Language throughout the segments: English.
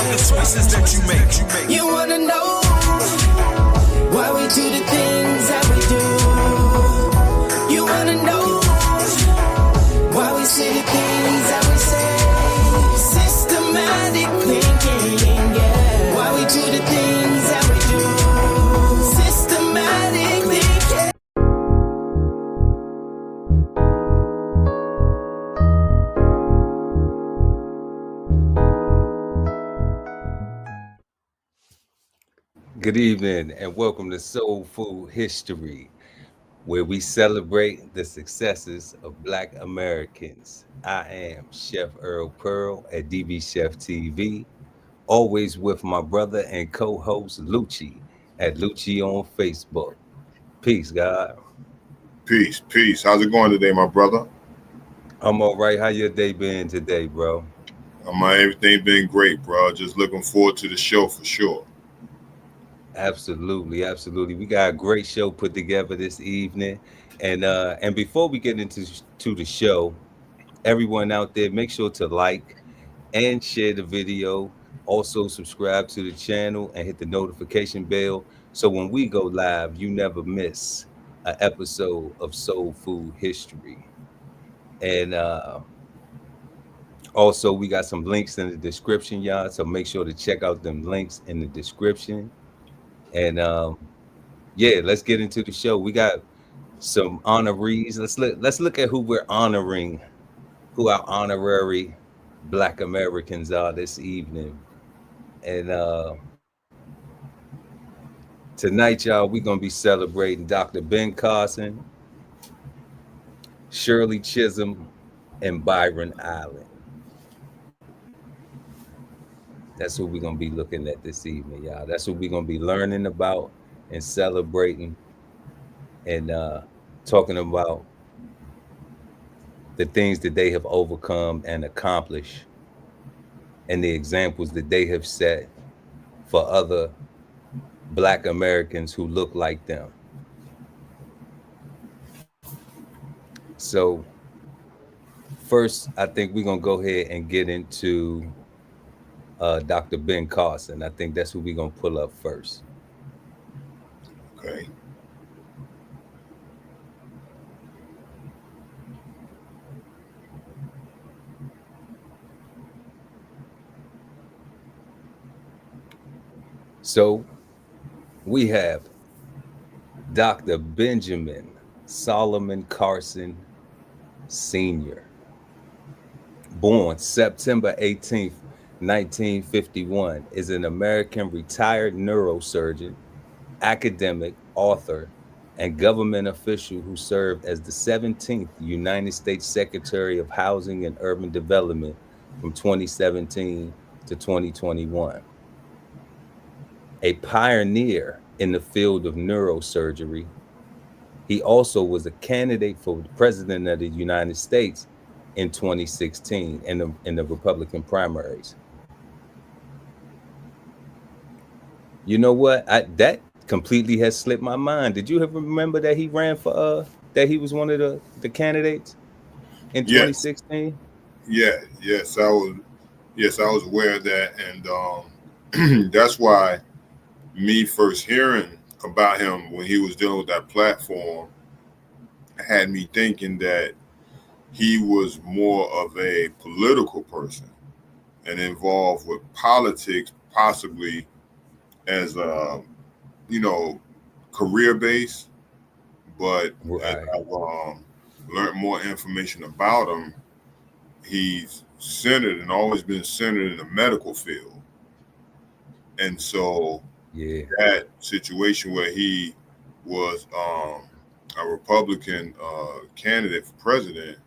about the choices that you make. You wanna know why we do the things that we do? You wanna know why we say the things that we say? Systematic thinking, yeah. Why we do the things that we do? Systematic thinking. Good evening and welcome to Soul Food History, where we celebrate the successes of Black Americans. I am Chef Earl Pearl at DBCHEFTV, always with my brother and co-host Lucci at Lucci on Facebook. Peace, God. Peace. How's it going today, my brother? I'm all right. How your day been today, bro? Everything been great, bro. Just looking forward to the show for sure. Absolutely. We got a great show put together this evening, and before we get into the show, everyone out there, make sure to like and share the video. Also, subscribe to the channel and hit the notification bell so when we go live, you never miss an episode of Soul Food History. And also, we got some links in the description, y'all. So make sure to check out them links in the description. And yeah, let's get into the show. We got some honorees. Let's look at who we're honoring, who our honorary Black Americans are this evening. And tonight, y'all, we're gonna be celebrating Dr. Ben Carson, Shirley Chisholm, and Byron Island. That's what we're going to be looking at this evening, y'all. That's what we're going to be learning about and celebrating and talking about the things that they have overcome and accomplished and the examples that they have set for other Black Americans who look like them. So first, I think we're going to go ahead and get into Dr. Ben Carson. I think that's who we're going to pull up first. Okay. So we have Dr. Benjamin Solomon Carson Sr., born September 18th, 1951, is an American retired neurosurgeon, academic, author, and government official who served as the 17th United States Secretary of Housing and Urban Development from 2017 to 2021. A pioneer in the field of neurosurgery, he also was a candidate for president of the United States in 2016 in the Republican primaries. You know what? That completely has slipped my mind. Did you remember that he ran for that he was one of the candidates in 2016? Yes, I was aware of that, and that's why me first hearing about him when he was dealing with that platform had me thinking that he was more of a political person and involved with politics, possibly as a, career base. But as I've learned more information about him, he's centered and always been centered in the medical field. And so that situation where he was a Republican candidate for president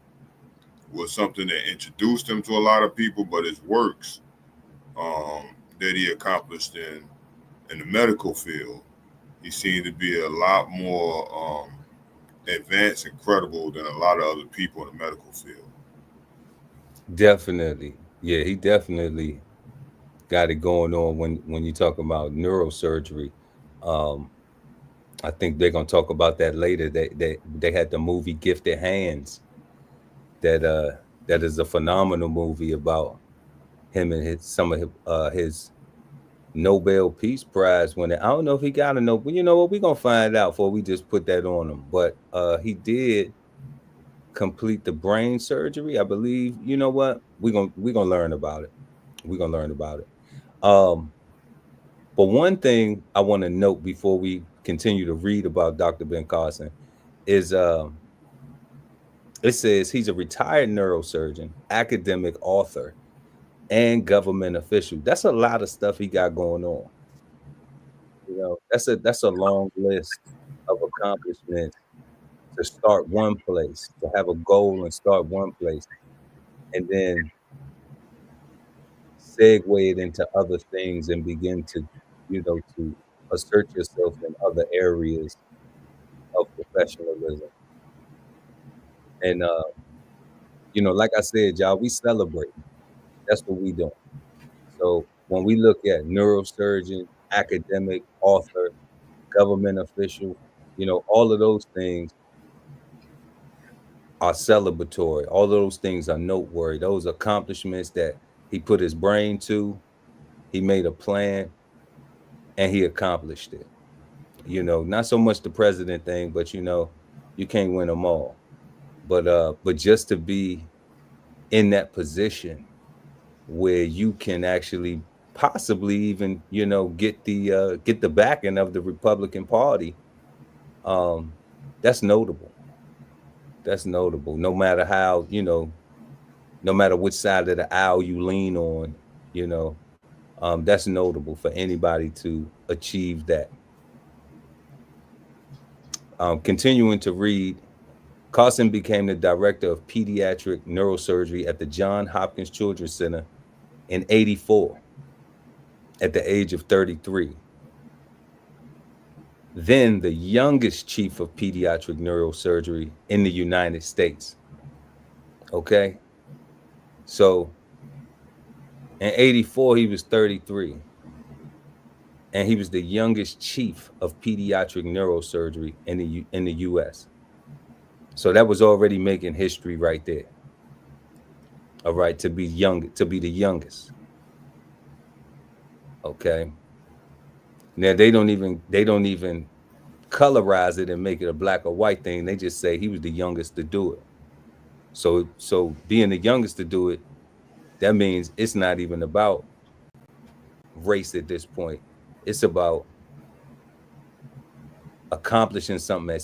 was something that introduced him to a lot of people, but his works that he accomplished in the medical field, he seemed to be a lot more advanced and credible than a lot of other people in the medical field. Definitely. Yeah, he definitely got it going on when you talk about neurosurgery. I think they're gonna talk about that later. They had the movie Gifted Hands that is a phenomenal movie about him and some of his Nobel Peace Prize winner. I don't know if he got a Nobel. You know what? We're gonna find out before we just put that on him. But he did complete the brain surgery, I believe. You know what? We're gonna learn about it. We're gonna learn about it. But one thing I want to note before we continue to read about Dr. Ben Carson is it says he's a retired neurosurgeon, academic author, and government official. That's a lot of stuff he got going on. You know, that's a long list of accomplishments to start one place, to have a goal and start one place, and then segue it into other things and begin to, to assert yourself in other areas of professionalism. And like I said, y'all, we celebrate. That's what we do. So when we look at neurosurgeon, academic, author, government official, all of those things are celebratory. All of those things are noteworthy. Those accomplishments that he put his brain to, he made a plan, and he accomplished it. Not so much the president thing, but you can't win them all. But just to be in that position where you can actually possibly even get the backing of the Republican Party, that's notable. That's notable. No matter how, no matter which side of the aisle you lean on, that's notable for anybody to achieve that. Continuing to read, Carson became the director of pediatric neurosurgery at the Johns Hopkins Children's Center in '84 at the age of 33. Then the youngest chief of pediatric neurosurgery in the United States. Okay. So in '84, he was 33. And he was the youngest chief of pediatric neurosurgery in the US. So that was already making history right there. All right, to be the youngest. Okay. Now they don't even colorize it and make it a black or white thing. They just say he was the youngest to do it. So being the youngest to do it, that means it's not even about race at this point. It's about accomplishing something,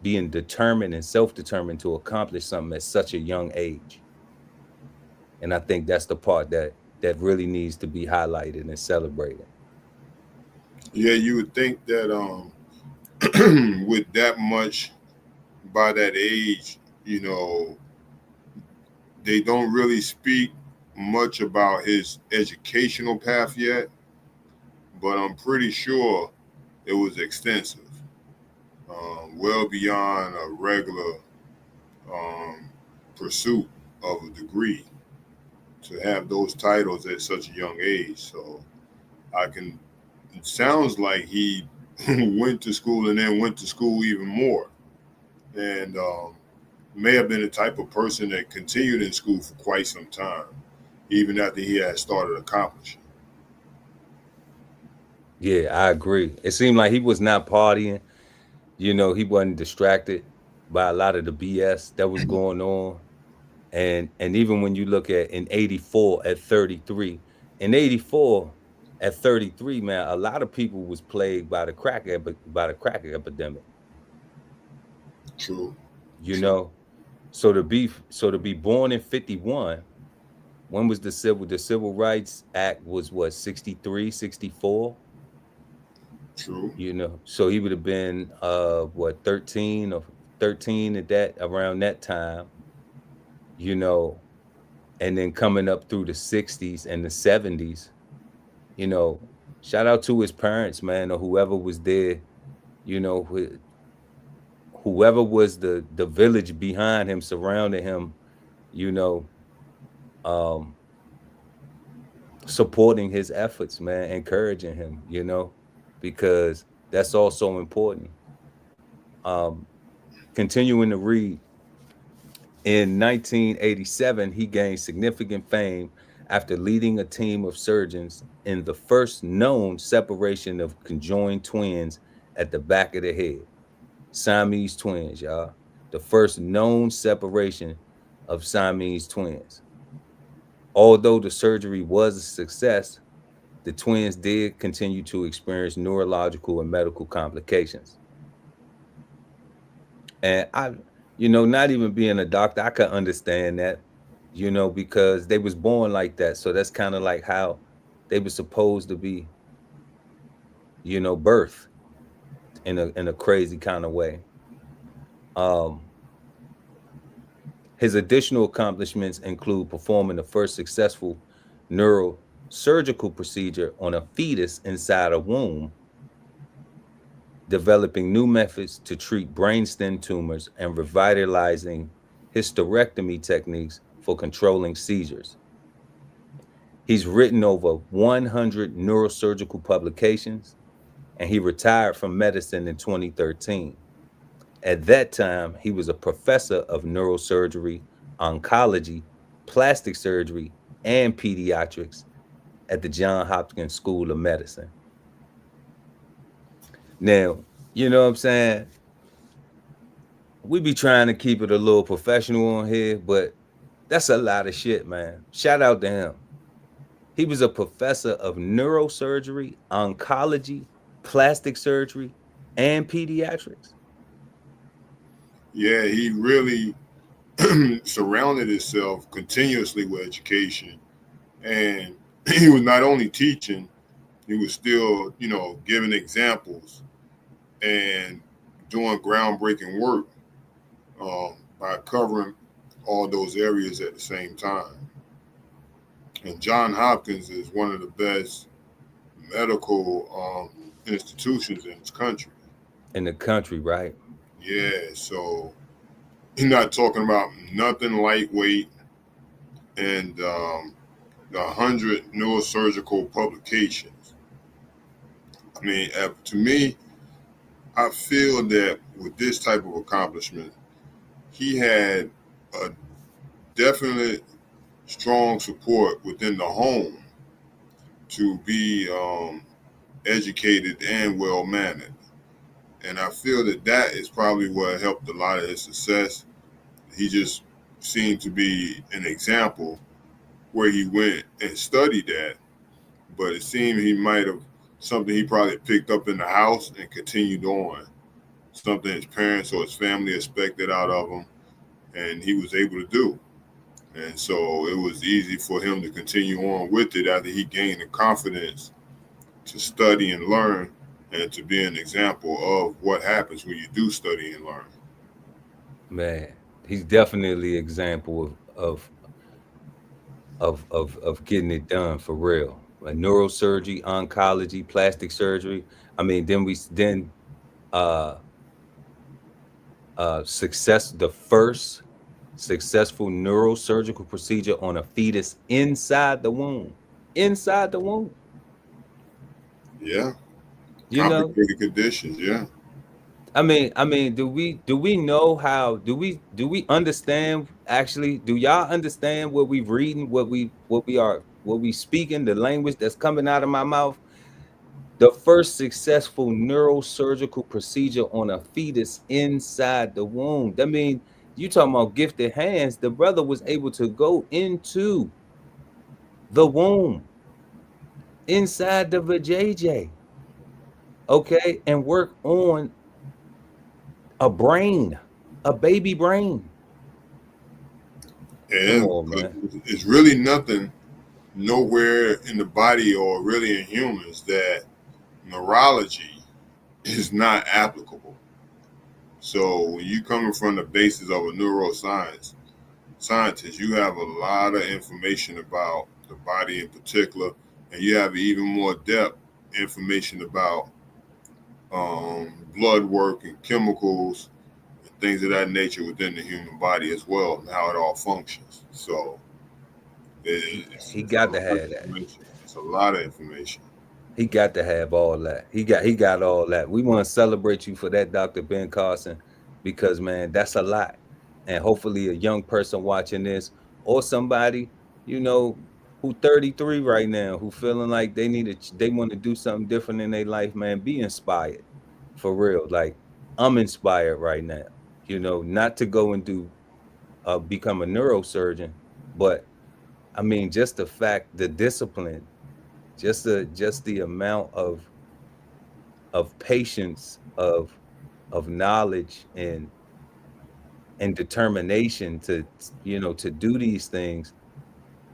being determined and self-determined to accomplish something at such a young age. And I think that's the part that really needs to be highlighted and celebrated. Yeah, you would think that with that much by that age, they don't really speak much about his educational path yet, but I'm pretty sure it was extensive, well beyond a regular pursuit of a degree to have those titles at such a young age. So it sounds like he went to school and then went to school even more, and may have been the type of person that continued in school for quite some time, even after he had started accomplishing. Yeah, I agree. It seemed like he was not partying. He wasn't distracted by a lot of the BS that was going on. And even when you look at in '84 at 33, in '84 at 33, man, a lot of people was plagued by the crack epidemic. True. So to be born in '51, when was the Civil Rights Act was what, 63, 64? True. So he would have been 13 at around that time, and then coming up through the 60s and the 70s, shout out to his parents, man, or whoever was there, whoever was the village behind him, surrounding him, supporting his efforts, man, encouraging him, because that's also important. Continuing to read, in 1987, he gained significant fame after leading a team of surgeons in the first known separation of conjoined twins at the back of the head. Siamese twins, y'all. The first known separation of Siamese twins. Although the surgery was a success, the twins did continue to experience neurological and medical complications. And not even being a doctor, I could understand that, because they was born like that. So that's kind of like how they were supposed to be, birthed in a crazy kind of way. His additional accomplishments include performing the first successful neurosurgical procedure on a fetus inside a womb, developing new methods to treat brainstem tumors, and revitalizing hysterectomy techniques for controlling seizures. He's written over 100 neurosurgical publications, and he retired from medicine in 2013. At that time, he was a professor of neurosurgery, oncology, plastic surgery, and pediatrics at the Johns Hopkins School of Medicine. Now, you know what I'm saying? We be trying to keep it a little professional on here, but that's a lot of shit, man. Shout out to him. He was a professor of neurosurgery, oncology, plastic surgery, and pediatrics. Yeah, he really surrounded himself continuously with education. And he was not only teaching, he was still, giving examples and doing groundbreaking work by covering all those areas at the same time. And Johns Hopkins is one of the best medical institutions in this country. In the country, right? Yeah, so you're not talking about nothing lightweight, and the 100 neurosurgical publications. I mean, to me, I feel that with this type of accomplishment, he had a definite strong support within the home to be educated and well-mannered. And I feel that is probably what helped a lot of his success. He just seemed to be an example where he went and studied that, but it seemed he might have something he probably picked up in the house and continued on, something his parents or his family expected out of him, and he was able to do. And so it was easy for him to continue on with it after he gained the confidence to study and learn, and to be an example of what happens when you do study and learn. Man, he's definitely an example of getting it done for real. Like neurosurgery, oncology, plastic surgery. I mean, the first successful neurosurgical procedure on a fetus inside the womb. Inside the womb. Yeah. Complicated conditions, yeah. I mean, do we know how? Do we understand actually? Do y'all understand what we reading, what we speaking, the language that's coming out of my mouth? The first successful neurosurgical procedure on a fetus inside the womb. That means you talking about gifted hands. The brother was able to go into the womb, inside the vajayjay, okay, and work on a brain, a baby brain. And it's really nothing nowhere in the body or really in humans that neurology is not applicable. So when you coming from the basis of a neuroscience scientist, you have a lot of information about the body in particular, and you have even more depth information about blood work and chemicals and things of that nature within the human body as well, and how it all functions. So he got to have that. It's a lot of information. He got to have all that. He got all that. We want to celebrate you for that, Dr. Ben Carson, because man, that's a lot. And hopefully a young person watching this, or somebody, who 33 right now, who feeling like they want to do something different in their life, man, be inspired for real. Like I'm inspired right now, not to go and do become a neurosurgeon, but I mean just the fact, the discipline, just the amount of patience, of knowledge and determination to do these things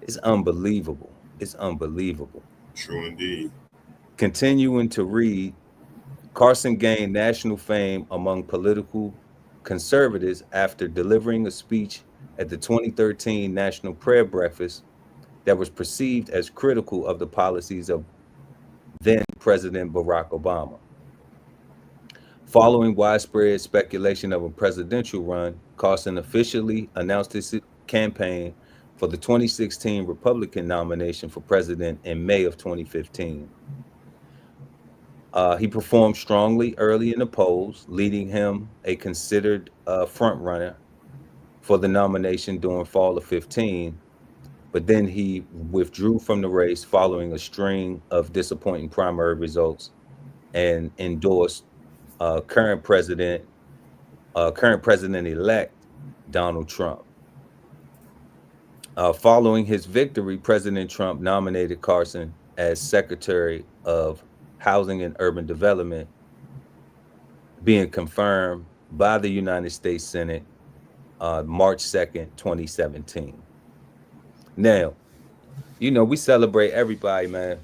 is unbelievable. It's unbelievable. True indeed. Continuing to read, Carson gained national fame among political conservatives after delivering a speech at the 2013 National Prayer Breakfast that was perceived as critical of the policies of then President Barack Obama. Following widespread speculation of a presidential run, Carson officially announced his campaign for the 2016 Republican nomination for president in May of 2015. He performed strongly early in the polls, leading him a considered front runner for the nomination during fall of 15, but then he withdrew from the race following a string of disappointing primary results and endorsed current president-elect Donald Trump. Following his victory, President Trump nominated Carson as Secretary of Housing and Urban Development, being confirmed by the United States Senate March 2nd, 2017. Now, we celebrate everybody, man.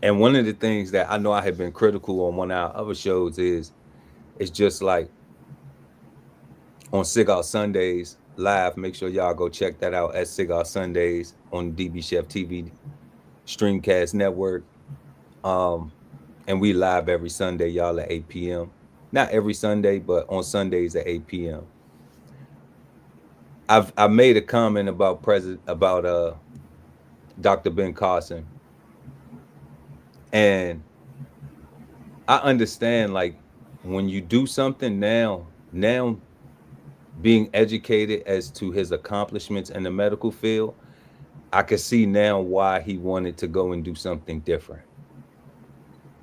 And one of the things that I know I have been critical on one of our other shows is it's just like on Cigar Sundays live. Make sure y'all go check that out at Cigar Sundays on DBCHEFTV Streamcast Network. And we live every Sunday, y'all, at 8 p.m. Not every Sunday, but on Sundays at 8 p.m. I made a comment about Dr. Ben Carson. And I understand, like, when you do something now being educated as to his accomplishments in the medical field, I can see now why he wanted to go and do something different.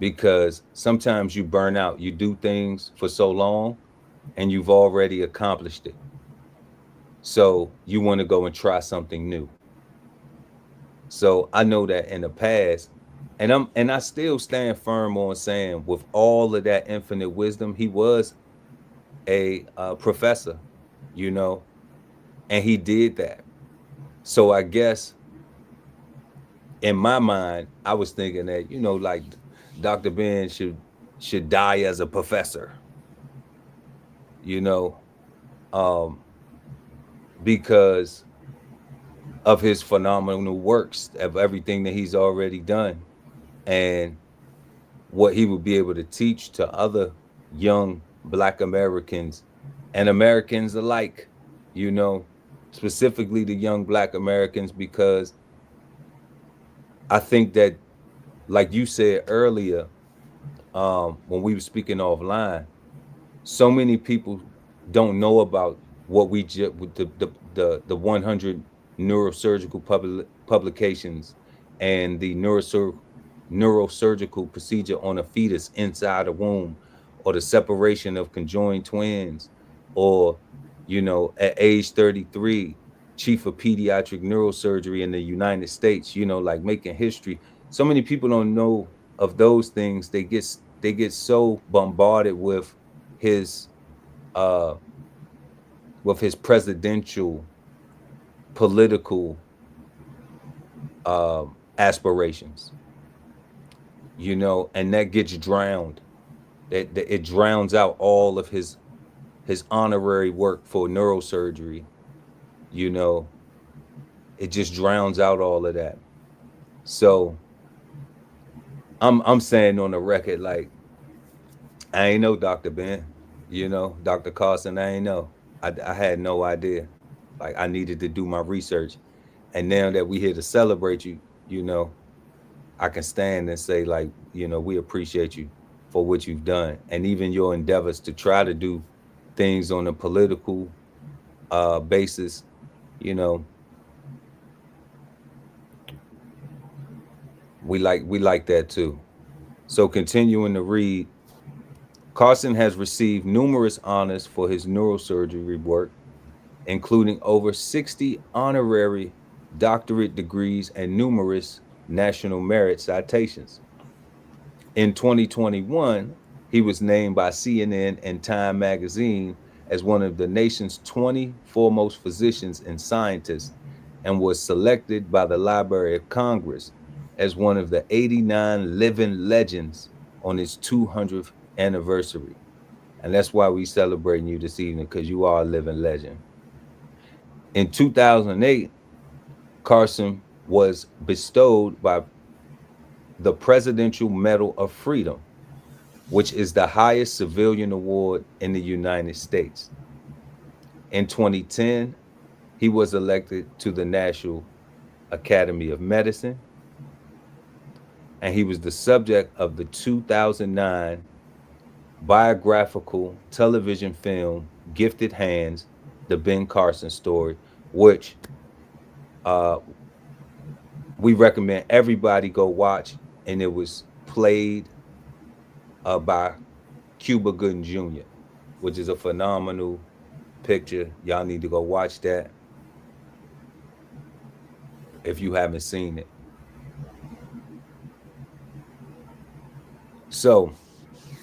Because sometimes you burn out, you do things for so long and you've already accomplished it. So you want to go and try something new. So I know that in the past, and I still stand firm on saying, with all of that infinite wisdom, he was a professor, and he did that. So I guess in my mind, I was thinking that, like Dr. Ben should die as a professor, because of his phenomenal works, of everything that he's already done, and what he would be able to teach to other young Black Americans and Americans alike, specifically the young Black Americans, because I think that, like you said earlier, when we were speaking offline, so many people don't know about what we just with the 100 neurosurgical publications and the neurosurgical procedure on a fetus inside a womb, or the separation of conjoined twins, or at age 33, chief of pediatric neurosurgery in the United States, like making history. So many people don't know of those things. They get so bombarded with his presidential political aspirations, and that gets drowned. It drowns out all of his honorary work for neurosurgery. It just drowns out all of that. So I'm saying on the record, like, I ain't know Dr. Ben, Dr. Carson, I ain't know. I had no idea. Like, I needed to do my research. And now that we here to celebrate you, I can stand and say, like, we appreciate you for what you've done, and even your endeavors to try to do things on a political basis. We like that too. So continuing to read, Carson has received numerous honors for his neurosurgery work, including over 60 honorary doctorate degrees and numerous national merit citations. In 2021, he was named by CNN and Time magazine as one of the nation's 20 foremost physicians and scientists, and was selected by the Library of Congress as one of the 89 living legends on its 200th anniversary. And that's why we celebrating you this evening, because you are a living legend. In 2008, Carson was bestowed by the Presidential Medal of Freedom, which is the highest civilian award in the United States. In 2010, he was elected to the National Academy of Medicine, and he was the subject of the 2009 biographical television film Gifted Hands, the Ben Carson story, which we recommend everybody go watch, and it was played by Cuba Gooding Jr., which is a phenomenal picture. Y'all need to go watch that if you haven't seen it. So,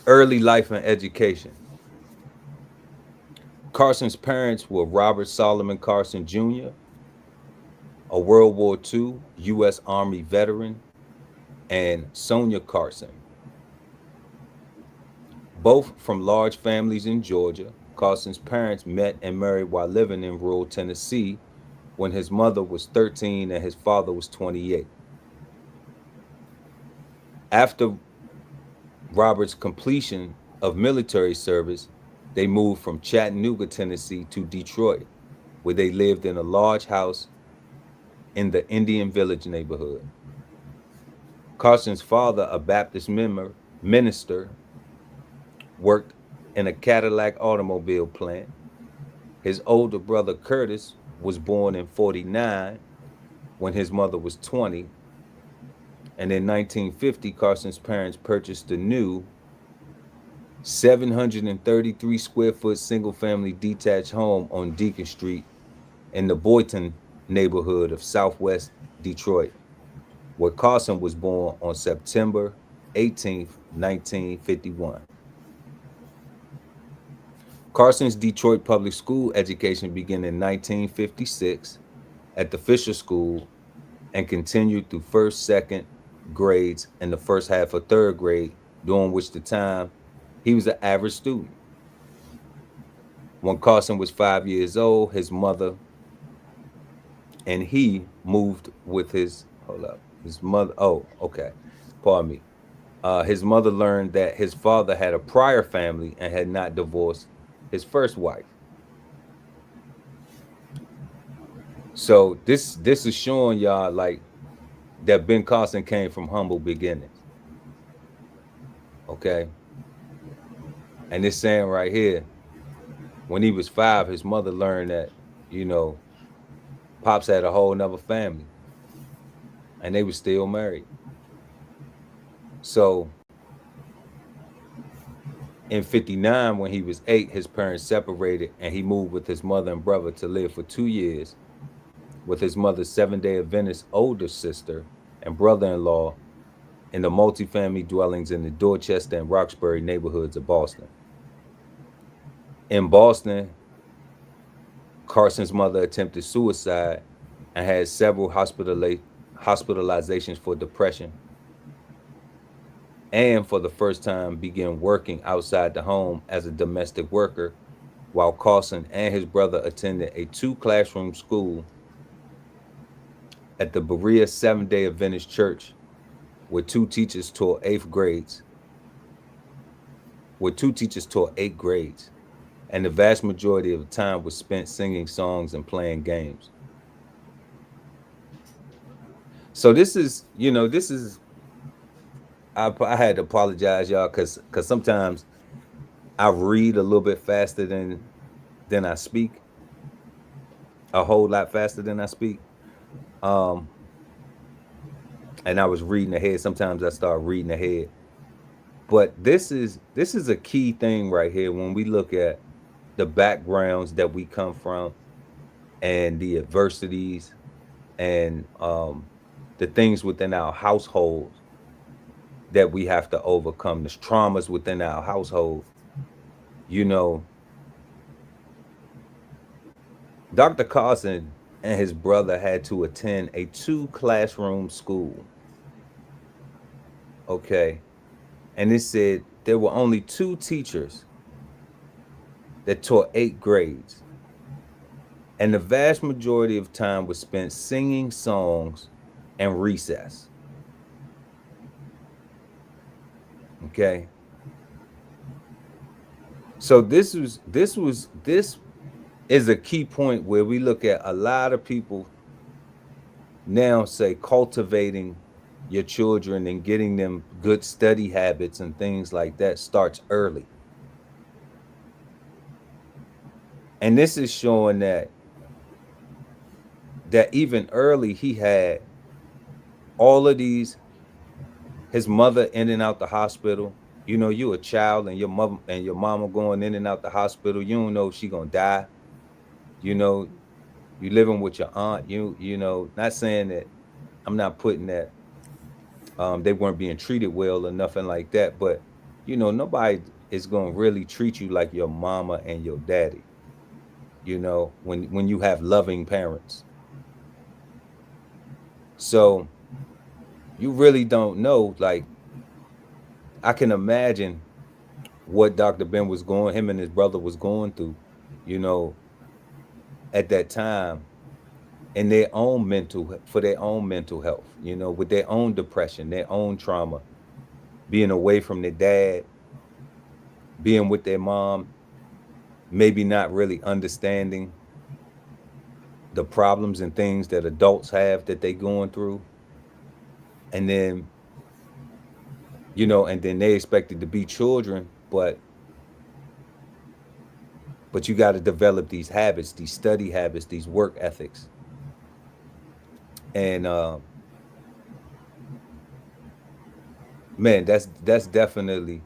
early life and education. Carson's parents were Robert Solomon Carson Jr., a World War II U.S. Army veteran, and Sonia Carson. Both from large families in Georgia, Carson's parents met and married while living in rural Tennessee when his mother was 13 and his father was 28. After Robert's completion of military service, they moved from Chattanooga, Tennessee to Detroit, where they lived in a large house in the Indian Village neighborhood. Carson's father, a Baptist minister, worked in a Cadillac automobile plant. His older brother Curtis was born in 49 when his mother was 20. And in 1950, Carson's parents purchased a new 733 square foot single family detached home on Deacon Street in the Boyton neighborhood of Southwest Detroit, where Carson was born on September 18th, 1951. Carson's Detroit public school education began in 1956 at the Fisher School and continued through first, second grades and the first half of third grade, during which the time he was an average student. When Carson was 5 years old, his mother and he moved with his mother. Oh, okay. Pardon me. His mother learned that his father had a prior family and had not divorced his first wife. So this is showing y'all like that Ben Carson came from humble beginnings. Okay. And it's saying right here, when he was 5, his mother learned that, Pops had a whole nother family. And they were still married. So in 59, when he was 8, his parents separated and he moved with his mother and brother to live for 2 years with his mother's Seventh-day Adventist older sister and brother-in-law in the multifamily dwellings in the Dorchester and Roxbury neighborhoods of Boston. In Boston, Carson's mother attempted suicide and had several hospitalizations for depression, and for the first time began working outside the home as a domestic worker, while Carson and his brother attended a 2-classroom school at the Berea Seventh-day Adventist Church, where two teachers taught 8 grades, and the vast majority of the time was spent singing songs and playing games. So this is, I had to apologize, y'all, because sometimes I read a little bit faster than I speak, a whole lot faster than I speak. And I was reading ahead. Sometimes I start reading ahead. But this is a key thing right here when we look at the backgrounds that we come from and the adversities and the things within our households that we have to overcome, the traumas within our household. You know, Dr. Carson and his brother had to attend a 2-classroom school. Okay. And it said there were only 2 teachers that taught 8 grades. And the vast majority of time was spent singing songs and recess. Okay. So this is a key point where we look at a lot of people now say cultivating your children and getting them good study habits and things like that starts early. And this is showing that even early he had all of these, his mother in and out the hospital. You know, you a child and your mother and your mama going in and out the hospital. You don't know if she gonna die. You know, you living with your aunt. You know, not saying that I'm not putting that they weren't being treated well or nothing like that, but you know, nobody is gonna really treat you like your mama and your daddy. You know, when you have loving parents. So you really don't know. Like, I can imagine what Dr. Ben him and his brother was going through, you know, at that time in their own for their own mental health, you know, with their own depression, their own trauma, being away from their dad, being with their mom, maybe not really understanding the problems and things that adults have that they going through. And then, you know, and then they expected to be children, but you got to develop these habits, these study habits, these work ethics. And man, that's definitely,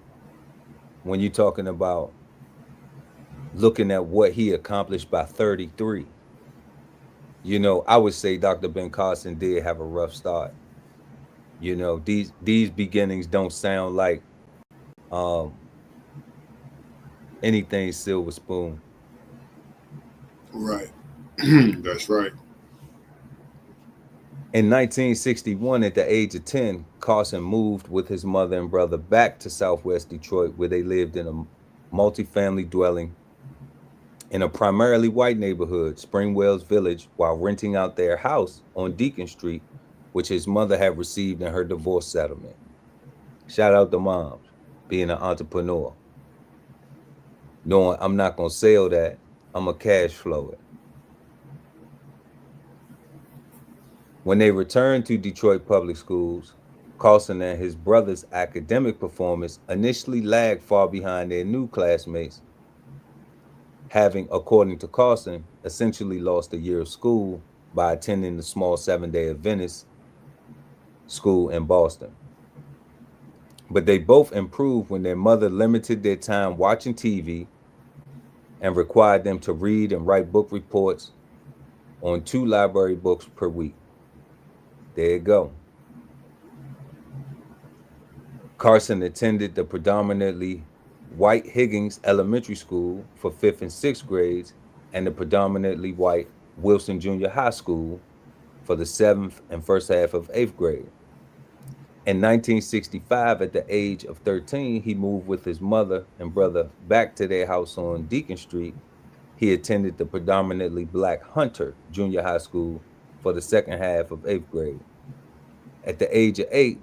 when you're talking about looking at what he accomplished by 33. You know, I would say Dr. Ben Carson did have a rough start. You know, these beginnings don't sound like anything silver spoon. Right. That's right. In 1961, at the age of 10, Carson moved with his mother and brother back to Southwest Detroit, where they lived in a multifamily dwelling in a primarily white neighborhood, Springwells Village, while renting out their house on Deacon Street, which his mother had received in her divorce settlement. Shout out to moms, being an entrepreneur. Knowing I'm not going to sell that, I'm going to cash flow it. When they returned to Detroit public schools, Carson and his brother's academic performance initially lagged far behind their new classmates, having, according to Carson, essentially lost a year of school by attending the small 7-day Adventist school in Boston. But they both improved when their mother limited their time watching TV and required them to read and write book reports on 2 library books per week. There you go. Carson attended the predominantly white Higgins Elementary School for 5th and 6th grades and the predominantly white Wilson Junior High School for the 7th and first half of 8th grade. In 1965, at the age of 13, he moved with his mother and brother back to their house on Deacon Street. He attended the predominantly black Hunter Junior High School for the second half of 8th grade. At the age of 8,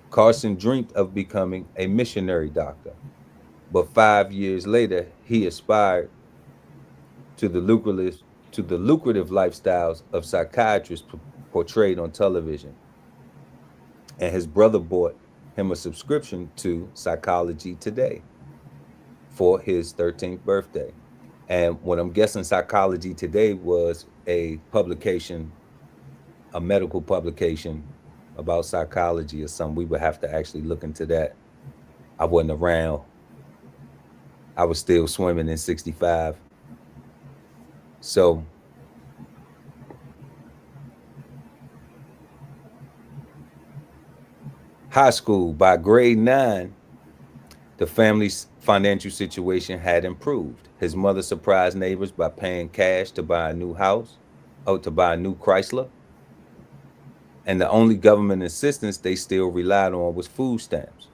Carson dreamed of becoming a missionary doctor, but 5 years later, he aspired to the lucrative lifestyles of psychiatrists portrayed on television. And his brother bought him a subscription to Psychology Today for his 13th birthday. And what I'm guessing Psychology Today was a publication, a medical publication about psychology or something. We would have to actually look into that. I wasn't around. I was still swimming in 65. So high school, by grade 9, the family's financial situation had improved. His mother surprised neighbors by paying cash to buy a new house, or to buy a new Chrysler. And the only government assistance they still relied on was food stamps.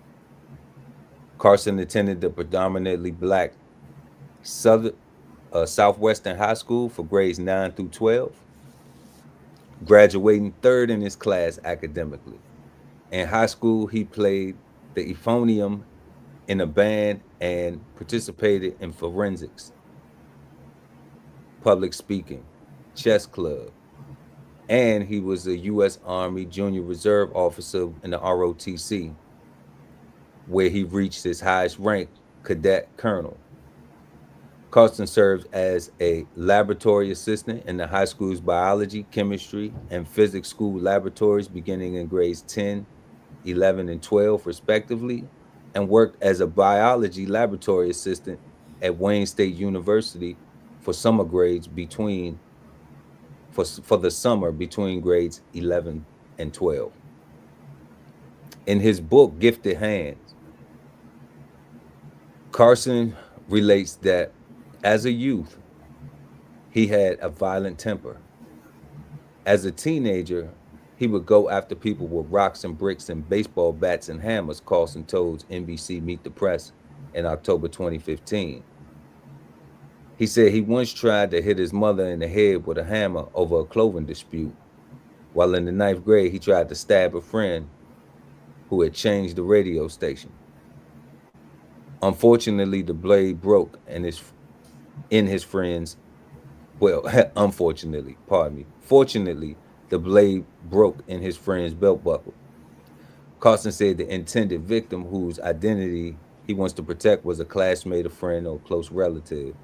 Carson attended the predominantly black Southwestern High School for grades 9 through 12, graduating third in his class academically. In high school, he played the euphonium in a band and participated in forensics, public speaking, chess club, and he was a U.S. Army Junior Reserve officer in the ROTC, where he reached his highest rank, cadet colonel. Carson served as a laboratory assistant in the high school's biology, chemistry, and physics school laboratories beginning in grades 10, 11, and 12, respectively, and worked as a biology laboratory assistant at Wayne State University for summer grades for the summer between grades 11 and 12. In his book, Gifted Hands, Carson relates that as a youth, he had a violent temper. As a teenager, he would go after people with rocks and bricks and baseball bats and hammers, Carson told NBC Meet the Press in October 2015. He said he once tried to hit his mother in the head with a hammer over a clothing dispute. While in the 9th grade, he tried to stab a friend who had changed the radio station. Unfortunately, the blade broke in his friend's, well, unfortunately, pardon me. Fortunately, the blade broke in his friend's belt buckle. Carson said the intended victim, whose identity he wants to protect, was a classmate, a friend, or a close relative.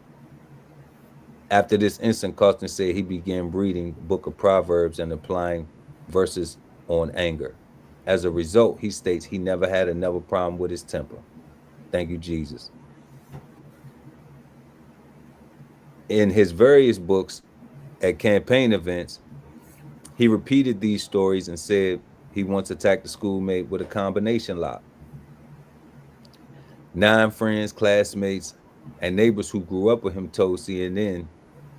After this incident, Carson said he began reading Book of Proverbs and applying verses on anger. As a result, he states he never had another problem with his temper. Thank you, Jesus. In his various books at campaign events, he repeated these stories and said he once attacked a schoolmate with a combination lock. 9 friends, classmates, and neighbors who grew up with him told CNN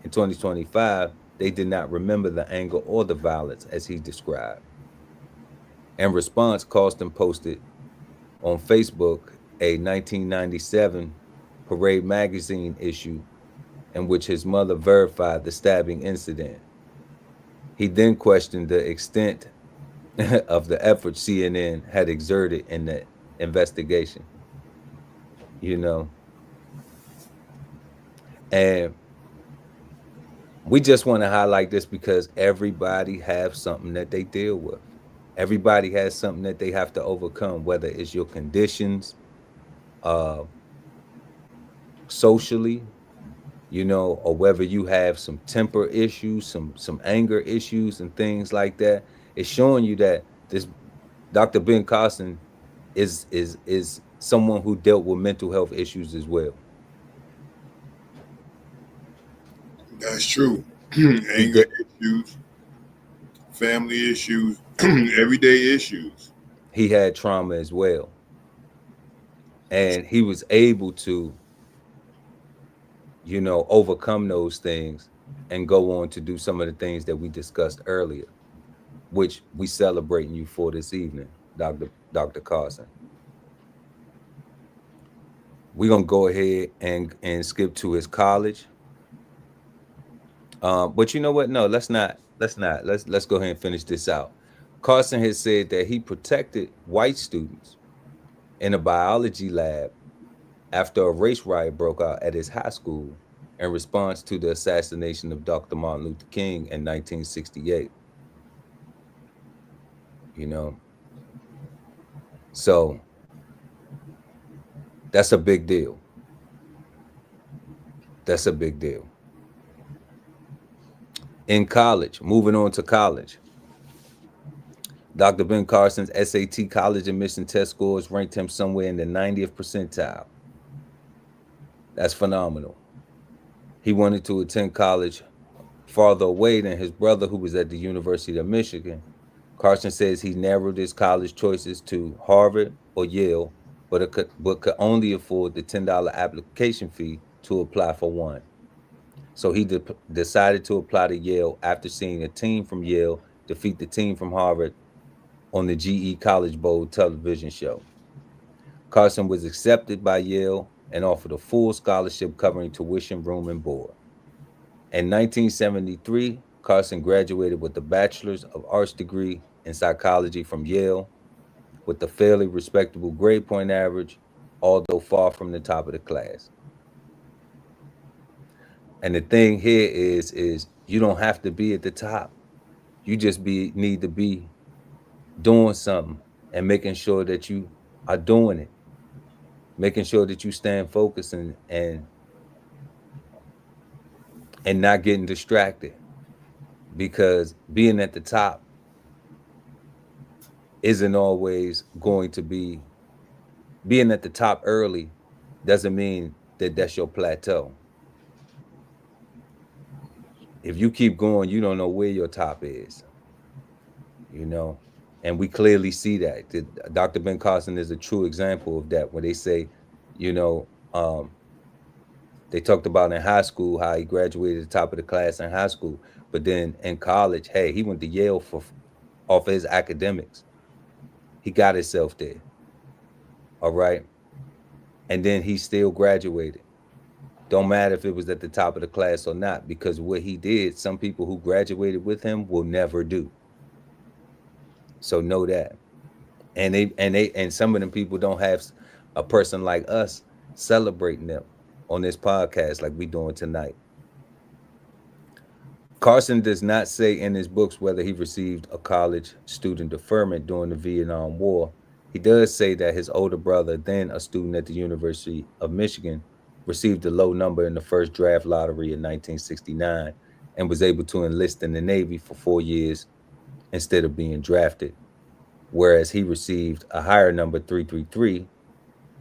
in 2025 they did not remember the anger or the violence as he described. In response, Carson posted on Facebook a 1997 Parade magazine issue in which his mother verified the stabbing incident. He then questioned the extent of the effort CNN had exerted in the investigation. And we just want to highlight this because everybody has something that they deal with. Everybody has something that they have to overcome, whether it's your conditions, socially, or whether you have some temper issues, some anger issues and things like that. It's showing you that this Dr. Ben Carson is someone who dealt with mental health issues as well. That's true. Anger issues, family issues, everyday issues. He had trauma as well. And he was able to, overcome those things and go on to do some of the things that we discussed earlier, which we celebrating you for this evening, Dr. Carson. We're gonna go ahead and skip to his college. But you know what? No, let's not. Let's go ahead and finish this out. Carson has said that he protected white students in a biology lab after a race riot broke out at his high school in response to the assassination of Dr. Martin Luther King in 1968. So that's a big deal. That's a big deal. In college, moving on to college, Dr. Ben Carson's SAT college admission test scores ranked him somewhere in the 90th percentile. That's phenomenal. He wanted to attend college farther away than his brother, who was at the University of Michigan. Carson says he narrowed his college choices to Harvard or Yale, but could only afford the $10 application fee to apply for one. So he decided to apply to Yale after seeing a team from Yale defeat the team from Harvard on the GE College Bowl television show. Carson was accepted by Yale and offered a full scholarship covering tuition, room, and board. In 1973, Carson graduated with a Bachelor's of Arts degree in psychology from Yale with a fairly respectable grade point average, although far from the top of the class. And the thing here is you don't have to be at the top. You just need to be doing something and making sure that you are doing it. Making sure that you stand focused and not getting distracted. Because being at the top isn't always going to be, being at the top early doesn't mean that that's your plateau. If you keep going, you don't know where your top is, you know, and we clearly see that. Dr. Ben Carson is a true example of that, where they say, you know, they talked about in high school how he graduated at the top of the class in high school, but then in college, hey, he went to Yale off of his academics. He got himself there. All right. And then he still graduated. Don't matter if it was at the top of the class or not, because what he did, some people who graduated with him will never do. So know that. And some of them people don't have a person like us celebrating them on this podcast like we doing tonight. Carson does not say in his books whether he received a college student deferment during the Vietnam War. He does say that his older brother, then a student at the University of Michigan, received a low number in the first draft lottery in 1969 and was able to enlist in the Navy for 4 years instead of being drafted, whereas he received a higher number, 333,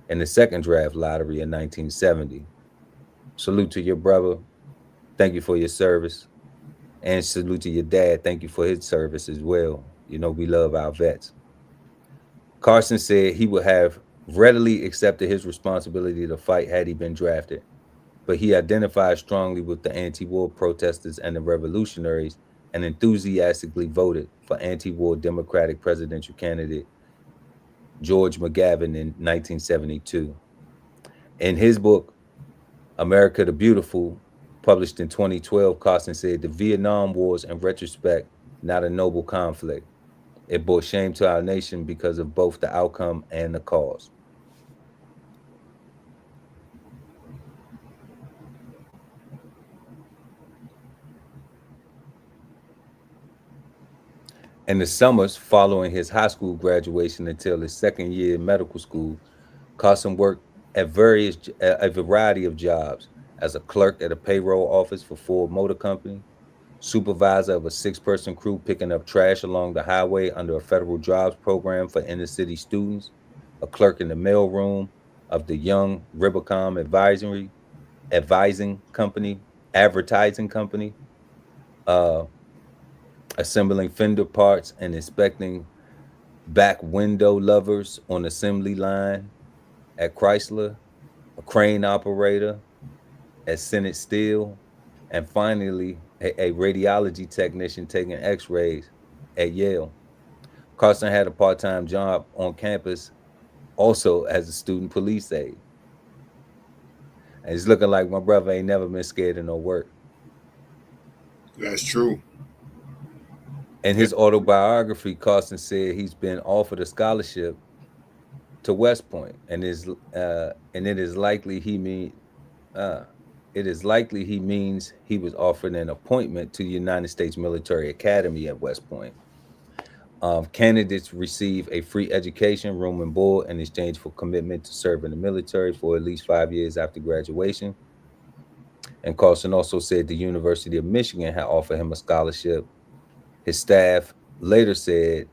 in the second draft lottery in 1970. Salute to your brother. Thank you for your service. And salute to your dad. Thank you for his service as well. You know, we love our vets. Carson said he would have readily accepted his responsibility to fight had he been drafted, but he identified strongly with the anti-war protesters and the revolutionaries and enthusiastically voted for anti-war Democratic presidential candidate George McGavin in 1972. In his book, America the Beautiful, published in 2012, Carson said the Vietnam War is, in retrospect, not a noble conflict. It brought shame to our nation because of both the outcome and the cause. In the summers following his high school graduation until his second year in medical school, Carson worked at a variety of jobs as a clerk at a payroll office for Ford Motor Company, supervisor of a 6-person crew picking up trash along the highway under a federal jobs program for inner city students, a clerk in the mailroom of the Young Rubicon advertising company, assembling fender parts and inspecting back window lovers on assembly line at Chrysler, a crane operator at Senate Steel, and finally a radiology technician taking x-rays at Yale. Carson had a part-time job on campus also as a student police aide. And it's looking like my brother ain't never been scared of no work. That's true. In his autobiography, Carson said he's been offered a scholarship to West Point, and it is likely he means he was offered an appointment to the United States Military Academy at West Point. Candidates receive a free education, room and board in exchange for commitment to serve in the military for at least 5 years after graduation. And Carson also said the University of Michigan had offered him a scholarship. His staff later said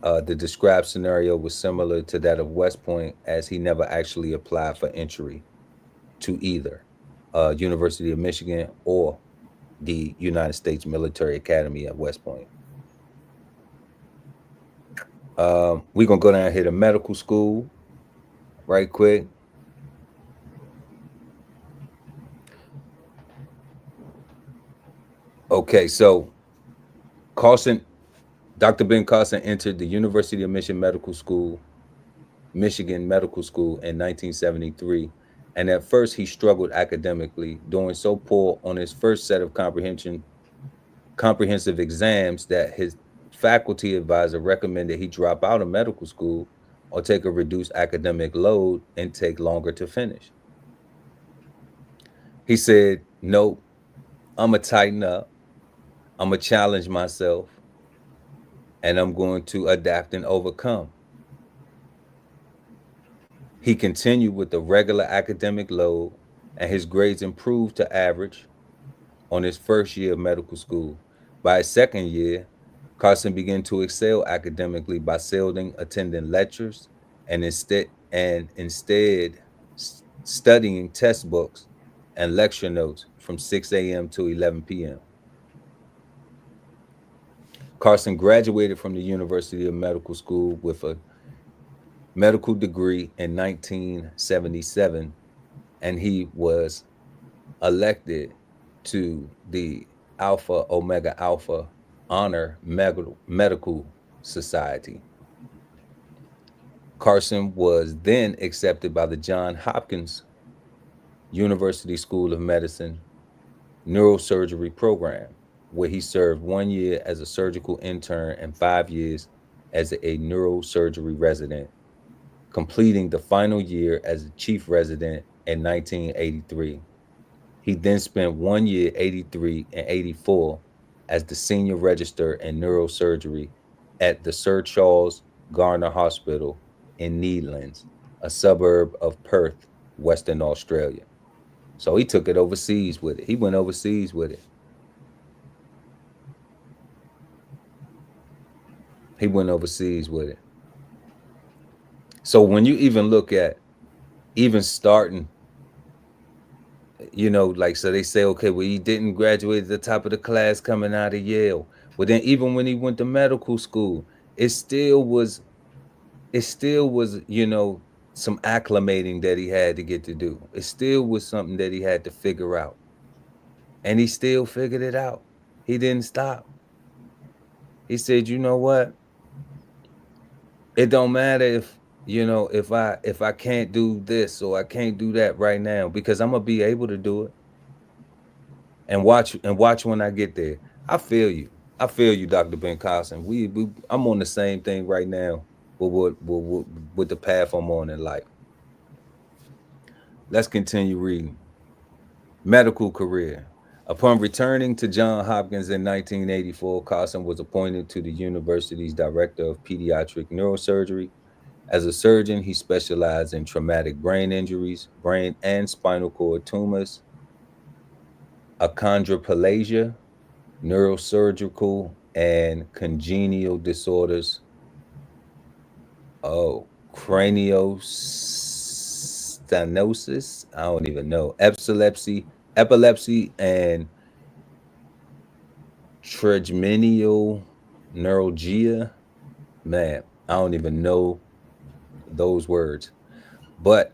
The described scenario was similar to that of West Point, as he never actually applied for entry to either University of Michigan or the United States Military Academy at West Point. We're going to go down here to medical school right quick. Okay, so Dr. Ben Carson entered the University of Michigan Medical School in 1973. And at first he struggled academically, doing so poor on his first set of comprehensive exams that his faculty advisor recommended he drop out of medical school or take a reduced academic load and take longer to finish. He said, "Nope, I'm going to tighten up. I'm going to challenge myself, and I'm going to adapt and overcome." He continued with the regular academic load, and his grades improved to average on his first year of medical school. By his second year, Carson began to excel academically by seldom attending lectures and instead studying textbooks and lecture notes from 6 a.m. to 11 p.m. Carson graduated from the University of Medical School with a medical degree in 1977, and he was elected to the Alpha Omega Alpha Honor Medical Society. Carson was then accepted by the Johns Hopkins University School of Medicine neurosurgery program, where he served 1 year as a surgical intern and 5 years as a neurosurgery resident, completing the final year as a chief resident in 1983. He then spent 1 year, 83 and 84, as the senior registrar in neurosurgery at the Sir Charles Garner Hospital in Needlands, a suburb of Perth, Western Australia. So he took it overseas with it. He went overseas with it. He went overseas with it. So when you even look at even starting, you know, like, so they say, okay, well, he didn't graduate at the top of the class coming out of Yale. But then even when he went to medical school, it still was, you know, some acclimating that he had to get to do. It still was something that he had to figure out. And he still figured it out. He didn't stop. He said, you know what? It don't matter if, you know, if I can't do this or I can't do that right now, because I'm gonna be able to do it. And watch when I get there. I feel you, Dr. Ben Carson. I'm on the same thing right now with the path I'm on in life. Let's continue reading. Medical career. Upon returning to Johns Hopkins in 1984, Carson was appointed to the university's director of pediatric neurosurgery. As a surgeon, he specialized in traumatic brain injuries, brain and spinal cord tumors, achondroplasia, neurosurgical and congenital disorders, craniostenosis, I don't even know, epilepsy, and trigeminal neuralgia. Man, I don't even know those words, but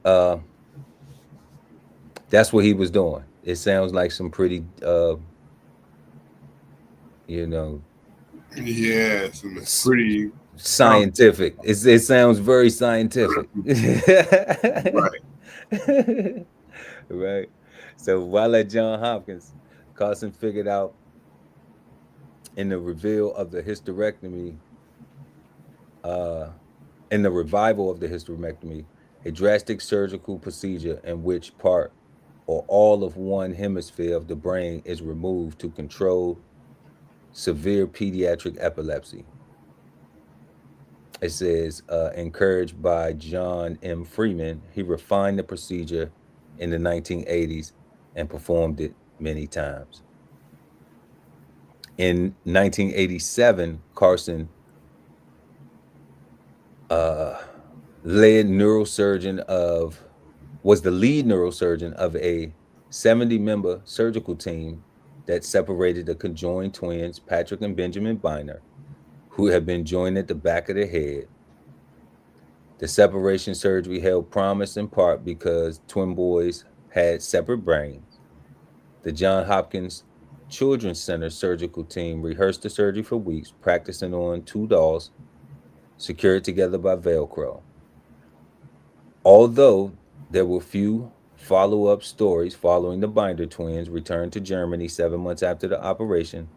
that's what he was doing. It sounds like some pretty you know, yeah, some pretty scientific. It sounds very scientific. Right. Right. So while at Johns Hopkins, Carson figured out in the reveal of the hysterectomy, in the revival of the hysterectomy, a drastic surgical procedure in which part or all of one hemisphere of the brain is removed to control severe pediatric epilepsy. It says, encouraged by John M. Freeman, he refined the procedure in the 1980s and performed it many times. In 1987, Carson lead neurosurgeon of was the lead neurosurgeon of a 70-member surgical team that separated the conjoined twins, Patrick and Benjamin Byner, who had been joined at the back of the head. The separation surgery held promise in part because twin boys had separate brains. The Johns Hopkins Children's Center surgical team rehearsed the surgery for weeks, practicing on two dolls secured together by Velcro. Although there were few follow-up stories following the Binder twins' return to Germany 7 months after the operation,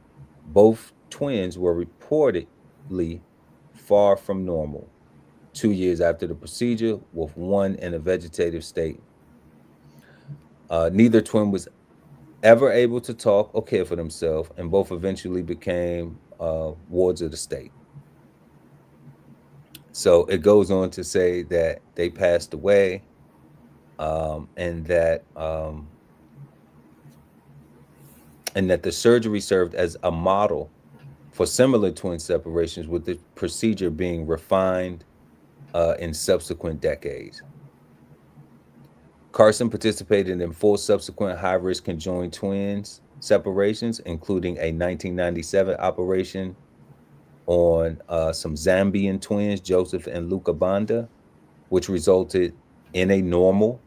both twins were reportedly far from normal 2 years after the procedure, with one in a vegetative state. Neither twin was ever able to talk or care for themselves, and both eventually became wards of the state. So it goes on to say that they passed away, and that the surgery served as a model for similar twin separations, with the procedure being refined in subsequent decades. Carson participated in 4 subsequent high-risk conjoined twins separations, including a 1997 operation on some Zambian twins, Joseph and Luca Banda, which resulted in a normal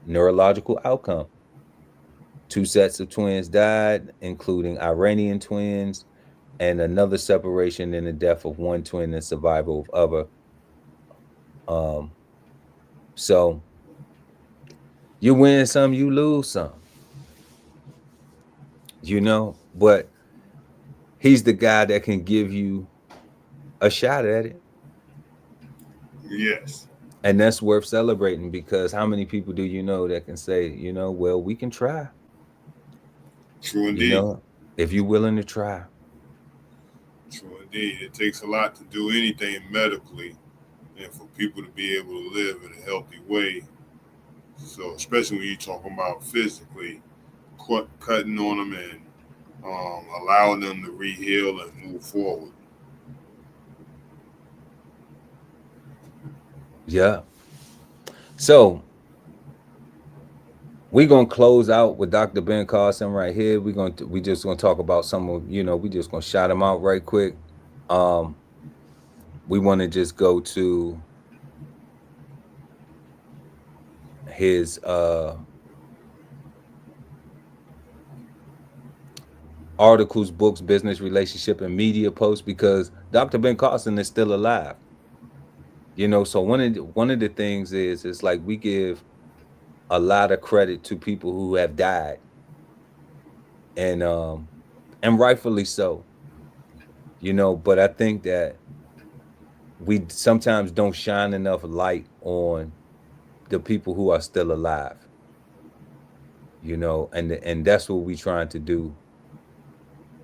neurological outcome. 2 sets of twins died, including Iranian twins, and another separation in the death of one twin and survival of other. So you win some, you lose some, but he's the guy that can give you a shot at it. Yes. And that's worth celebrating, because how many people do you know that can say, well, we can try. True indeed. If you're willing to try. True indeed. It takes a lot to do anything medically, and for people to be able to live in a healthy way. So especially when you're talking about physically cutting on them and allowing them to re-heal and move forward. Yeah. So we're gonna close out with Dr. Ben Carson right here. We just gonna talk about some of, we just gonna shout him out right quick. We want to just go to his articles, books, business, relationship, and media posts, because Dr. Ben Carson is still alive. So one of the things is, it's like we give a lot of credit to people who have died, and rightfully so. But I think that we sometimes don't shine enough light on the people who are still alive. And that's what we're trying to do.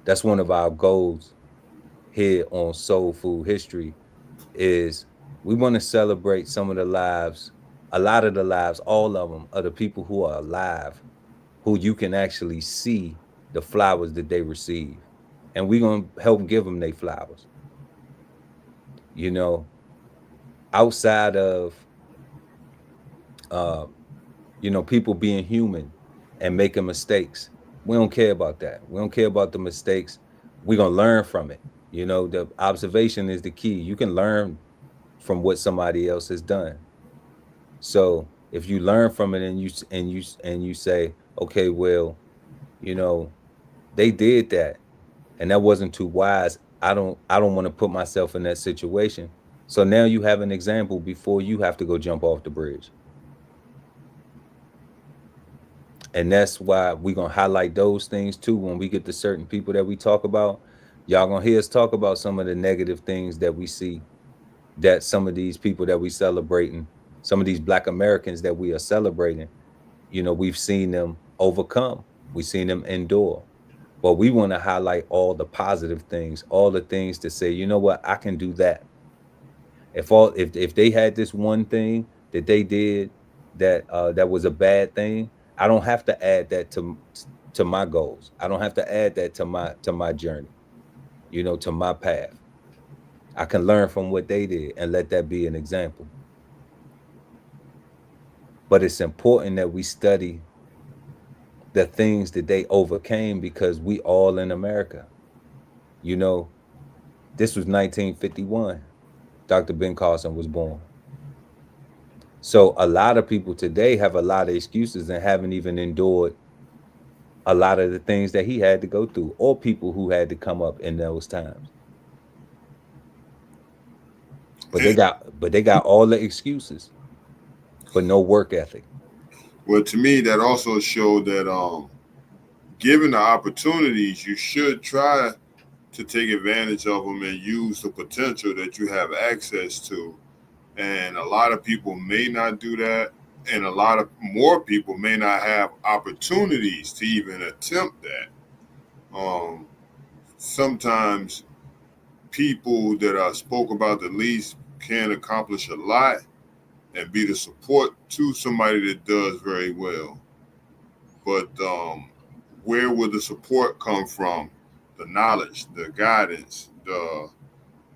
That's one of our goals here on Soul Food History, is we want to celebrate some of the lives, a lot of the lives, all of them, of the people who are alive, who you can actually see the flowers that they receive. And we're going to help give them their flowers. Outside of, people being human and making mistakes. We don't care about that. We don't care about the mistakes. We're going to learn from it. The observation is the key. You can learn from what somebody else has done. So if you learn from it and you say, okay, well, they did that and that wasn't too wise. I don't want to put myself in that situation. So now you have an example before you have to go jump off the bridge. And that's why we're going to highlight those things too when we get to certain people that we talk about. Y'all going to hear us talk about some of the negative things that we see, that some of these people that we celebrating, some of these Black Americans that we are celebrating, we've seen them overcome. We've seen them endure. But we want to highlight all the positive things, all the things to say, you know what, I can do that. If they had this one thing that they did that was a bad thing, I don't have to add that to my goals. I don't have to add that to my journey, to my path. I can learn from what they did and let that be an example. But it's important that we study the things that they overcame because we all in America. You know, this was 1951. Dr. Ben Carson was born. So a lot of people today have a lot of excuses and haven't even endured a lot of the things that he had to go through, or people who had to come up in those times. But they got all the excuses, but no work ethic. Well, to me, that also showed that given the opportunities, you should try to take advantage of them and use the potential that you have access to. And a lot of people may not do that, and a lot of more people may not have opportunities to even attempt that. Sometimes people that I spoke about the least can accomplish a lot and be the support to somebody that does very well. But where would the support come from? The knowledge, the guidance, the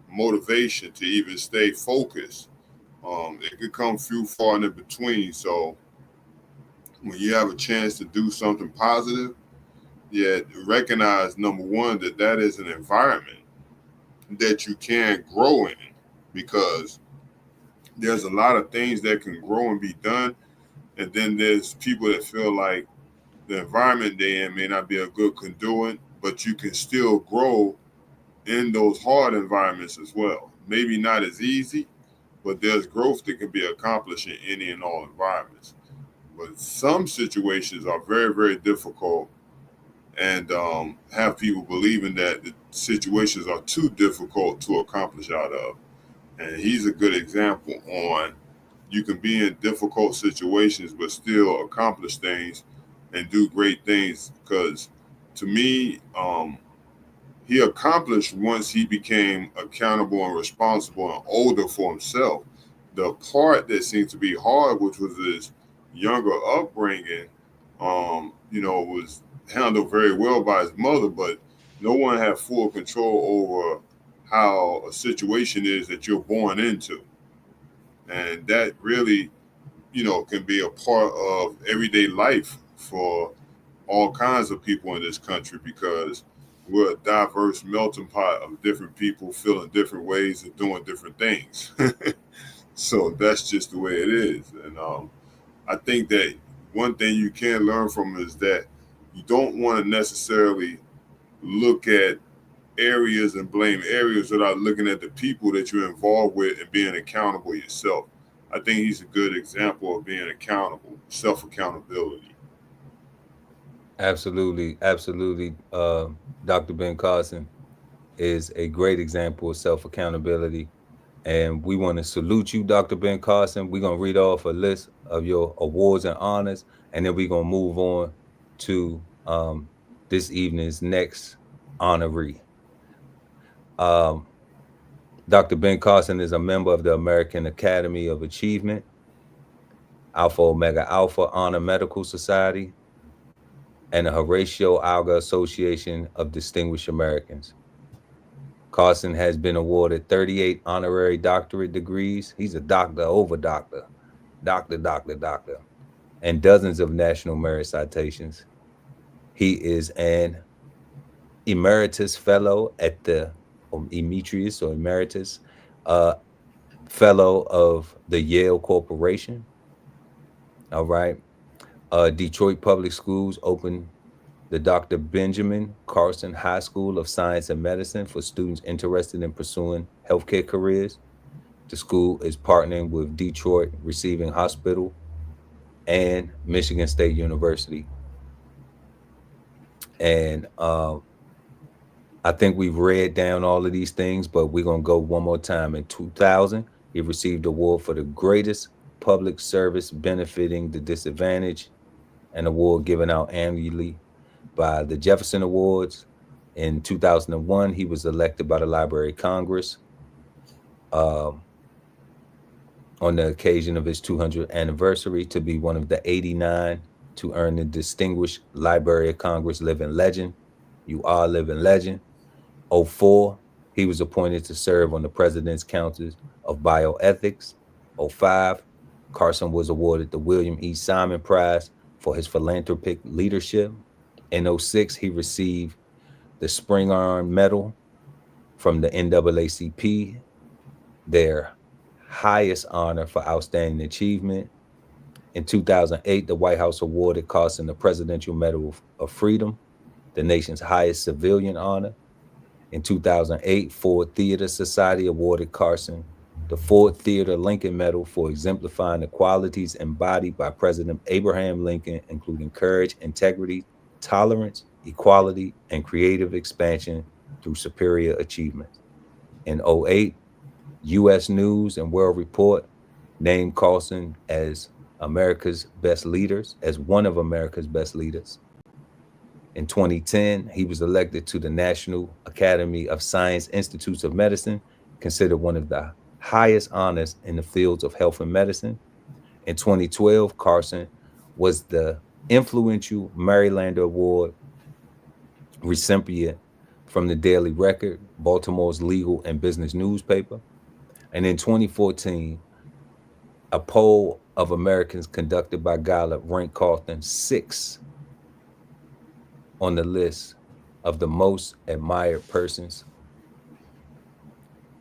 motivation to even stay focused. It could come few, far and in between. So when you have a chance to do something positive, yeah, recognize number one that is an environment that you can grow in, because there's a lot of things that can grow and be done, and then there's people that feel like the environment they're in may not be a good conduit, but you can still grow in those hard environments as well. Maybe not as easy, but there's growth that can be accomplished in any and all environments. But some situations are very, very difficult, and have people believing that the situations are too difficult to accomplish out of. And he's a good example on you can be in difficult situations but still accomplish things and do great things. Because to me, he accomplished once he became accountable and responsible and older for himself. The part that seemed to be hard, which was his younger upbringing, was handled very well by his mother, but no one had full control over how a situation is that you're born into. And that really, can be a part of everyday life for all kinds of people in this country, because we're a diverse melting pot of different people feeling different ways and doing different things. So that's just the way it is. And I think that one thing you can learn from is that you don't want to necessarily look at areas and blame areas without looking at the people that you're involved with and being accountable yourself. I think he's a good example of being accountable, self-accountability. Absolutely, absolutely. Dr. Ben Carson is a great example of self-accountability. And we want to salute you, Dr. Ben Carson. We're going to read off a list of your awards and honors, and then we're going to move on to this evening's next honoree. Dr. Ben Carson is a member of the American Academy of Achievement, Alpha Omega Alpha Honor Medical Society, and the Horatio Alger Association of Distinguished Americans. Carson has been awarded 38 honorary doctorate degrees. He's a doctor over doctor, and dozens of national merit citations. He is an emeritus fellow at the emeritus fellow of the Yale Corporation. All right. Detroit Public Schools opened the Dr. Benjamin Carson High School of Science and Medicine for students interested in pursuing healthcare careers. The school is partnering with Detroit Receiving Hospital and Michigan State University. And I think we've read down all of these things, but we're going to go one more time. In 2000, he received the award for the greatest public service benefiting the disadvantaged, an award given out annually by the Jefferson Awards. In 2001, he was elected by the Library of Congress on the occasion of his 200th anniversary to be one of the 89 to earn the Distinguished Library of Congress Living Legend. You are a living legend. 2004, He was appointed to serve on the President's Council of Bioethics. 05, Carson was awarded the William E. Simon Prize for his philanthropic leadership. In 06, he received the Spring Iron Medal from the NAACP, their highest honor for outstanding achievement. In 2008, the White House awarded Carson the Presidential Medal of Freedom, the nation's highest civilian honor. In 2008, Ford Theater Society awarded Carson the Ford Theater Lincoln Medal for exemplifying the qualities embodied by President Abraham Lincoln, including courage, integrity, tolerance, equality, and creative expansion through superior achievements. In 08, U.S. News and World Report named Carson as America's best leaders, as one of America's best leaders. In 2010, he was elected to the National Academy of Science Institutes of Medicine, considered one of the highest honors in the fields of health and medicine. In 2012, Carson was the influential Marylander Award recipient from the Daily Record, Baltimore's legal and business newspaper. And in 2014, a poll of Americans conducted by Gallup ranked Carson 6th on the list of the most admired persons.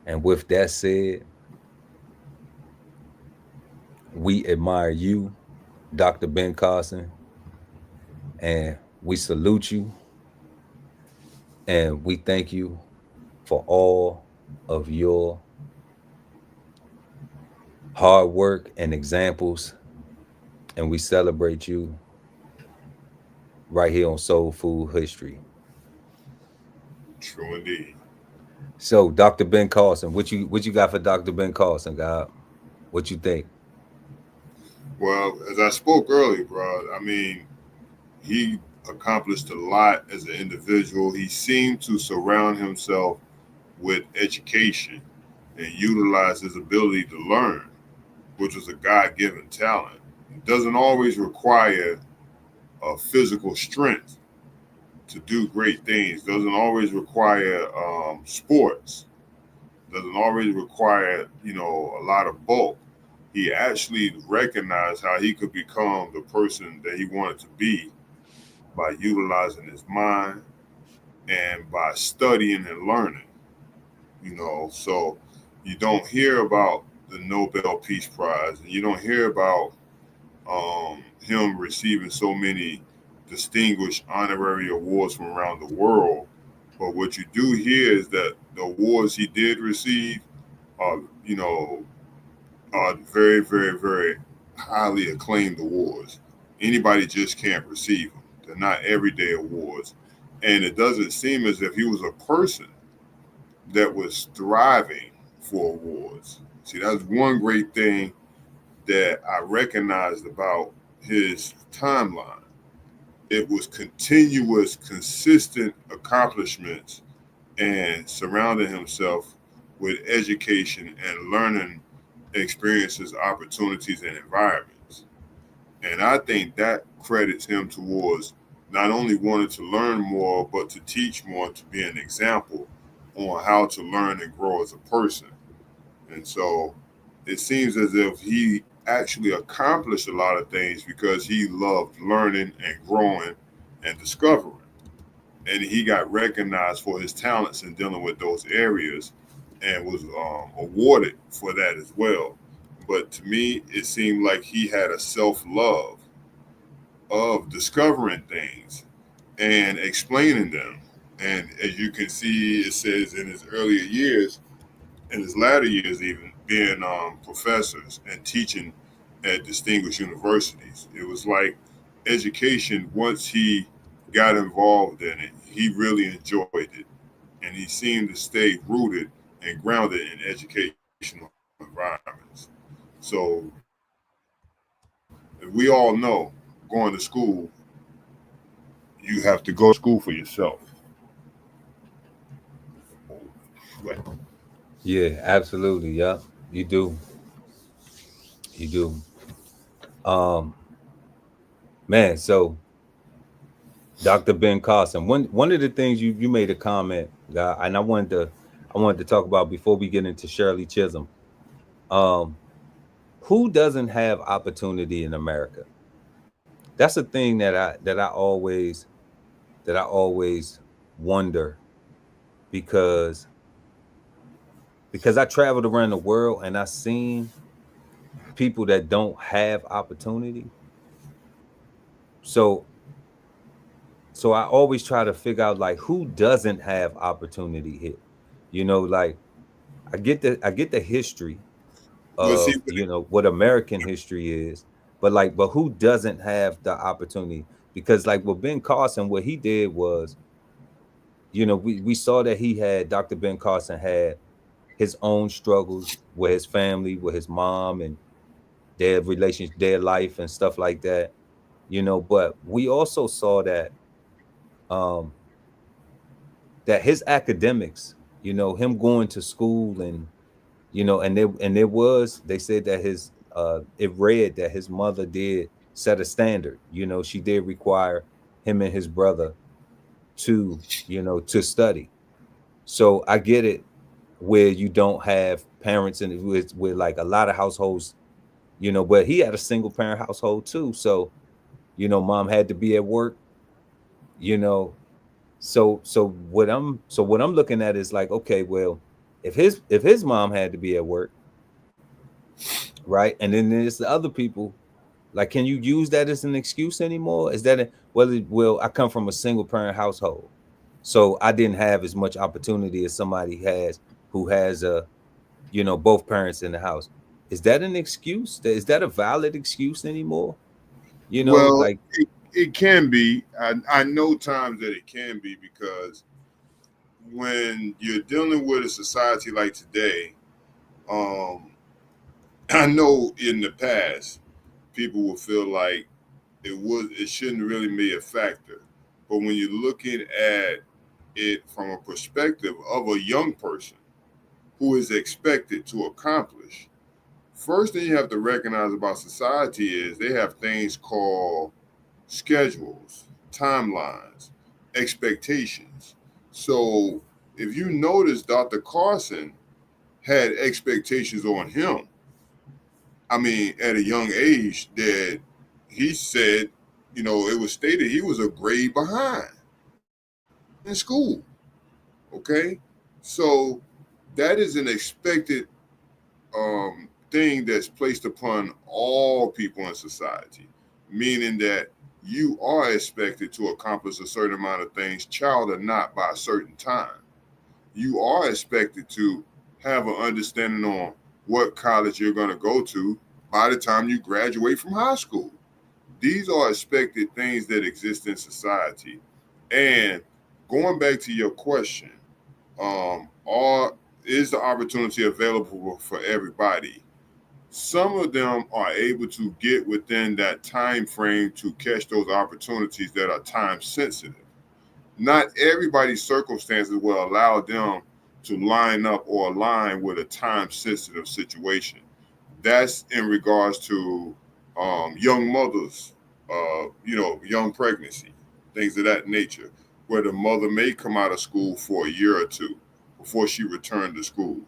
And with that said, we admire you, Dr. Ben Carson, and we salute you, and we thank you for all of your hard work and examples, and we celebrate you right here on Soul Food History. True indeed. So, Dr. Ben Carson, what you got for Dr. Ben Carson, God? What you think? Well, as I spoke earlier, bro, I mean, he accomplished a lot as an individual. He seemed to surround himself with education and utilize his ability to learn, which was a God-given talent. It doesn't always require a physical strength to do great things. Doesn't always require sports. Doesn't always require, a lot of bulk. He actually recognized how he could become the person that he wanted to be by utilizing his mind and by studying and learning. So you don't hear about the Nobel Peace Prize, and you don't hear about him receiving so many distinguished honorary awards from around the world. But what you do hear is that the awards he did receive are very, very, very highly acclaimed awards. Anybody just can't receive them. They're not everyday awards. And it doesn't seem as if he was a person that was thriving for awards. See, that's one great thing that I recognized about his timeline. It was continuous, consistent accomplishments and surrounding himself with education and learning experiences, opportunities, and environments. And I think that credits him towards not only wanting to learn more, but to teach more, to be an example on how to learn and grow as a person. And so it seems as if he actually accomplished a lot of things because he loved learning and growing and discovering. And he got recognized for his talents in dealing with those areas and was awarded for that as well. But to me, it seemed like he had a self-love of discovering things and explaining them. And as you can see, it says in his earlier years, in his latter years even, being professors and teaching at distinguished universities. It was like education, once he got involved in it, he really enjoyed it. And he seemed to stay rooted and grounded in educational environments. So we all know going to school, you have to go to school for yourself. Yeah, absolutely. Yeah, you do. You do. Man, so Dr. Ben Carson, one of the things you made a comment, and I wanted I wanted to talk about before we get into Shirley Chisholm. Um, who doesn't have opportunity in America? That's a thing that I always wonder because I traveled around the world and I seen people that don't have opportunity. So I always try to figure out like who doesn't have opportunity here. Like I get the history Well, see, of what American history is, but who doesn't have the opportunity? Because like with Ben Carson, what he did was, we saw that Dr. Ben Carson had his own struggles with his family, with his mom and their relations, their life and stuff like that. But we also saw um that his academics, him going to school and they said that it read that his mother did set a standard. She did require him and his brother to study. So I get it where you don't have parents and with like a lot of households, but he had a single parent household too. So, mom had to be at work, you know. So what I'm looking at is like, okay, well, if his mom had to be at work, right? And then there's the other people. Like, can you use that as an excuse anymore? Is that well, I come from a single parent household, so I didn't have as much opportunity as somebody has who has both parents in the house. Is that an excuse? Is that a valid excuse anymore? well, Like it can be. I know times that it can be because when you're dealing with a society like today, um, I know in the past people will feel like it shouldn't really be a factor. But when you're looking at it from a perspective of a young person who is expected to accomplish, first thing you have to recognize about society is they have things called schedules, timelines, expectations. So if you notice, Dr. Carson had expectations on him. I mean, at a young age, that he said, it was stated he was a grade behind in school. Okay. So that is an expected thing that's placed upon all people in society, meaning that you are expected to accomplish a certain amount of things, child or not, by a certain time. You are expected to have an understanding on what college you're going to go to by the time you graduate from high school. These are expected things that exist in society. And going back to your question, is the opportunity available for everybody? Some of them are able to get within that time frame to catch those opportunities that are time sensitive. Not everybody's circumstances will allow them to line up or align with a time sensitive situation. That's in regards to young mothers, young pregnancy, things of that nature, where the mother may come out of school for a year or two before she returned to school,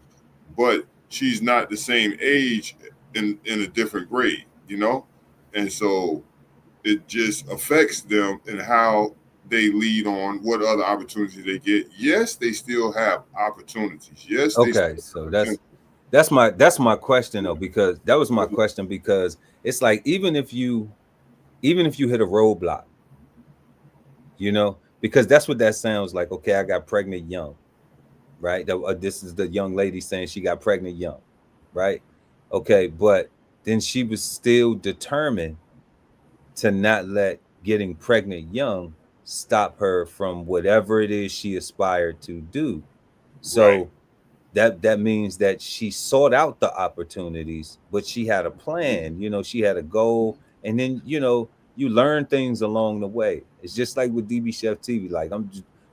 but she's not the same age in a different grade. And so it just affects them and how they lead on what other opportunities they get. Yes, they still have opportunities. Yes, they okay, still so have that's my question though, because that was my question, because it's like even if you hit a roadblock, because that's what that sounds like. Okay, I got pregnant young, right? This is the young lady saying she got pregnant young, right? Okay, but then she was still determined to not let getting pregnant young stop her from whatever it is she aspired to do. right. So that means that she sought out the opportunities, but she had a plan, she had a goal, and then you learn things along the way. It's just like with DB Chef TV, like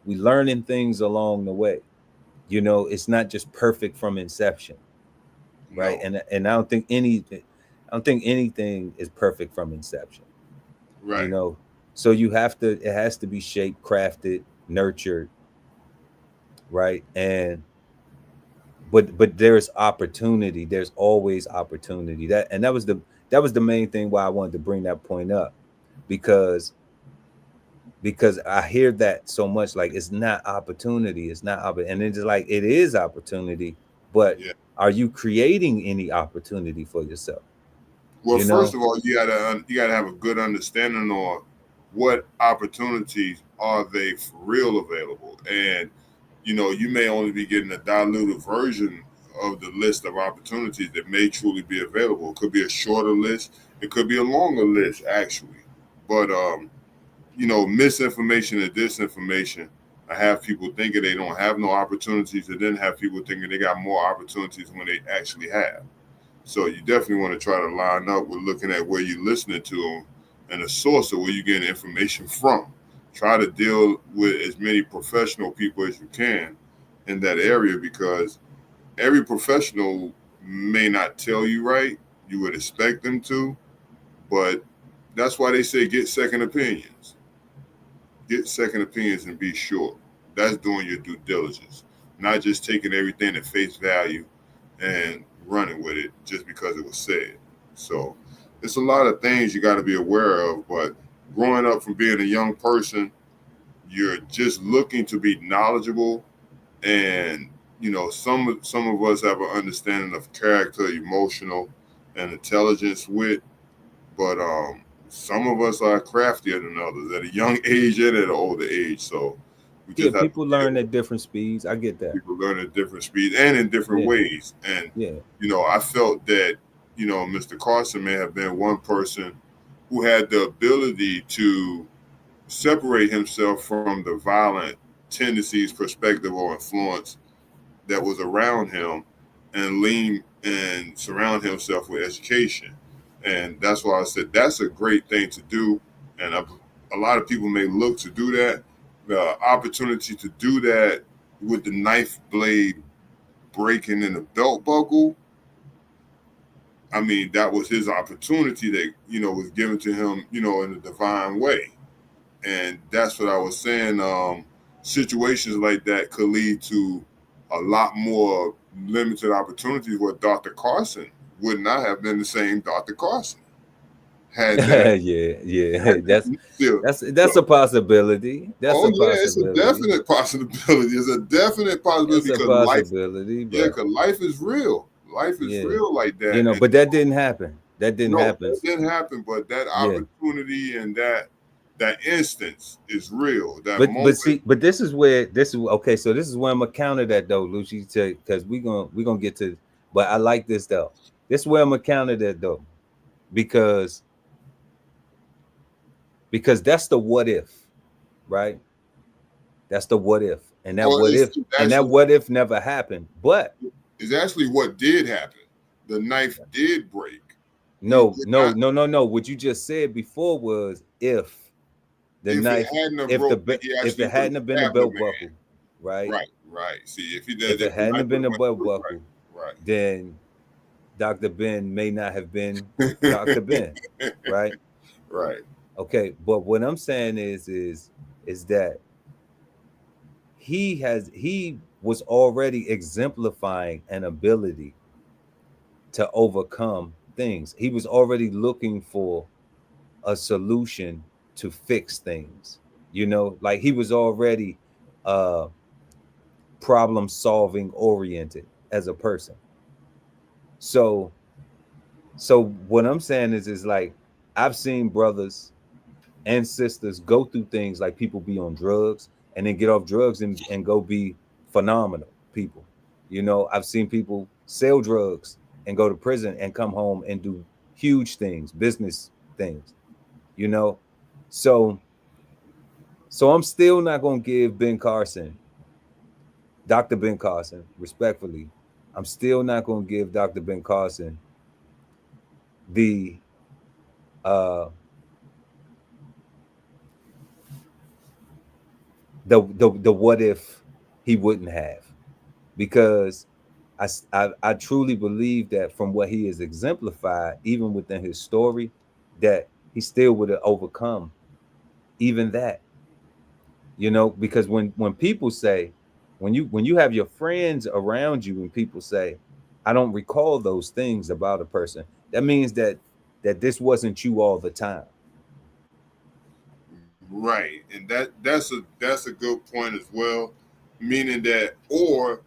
we learning things along the way. It's not just perfect from inception, right? No, And I don't think anything is perfect from inception, you right. know. So it has to be shaped, crafted, nurtured, right? And but there's opportunity. There's always opportunity. That was the main thing why I wanted to bring that point up, because I hear that so much, like it's not opportunity, and it's like it is opportunity, but Yeah. are you creating any opportunity for yourself? Well, You know? first of all, you gotta have a good understanding on what opportunities are they for real available, and you may only be getting a diluted version of the list of opportunities that may truly be available. It could be a shorter list, it could be a longer list actually, but misinformation and disinformation. I have people thinking they don't have no opportunities, and then have people thinking they got more opportunities when they actually have. So you definitely want to try to line up with looking at where you're listening to them and the source of where you're getting information from. Try to deal with as many professional people as you can in that area, because every professional may not tell you right. You would expect them to, but that's why they say get second opinions. Get second opinions and be sure. That's doing your due diligence, not just taking everything at face value and running with it just because it was said. So it's a lot of things you got to be aware of. But growing up from being a young person, you're just looking to be knowledgeable, and some of us have an understanding of character, emotional, and intelligence with, but some of us are craftier than others at a young age and at an older age. So we Yeah, just have to people be learn able. at different speeds. I get that. People learn at different speeds and in different Yeah, ways. And yeah. I felt that Mr. Carson may have been one person who had the ability to separate himself from the violent tendencies, perspective, or influence that was around him, and lean and surround himself with education. And that's why I said that's a great thing to do. And a lot of people may look to do that. The opportunity to do that with the knife blade breaking in the belt buckle, I mean, that was his opportunity that, was given to him, in a divine way. And that's what I was saying. Situations like that could lead to a lot more limited opportunities where Dr. Carson would not have been the same Dr. Carson had that. Yeah, yeah. Had That's that still. that's a possibility. That's Oh a yeah, it's a possibility. definite possibility. It's a definite It's possibility a because life, possibility, yeah, but because life is real. Life is yeah, real like that. And but that didn't happen. That didn't no, happen. that didn't happen. But that Yeah, opportunity and that instance is real. That but moment. see, but this is okay. So this is where I'm gonna counter that though, Lucy, because we gonna get to. But I like this though. This is where I'm gonna counter that though, because that's the what if, right? That's the what if, Well, it's and that actually what if never happened. But it's actually what did happen. The knife did break. He no, did no, not. no, no, no. What you just said before was if the If it knife, hadn't have broke, he if actually it would have hadn't have been the stabbed the belt man. buckle, right? Right, right. See, if he did, If it if the hadn't knife have would been have the went belt through, right, buckle, right. then Dr. Ben may not have been Dr. Ben, right? Right. Okay, but what I'm saying is that he was already exemplifying an ability to overcome things. He was already looking for a solution to fix things. Like he was already uh problem solving oriented as a person. So what I'm saying is like I've seen brothers and sisters go through things like people be on drugs and then get off drugs and go be phenomenal people. I've seen people sell drugs and go to prison and come home and do huge things, business things, you know. So I'm still not gonna give Ben Carson, Dr. Ben Carson, respectfully, I'm still not gonna give Dr. Ben Carson the uh the what if he wouldn't have, because I truly believe that from what he has exemplified, even within his story, that he still would have overcome even that. Because when people say, When you have your friends around you and people say, I don't recall those things about a person, that means that this wasn't you all the time. Right, and that's a good point as well, meaning that, or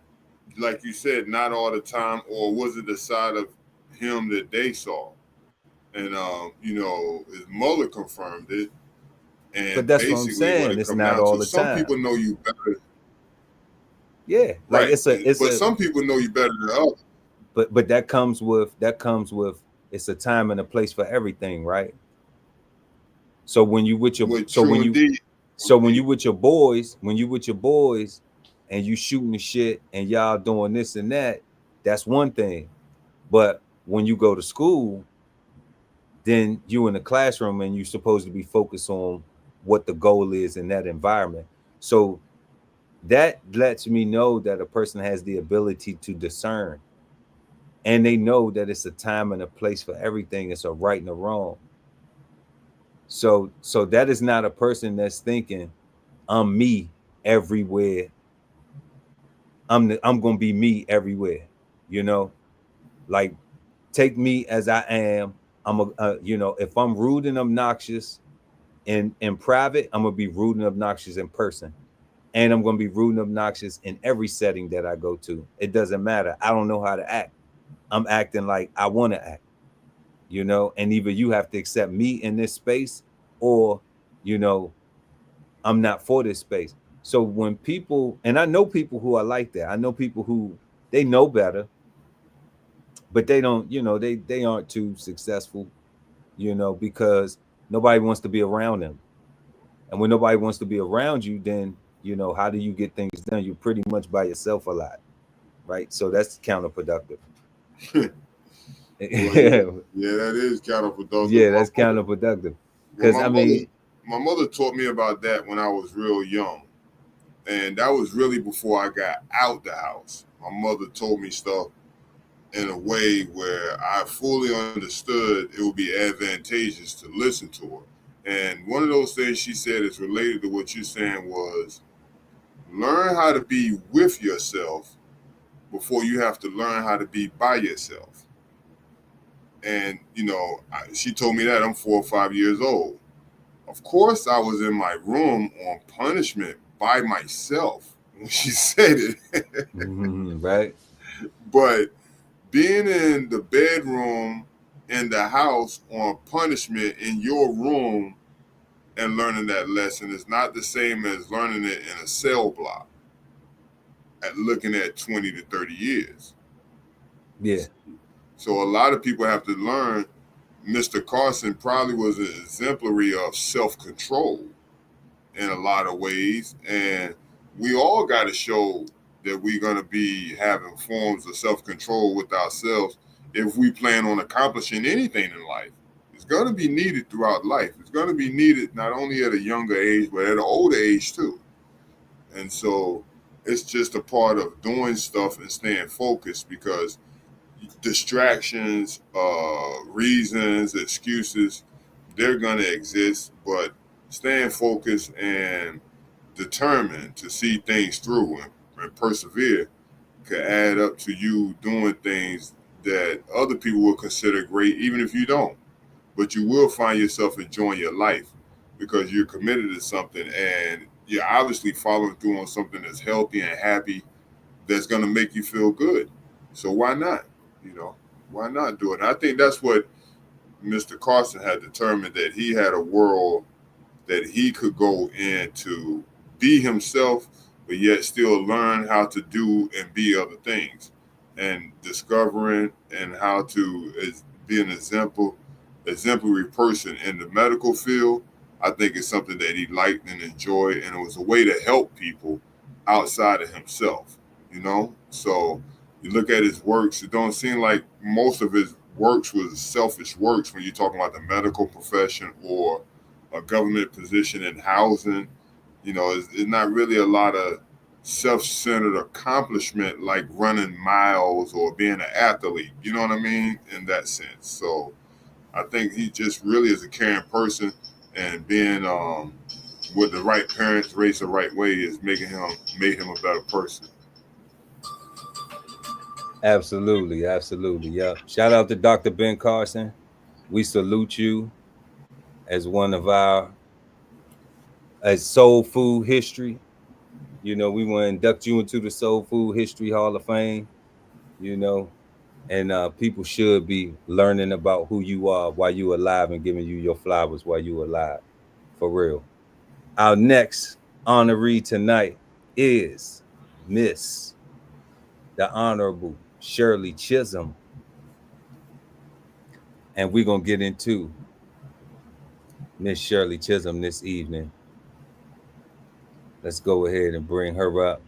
like you said, not all the time, or was it the side of him that they saw? And his mother confirmed it, But and that's what I'm basically what saying. it It's come not down all to, the some time. people know you better. Yeah, like Right, it's but a some people know you better than others. but that comes with it's a time and a place for everything, right? So when you with your With true indeed, when indeed. you with your boys, and you shooting the shit and y'all doing this and that, that's one thing. But when you go to school, then you in the classroom and you're supposed to be focused on what the goal is in that environment. So that lets me know that a person has the ability to discern, and they know that it's a time and a place for everything. It's a right and a wrong. So that is not a person that's thinking, I'm me everywhere. I'm gonna be me everywhere. You know, like, take me as I am. I'm if I'm rude and obnoxious in private, I'm gonna be rude and obnoxious in person, and I'm gonna be rude and obnoxious in every setting that I go to. It doesn't matter. I don't know how to act. I'm acting like I want to act. And either you have to accept me in this space, or you know I'm not for this space. So when people, and I know people who are like that, I know people who they know better, but they don't, they aren't too successful, because nobody wants to be around them. And when nobody wants to be around you, then how do you get things done? You're pretty much by yourself a lot, right? So that's counterproductive. Well, yeah, that is counterproductive. Yeah, that's counterproductive. Well, Because I mean, my mother taught me about that when I was real young, and that was really before I got out the house. My mother told me stuff in a way where I fully understood it would be advantageous to listen to her. And one of those things she said is related to what you're saying was, learn how to be with yourself before you have to learn how to be by yourself. And she told me that I'm 4 or 5 years old. Of course, I was in my room on punishment by myself when she said it. right? But being in the bedroom in the house on punishment in your room and learning that lesson is not the same as learning it in a cell block at looking at 20 to 30 years. Yeah. So a lot of people have to learn. Mr. Carson probably was an exemplary of self-control in a lot of ways, and we all got to show that we're going to be having forms of self-control with ourselves if we plan on accomplishing anything in life. It's going to be needed throughout life. It's going to be needed not only at a younger age but at an older age too. And so it's just a part of doing stuff and staying focused, because distractions, reasons, excuses, they're going to exist, but staying focused and determined to see things through and persevere could add up to you doing things that other people will consider great, even if you don't. But you will find yourself enjoying your life because you're committed to something, and you're obviously following through on something that's healthy and happy, that's going to make you feel good. So why not? You know, why not do it? And I think that's what Mr. Carson had determined, that he had a world that he could go in to be himself, but yet still learn how to do and be other things, and discovering and how to be an exemplary person in the medical field. I think it's something that he liked and enjoyed, and it was a way to help people outside of himself. So you look at his works, it don't seem like most of his works was selfish works when you're talking about the medical profession or a government position in housing. It's not really a lot of self-centered accomplishment like running miles or being an athlete. You know what I mean? In that sense. So I think he just really is a caring person, and being with the right parents raised the right way is made him a better person. Absolutely, absolutely. Yeah. Shout out to Dr. Ben Carson. We salute you as one of our as soul food history. You know, we want to induct you into the Soul Food History Hall of Fame, you know, and people should be learning about who you are while you're alive and giving you your flowers while you're alive. For real. Our next honoree tonight is Miss the Honorable Shirley Chisholm. And we're going to get into Miss Shirley Chisholm this evening. Let's go ahead and bring her up.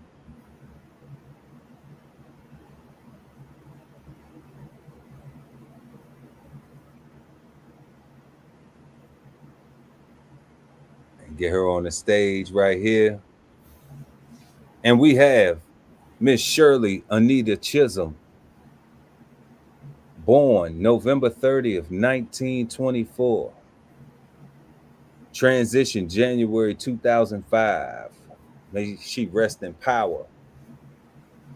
And get her on the stage right here. And we have Miss Shirley Anita Chisholm, born November 30th, 1924. Transition January 2005. May she rest in power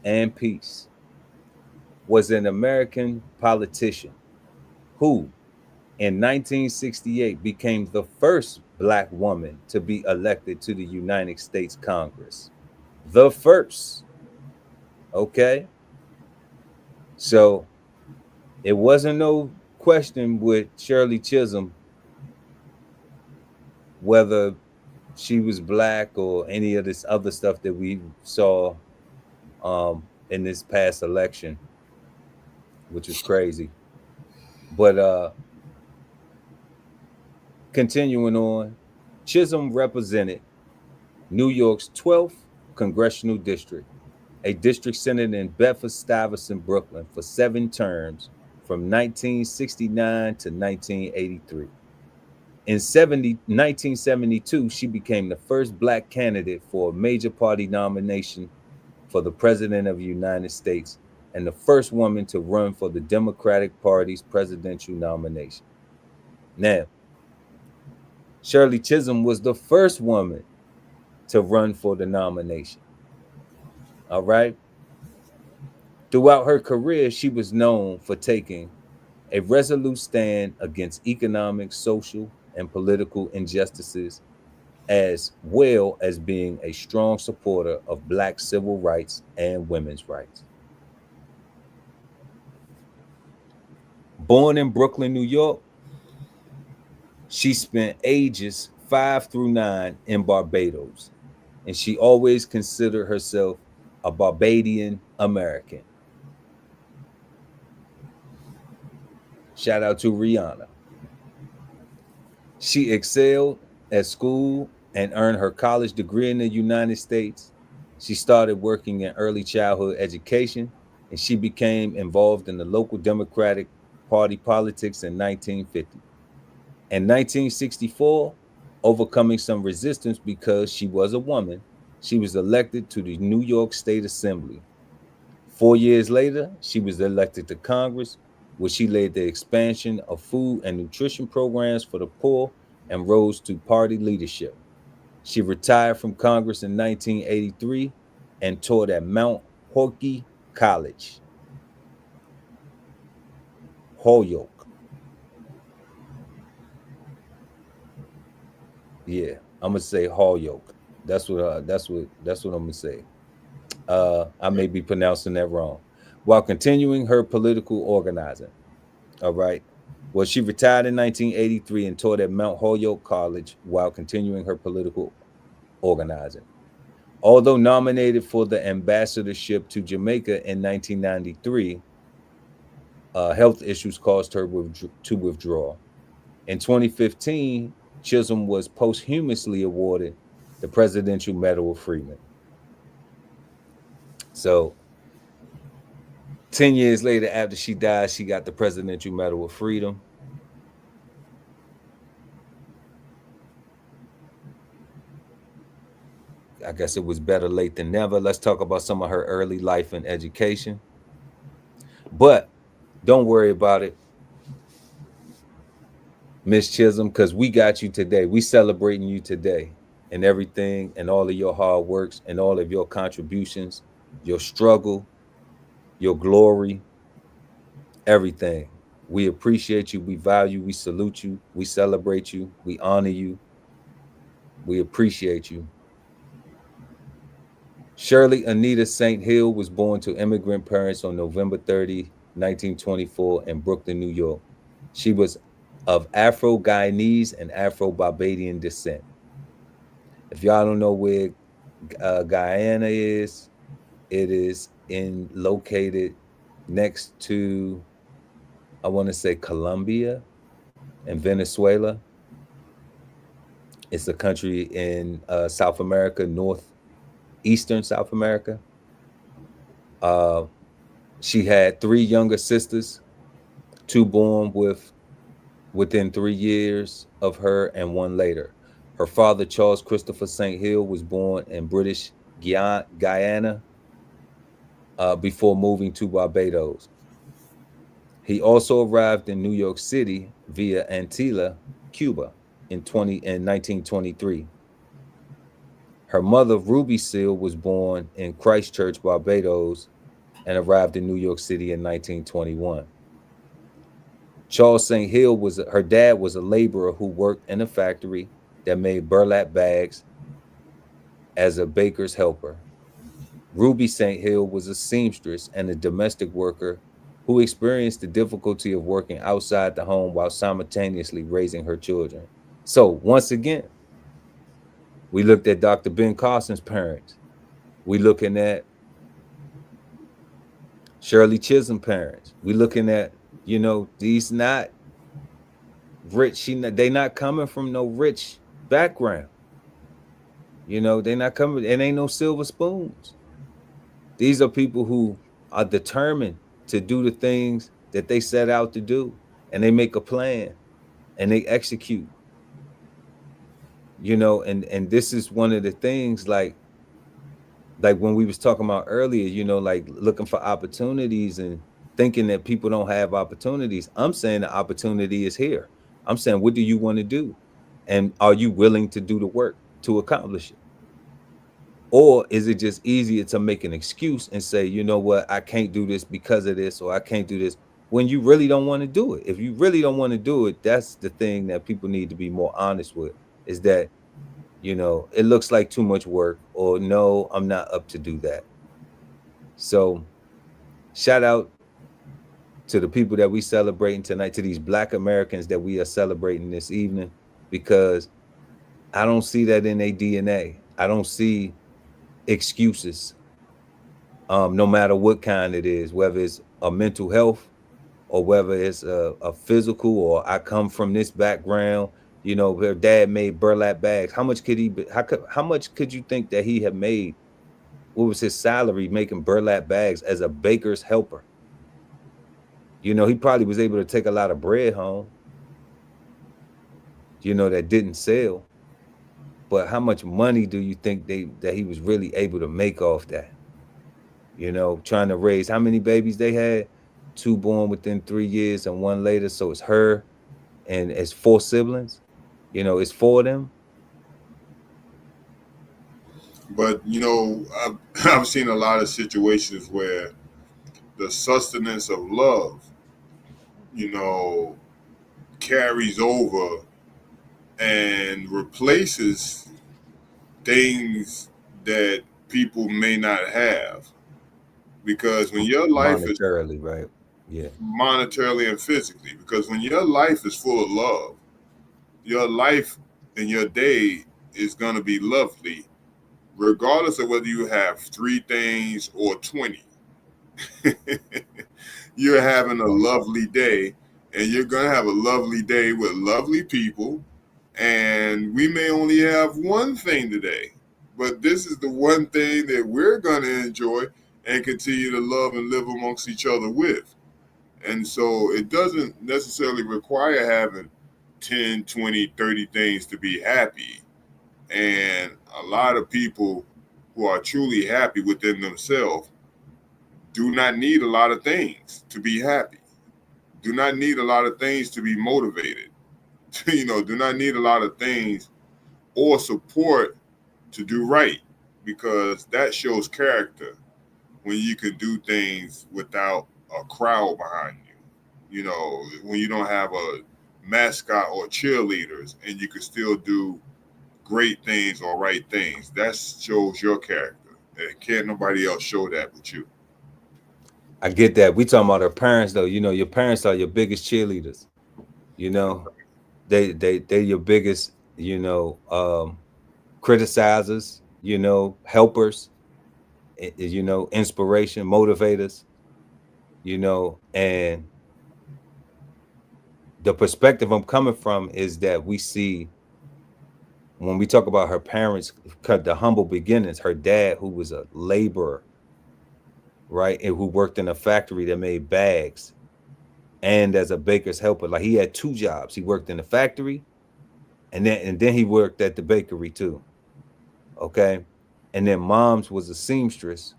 and peace. Was an American politician who, in 1968, became the first Black woman to be elected to the United States Congress. The first. Okay? So it wasn't no question with Shirley Chisholm whether she was Black or any of this other stuff that we saw in this past election, which was crazy. But continuing on, Chisholm represented New York's 12th congressional district, a district centered in Bedford-Stuyvesant, Brooklyn, for 7 terms from 1969 to 1983. In 1972, she became the first Black candidate for a major party nomination for the President of the United States and the first woman to run for the Democratic Party's presidential nomination. Now, Shirley Chisholm was the first woman to run for the nomination. All right? Throughout her career, she was known for taking a resolute stand against economic, social, and political injustices, as well as being a strong supporter of Black civil rights and women's rights. Born in Brooklyn, New York, she spent ages 5 through 9 in Barbados, and she always considered herself a Barbadian American. Shout out to Rihanna. She excelled at school and earned her college degree in the United States. She started working in early childhood education, and she became involved in the local Democratic Party politics in 1950. In 1964, overcoming some resistance because she was a woman, she was elected to the New York State Assembly. 4 years later, she was elected to Congress, where she led the expansion of food and nutrition programs for the poor and rose to party leadership. She retired from Congress in 1983 and taught at Mount Holyoke College. Holyoke. Yeah, I'm gonna say Holyoke. That's what I'm gonna say. I may be pronouncing that wrong. While continuing her political organizing. All right. Well, she retired in 1983 and taught at Mount Holyoke College while continuing her political organizing. Although nominated for the ambassadorship to Jamaica in 1993, health issues caused her to withdraw. In 2015, Chisholm was posthumously awarded the Presidential Medal of Freedom. So 10 years later, after she died, she got the Presidential Medal of Freedom. I guess it was better late than never. Let's talk about some of her early life and education. But don't worry about it, Miss Chisholm, because we got you today. We celebrating you today. and everything, and all of your hard works and all of your contributions, your struggle, your glory, everything. We appreciate you. We value, we salute you. We celebrate you. We honor you. We appreciate you. Shirley Anita St. Hill was born to immigrant parents on November 30, 1924 in Brooklyn, New York. She was of Afro-Guyanese and Afro-Barbadian descent. If y'all don't know where Guyana is, it is located next to, I want to say, Colombia and Venezuela. It's a country in South America, northeastern South America. She had 3 younger sisters, 2 born within 3 years of her and 1 later. Her father, Charles Christopher St. Hill, was born in British Guyana before moving to Barbados. He also arrived in New York City via Antilla, Cuba in 1923. Her mother, Ruby Seal, was born in Christchurch, Barbados, and arrived in New York City in 1921. Charles St. Hill her dad was a laborer who worked in a factory that made burlap bags as a baker's helper. Ruby St. Hill was a seamstress and a domestic worker who experienced the difficulty of working outside the home while simultaneously raising her children. So once again, we looked at Dr. Ben Carson's parents. We looking at Shirley Chisholm's parents. We looking at, these not rich. They not coming from no rich background. They not coming. It ain't no silver spoons. These are people who are determined to do the things that they set out to do, and they make a plan and they execute. And this is one of the things, like when we was talking about earlier, like looking for opportunities and thinking that people don't have opportunities. I'm saying the opportunity is here. I'm saying, what do you want to do? And are you willing to do the work to accomplish it? Or is it just easier to make an excuse and say, you know what, I can't do this because of this, or I can't do this, when you really don't want to do it? If you really don't want to do it, that's the thing that people need to be more honest with, is that, it looks like too much work, or no, I'm not up to do that. So shout out to the people that we celebrating tonight, to these Black Americans that we are celebrating this evening, because I don't see that in their DNA. I don't see excuses, no matter what kind it is, whether it's a mental health or whether it's a physical, or I come from this background. Their dad made burlap bags. How much could you think that he had made? What was his salary making burlap bags as a baker's helper? He probably was able to take a lot of bread home, that didn't sell. But how much money do you think that he was really able to make off that? Trying to raise, how many babies they had? 2 born within 3 years and 1 later. So it's her and it's 4 siblings. It's 4 of them. But I've seen a lot of situations where the sustenance of love, carries over and replaces things that people may not have. Because when your life is monetarily, right? Yeah. Monetarily and physically. Because when your life is full of love, your life and your day is going to be lovely, regardless of whether you have 3 things or 20. You're having a lovely day, and you're going to have a lovely day with lovely people. And we may only have 1 thing today, but this is the one thing that we're going to enjoy and continue to love and live amongst each other with. And so it doesn't necessarily require having 10, 20, 30 things to be happy. And a lot of people who are truly happy within themselves do not need a lot of things to be happy. Do not need a lot of things to be motivated. Do not need a lot of things or support to do right, because that shows character when you can do things without a crowd behind you. You know, when you don't have a mascot or cheerleaders and you can still do great things or right things. That shows your character. And can't nobody else show that but you. I get that. We talking about our parents though. You know, your parents are your biggest cheerleaders. You know, they're your biggest, you know, criticizers, you know, helpers, you know, inspiration, motivators, you know, and the perspective I'm coming from is that we see when we talk about her parents, the humble beginnings, her dad, who was a laborer, right, and who worked in a factory that made bags, and as a baker's helper, like he had 2 jobs. He worked in the factory, and then he worked at the bakery too. Okay, and then mom's was a seamstress,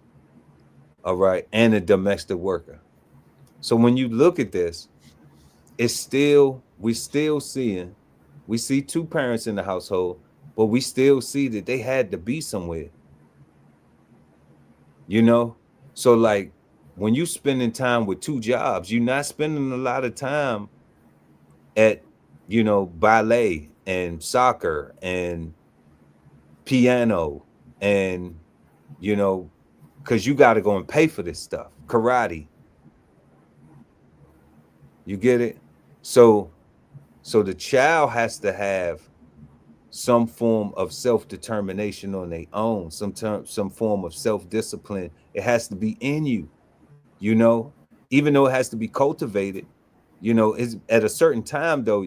all right, and a domestic worker. So when you look at this, it's still we see 2 parents in the household, but we still see that they had to be somewhere, you know. So like when you spending time with 2 jobs, you're not spending a lot of time at, you know, ballet and soccer and piano and, you know, because you got to go and pay for this stuff, karate. You get it? So the child has to have some form of self-determination on their own, some form of self-discipline. It has to be in you, you know, even though it has to be cultivated, you know. It's at a certain time though,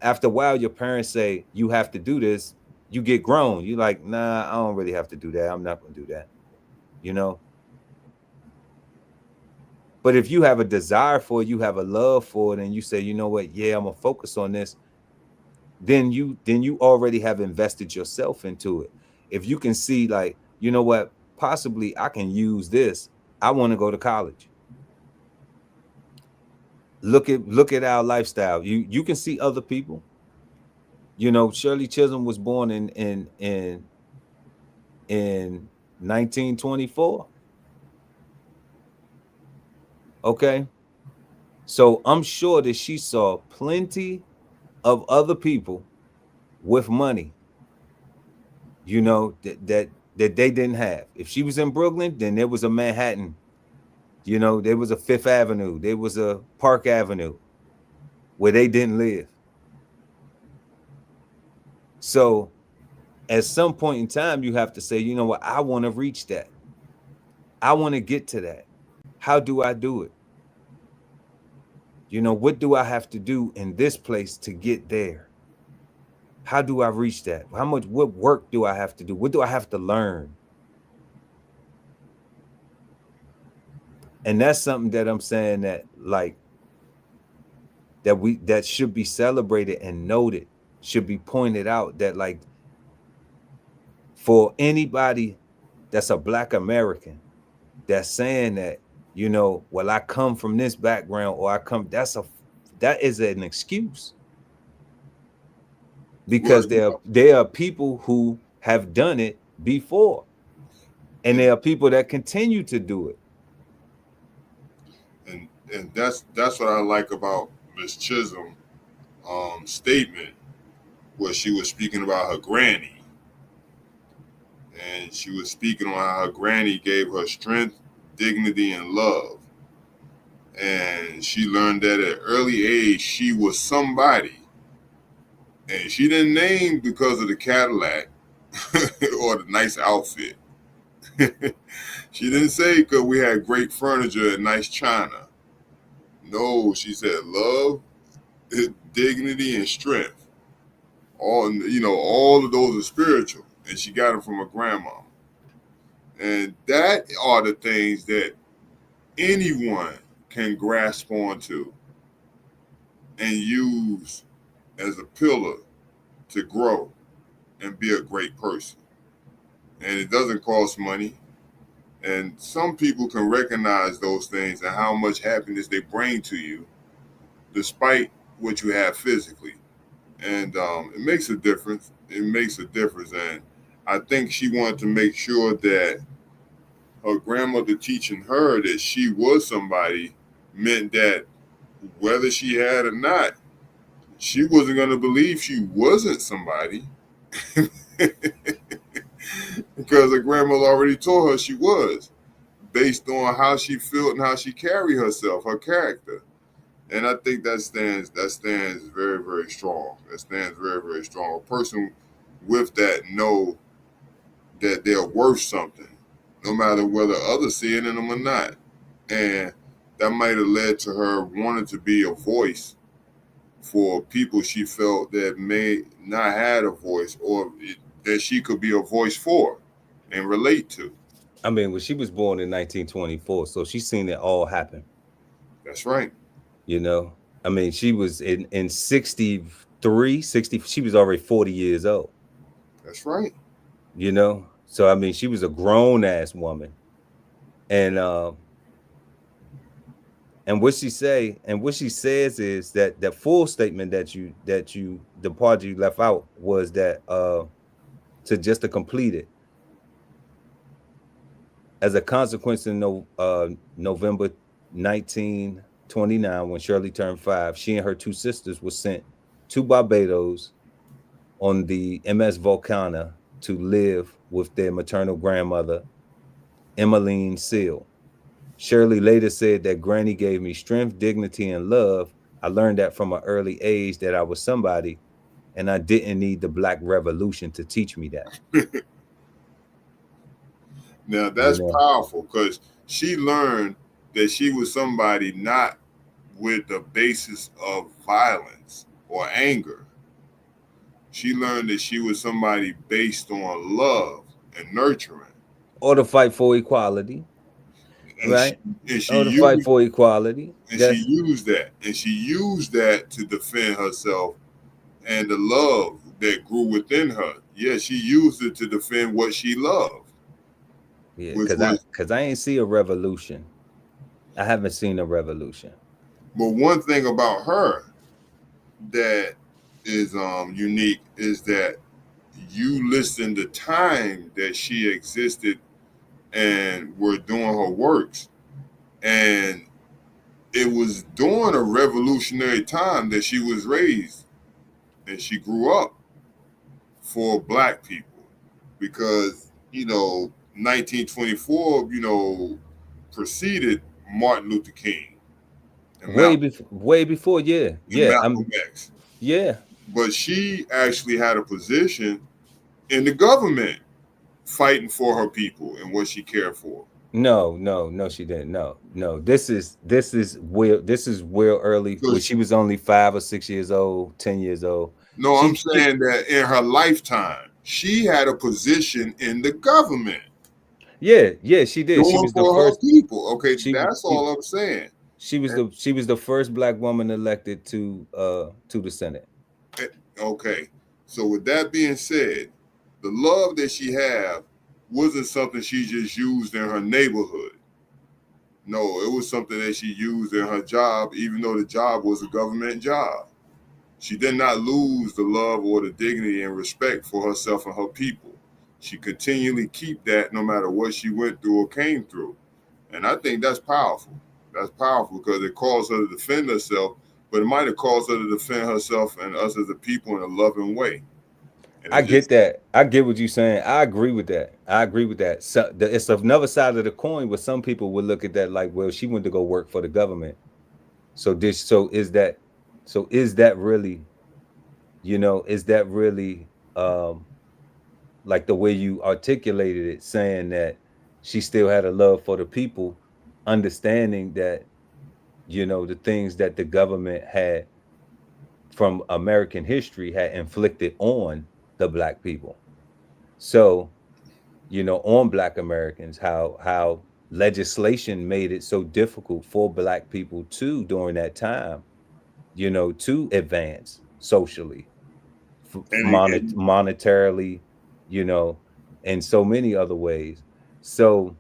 after a while your parents say you have to do this, you get grown, you're like, nah, I don't really have to do that, I'm not gonna do that, you know. But if you have a desire for it, you have a love for it, and you say, you know what, yeah, I'm gonna focus on this, then you already have invested yourself into it. If you can see, like, you know what, possibly I can use this, I want to go to college. Look at our lifestyle. You can see other people. You know, Shirley Chisholm was born in 1924. Okay, so I'm sure that she saw plenty of other people with money, you know, that they didn't have. If she was in Brooklyn, then there was a Manhattan, you know, there was a Fifth Avenue, there was a Park Avenue where they didn't live. So at some point in time, you have to say, you know what, I want to reach that. I want to get to that. How do I do it? You know, what do I have to do in this place to get there? How do I reach that? What work do I have to do? What do I have to learn? And that's something that I'm saying that, like, that should be celebrated and noted, should be pointed out, that like for anybody that's a Black American that's saying that, you know, well, I come from this background, or that is an excuse. Because there are people who have done it before, and there are people that continue to do it. And that's what I like about Miss Chisholm statement, where she was speaking about her granny, and she was speaking on how her granny gave her strength, dignity, and love. And she learned that at an early age she was somebody. And she didn't name because of the Cadillac or the nice outfit. She didn't say because we had great furniture and nice china. No, she said love, dignity, and strength. All of those are spiritual, and she got them from her grandma. And that are the things that anyone can grasp onto and use as a pillar to grow and be a great person. And it doesn't cost money. And some people can recognize those things and how much happiness they bring to you, despite what you have physically. and it makes a difference. It makes a difference, and I think she wanted to make sure that her grandmother teaching her that she was somebody meant that whether she had or not, she wasn't going to believe she wasn't somebody because her grandmother already told her she was, based on how she felt and how she carried herself, her character. And I think that stands very, very strong. That stands very, very strong. A person with that know that they're worth something, no matter whether others see it in them or not. And that might have led to her wanting to be a voice for people she felt that may not had a voice, or that she could be a voice for and relate to. I mean, when she was born in 1924, so she's seen it all happen. That's right. You know, I mean, she was in 63, 60. She was already 40 years old. That's right. You know, so I mean, she was a grown ass woman, and what she says is that the full statement that the part you left out was that to complete it. As a consequence, in November 1929, when Shirley turned 5, she and her 2 sisters were sent to Barbados on the MS Volcana to live with their maternal grandmother, Emmeline Seal. Shirley later said that Granny gave me strength, dignity, and love. I learned that from an early age that I was somebody, and I didn't need the Black Revolution to teach me that. Now that's powerful, because she learned that she was somebody not with the basis of violence or anger. She learned that she was somebody based on love and nurturing. Or to fight for equality. And right? She to fight for equality. And she used that. And she used that to defend herself and the love that grew within her. Yeah, she used it to defend what she loved. Yeah, because I ain't see a revolution. I haven't seen a revolution. But one thing about her that is unique is that you listen to time that she existed and were doing her works, and it was during a revolutionary time that she was raised and she grew up for Black people, because 1924 preceded Martin Luther King and way before Malcolm X. Yeah, but she actually had a position in the government fighting for her people and what she cared for. No, she didn't. No. This is real early, when she was only 5 or 6 years old, 10 years old. No, I'm saying that in her lifetime, she had a position in the government. Yeah, she did. She was the first people. Okay, that's all I'm saying. She was the first Black woman elected to the Senate. Okay, so with that being said, the love that she had wasn't something she just used in her neighborhood. No, it was something that she used in her job, even though the job was a government job. She did not lose the love or the dignity and respect for herself and her people. She continually keep that no matter what she went through or came through. And I think that's powerful. That's powerful because it caused her to defend herself, but it might have caused her to defend herself and us as a people in a loving way. I get that. I get what you're saying. I agree with that. So it's another side of the coin where some people would look at that like, well, she went to go work for the government. So is that really, like the way you articulated it, saying that she still had a love for the people, understanding that, the things that the government had from American history had inflicted on the Black people. So, on Black Americans, how legislation made it so difficult for Black people too during that time, to advance socially, monetarily, and so many other ways. So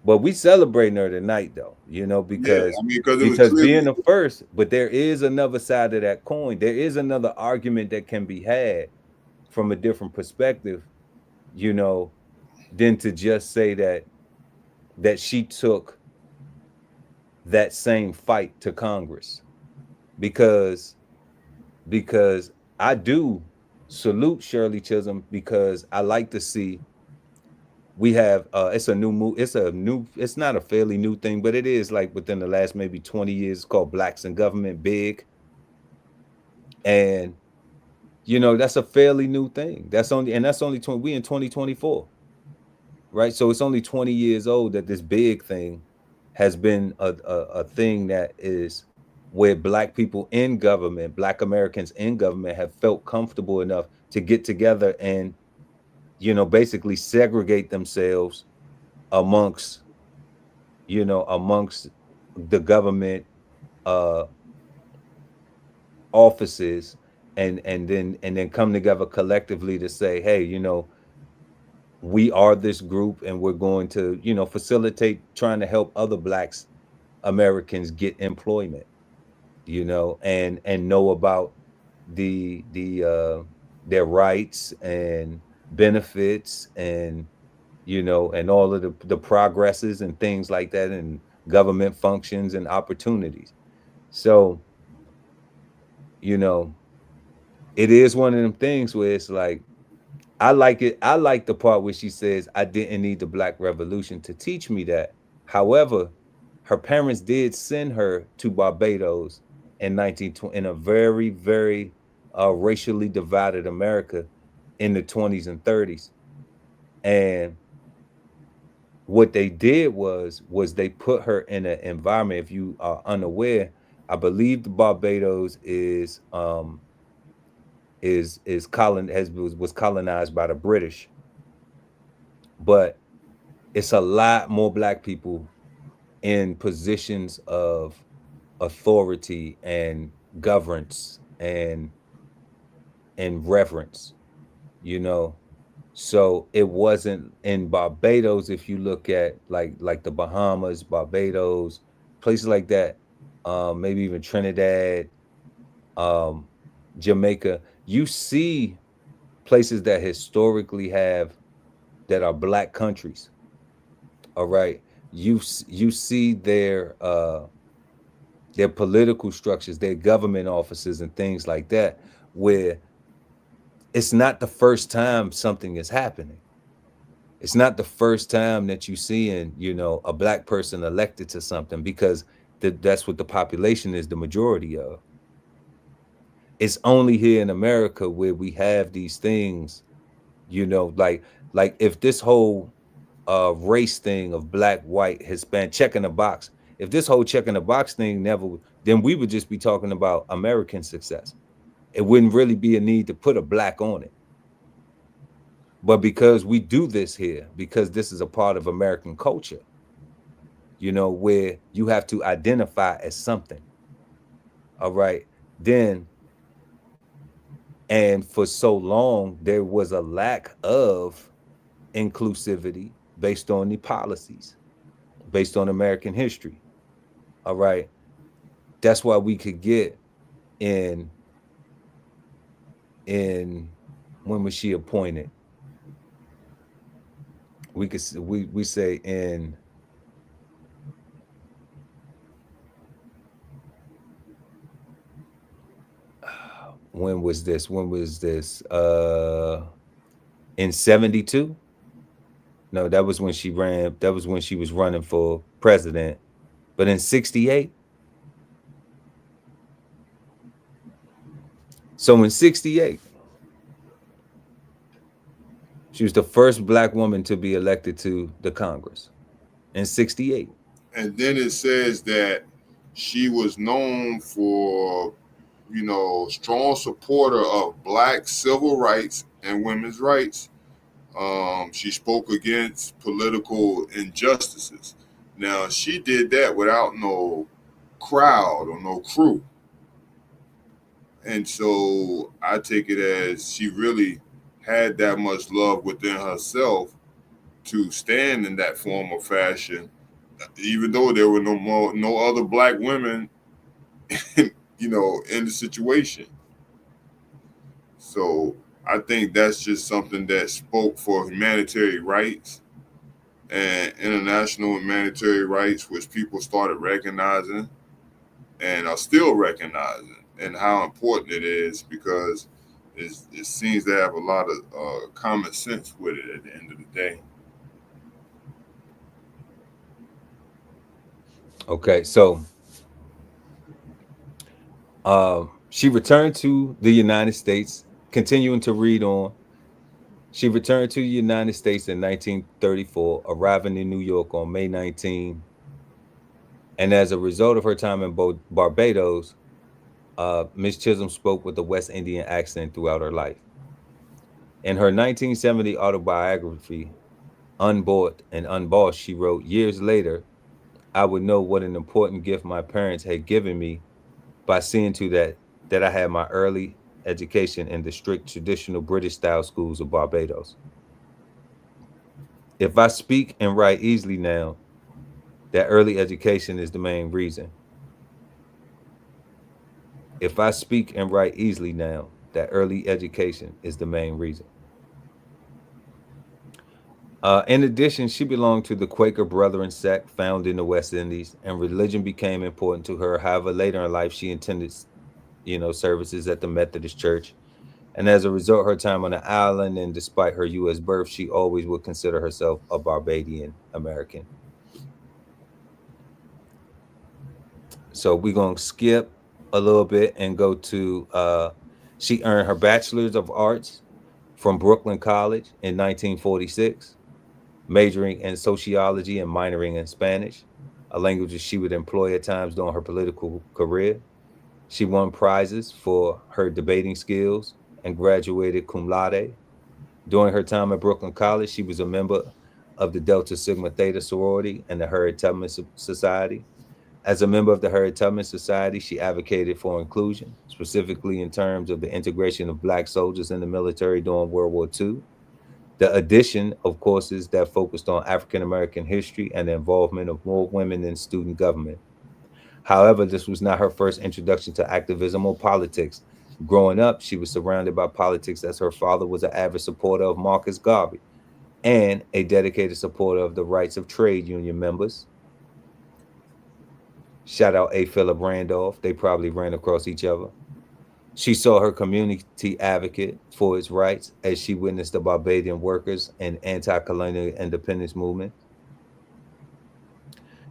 But we celebrating her tonight, though, you know, Yeah, because I mean, because it was clearly being the first, but there is another side of that coin. There is another argument that can be had from a different perspective, you know, than to just say that she took that same fight to Congress, because because I do salute Shirley Chisholm, because I like to see we have it's a new move, it's not a fairly new thing, but it is like within the last maybe 20 years. It's called Blacks in Government Big. And you know, that's a fairly new thing. That's only 20, we in 2024, right? So it's only 20 years old that this big thing has been a thing that is where black people in government, black Americans in government, have felt comfortable enough to get together and, you know, basically segregate themselves amongst, you know, amongst the government uh offices, and then come together collectively to say, hey, you know, we are this group, and we're going to, you know, facilitate trying to help other blacks Americans get employment, you know, and know about the their rights and benefits, and you know, and all of the progresses and things like that, and government functions and opportunities. So, you know, it is one of them things where it's like, I like it. I like the part where she says, I didn't need the Black Revolution to teach me that. However, her parents did send her to Barbados in 1920, in a very, very racially divided America in the 20s and 30s. And what they did was they put her in an environment. If you are unaware, I believe the Barbados is was colonized by the British, but it's a lot more black people in positions of authority and governance and reverence, you know. So it wasn't in Barbados. If you look at like the Bahamas, Barbados, places like that, maybe even Trinidad, um, Jamaica, you see places that historically have, that are black countries. All right, you see their political structures, their government offices, and things like that, where it's not the first time something is happening. It's not the first time that you seeing, you know, a black person elected to something, because that's what the population is the majority of. It's only here in America where we have these things, you know, like if this whole race thing of black, white, Hispanic, checking the box, if this whole checking the box thing never, then we would just be talking about American success. It wouldn't really be a need to put a black on it. But because we do this here, because this is a part of American culture, you know, where you have to identify as something. All right. Then, and for so long, there was a lack of inclusivity based on the policies, based on American history. All right. That's why we could get in when was she appointed? We could we say in when was this? When was this? In 72? No, that was when she ran, that was when she was running for president. But in 68? So in 68, she was the first black woman to be elected to the Congress in 68. and then it says that she was known for, you know, strong supporter of black civil rights and women's rights. She spoke against political injustices. Now she did that without no crowd or no crew, and so I take it as she really had that much love within herself to stand in that form of fashion, even though there were no other black women, you know, in the situation. So I think that's just something that spoke for humanitarian rights and international humanitarian rights, which people started recognizing and are still recognizing, and how important it is, because it seems to have a lot of common sense with it at the end of the day. Okay, so she returned to the United States, continuing to read on. She returned to the United States in 1934, arriving in New York on May 19. And as a result of her time in Barbados, Miss Chisholm spoke with a West Indian accent throughout her life. In her 1970 autobiography, Unbought and Unbossed, she wrote, "Years later, I would know what an important gift my parents had given me by seeing to that I had my early education in the strict traditional British style schools of Barbados. If I speak and write easily now, that early education is the main reason. If I speak and write easily now, that early education is the main reason." In addition, she belonged to the Quaker Brethren sect found in the West Indies, and religion became important to her. However, later in life, she attended, services at the Methodist Church. And as a result, her time on the island, and despite her U.S. birth, she always would consider herself a Barbadian American. So we're going to skip a little bit and go to, she earned her Bachelor's of Arts from Brooklyn College in 1946, majoring in sociology and minoring in Spanish, a language that she would employ at times during her political career. She won prizes for her debating skills and graduated cum laude. During her time at Brooklyn College, she was a member of the Delta Sigma Theta sorority and the Harriet Tubman Society. As a member of the Harriet Tubman Society, she advocated for inclusion, specifically in terms of the integration of Black soldiers in the military during World War II, the addition of courses that focused on African American history, and the involvement of more women in student government. However, this was not her first introduction to activism or politics. Growing up, she was surrounded by politics, as her father was an avid supporter of Marcus Garvey and a dedicated supporter of the rights of trade union members. Shout out A. Philip Randolph. They probably ran across each other. She saw her community advocate for its rights as she witnessed the Barbadian workers and anti-colonial independence movement.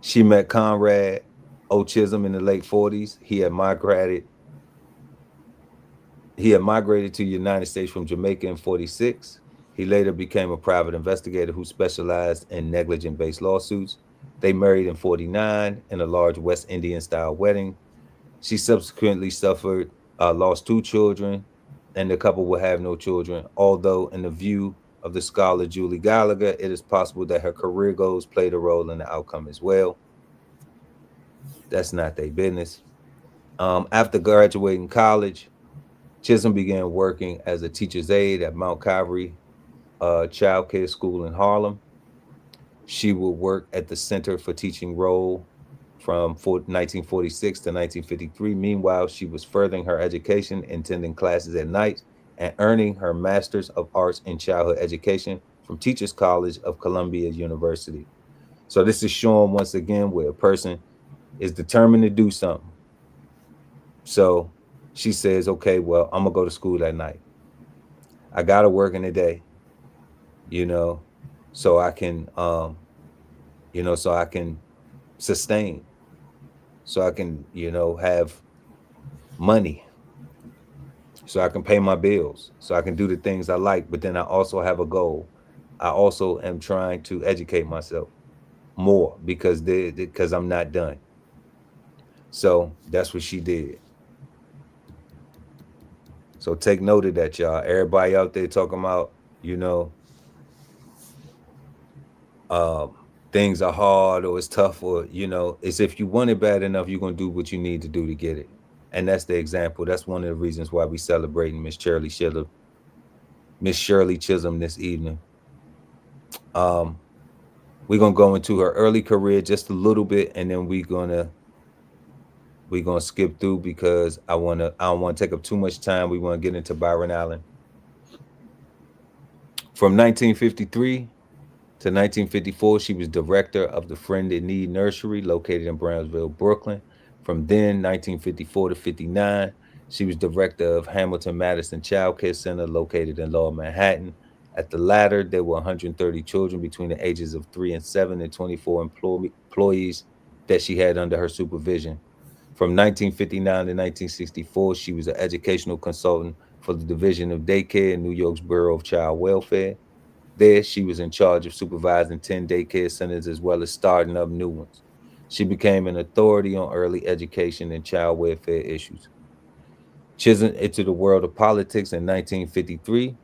She met Conrad O. Chisholm in the late 40s. He had migrated to the United States from Jamaica in 46. He later became a private investigator who specialized in negligent-based lawsuits. They married in 49 in a large West Indian-style wedding. She subsequently lost 2 children, and the couple will have no children, although in the view of the scholar Julie Gallagher, it is possible that her career goals played a role in the outcome as well. That's not their business. After graduating college, Chisholm began working as a teacher's aide at Mount Calvary Child Care School in Harlem. She would work at the Center for Teaching Role from 1946 to 1953. Meanwhile, she was furthering her education, attending classes at night, and earning her Master's of Arts in Childhood Education from Teachers College of Columbia University. So this is showing once again where a person is determined to do something. So she says, okay, well, I'm gonna go to school at night. I gotta work in the day, so I can, so I can sustain, so I can, have money, so I can pay my bills, so I can do the things I like. But then I also have a goal. I also am trying to educate myself more because I'm not done. So that's what she did. So take note of that, y'all. Everybody out there talking about, things are hard or it's tough, or, it's if you want it bad enough, you're going to do what you need to do to get it. And that's the example. That's one of the reasons why we celebrating Miss Shirley Chisholm this evening. We're gonna go into her early career just a little bit, and then we're gonna skip through because I don't want to take up too much time. We want to get into Byron Allen. From 1953 to 1954, she was director of the Friend in Need Nursery located in Brownsville, Brooklyn. From then, 1954 to 59, she was director of Hamilton Madison Child Care Center located in Lower Manhattan. At the latter, there were 130 children between the ages of 3 and 7 and 24 employees that she had under her supervision. From 1959 to 1964, she was an educational consultant for the Division of Daycare in New York's Bureau of Child Welfare. There, she was in charge of supervising 10 daycare centers as well as starting up new ones. She became an authority on early education and child welfare issues. Chisholm entered the world of politics in 1953,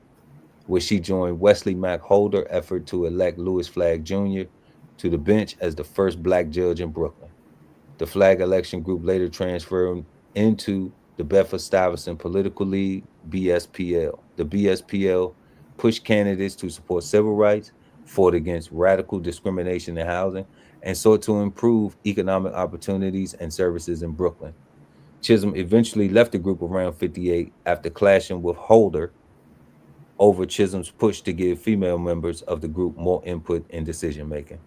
where she joined Wesley Mack Holder's effort to elect Louis Flagg Jr. to the bench as the first black judge in Brooklyn. The Flagg election group later transferred into the Bedford-Stuyvesant Political League, BSPL. The BSPL pushed candidates to support civil rights, fought against radical discrimination in housing, and sought to improve economic opportunities and services in Brooklyn. Chisholm eventually left the group around 58 after clashing with Holder over Chisholm's push to give female members of the group more input in decision making.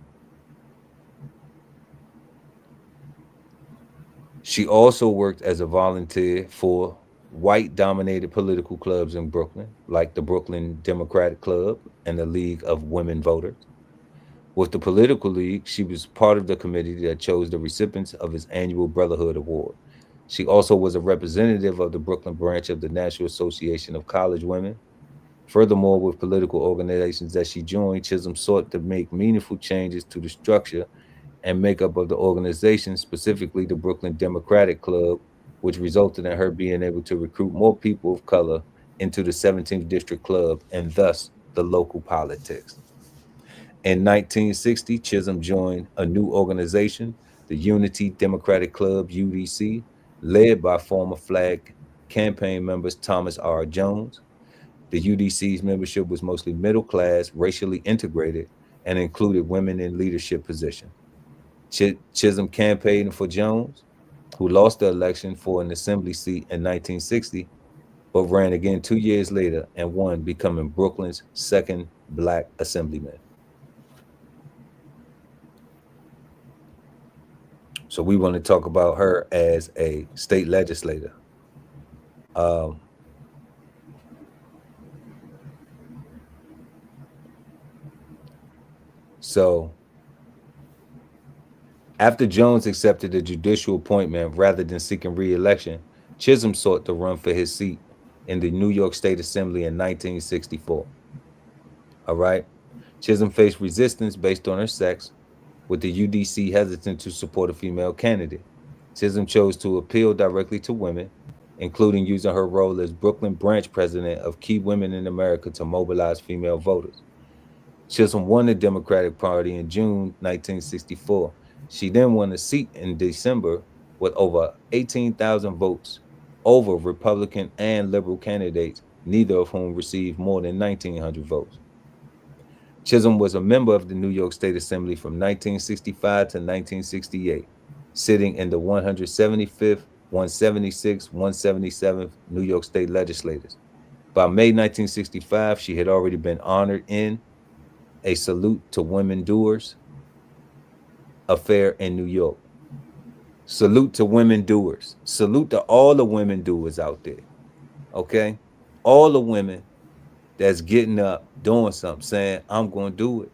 She also worked as a volunteer for white-dominated political clubs in Brooklyn, like the Brooklyn Democratic Club and the League of Women Voters. With the Political League, she was part of the committee that chose the recipients of its annual Brotherhood Award. She also was a representative of the Brooklyn branch of the National Association of College Women. Furthermore, with political organizations that she joined, Chisholm sought to make meaningful changes to the structure and makeup of the organization, specifically the Brooklyn Democratic Club, which resulted in her being able to recruit more people of color into the 17th District Club and thus the local politics. In 1960, Chisholm joined a new organization, the Unity Democratic Club, UDC, led by former Flagg campaign members Thomas R. Jones. The UDC's membership was mostly middle class, racially integrated, and included women in leadership positions. Chisholm campaigned for Jones, who lost the election for an assembly seat in 1960, but ran again 2 years later and won, becoming Brooklyn's second black assemblyman. So we want to talk about her as a state legislator. So after Jones accepted a judicial appointment rather than seeking re-election, Chisholm sought to run for his seat in the New York State Assembly in 1964. All right. Chisholm faced resistance based on her sex, with the UDC hesitant to support a female candidate. Chisholm chose to appeal directly to women, including using her role as Brooklyn branch president of Key Women in America to mobilize female voters. Chisholm won the Democratic Party in June 1964. She then won a seat in December with over 18,000 votes over Republican and liberal candidates, neither of whom received more than 1,900 votes. Chisholm was a member of the New York State Assembly from 1965 to 1968, sitting in the 175th, 176th, 177th New York State legislatures. By May 1965, she had already been honored in a Salute to Women Doers affair in New York. Salute to women doers. Salute to all the women doers out there. Okay? All the women that's getting up, doing something, saying, I'm going to do it.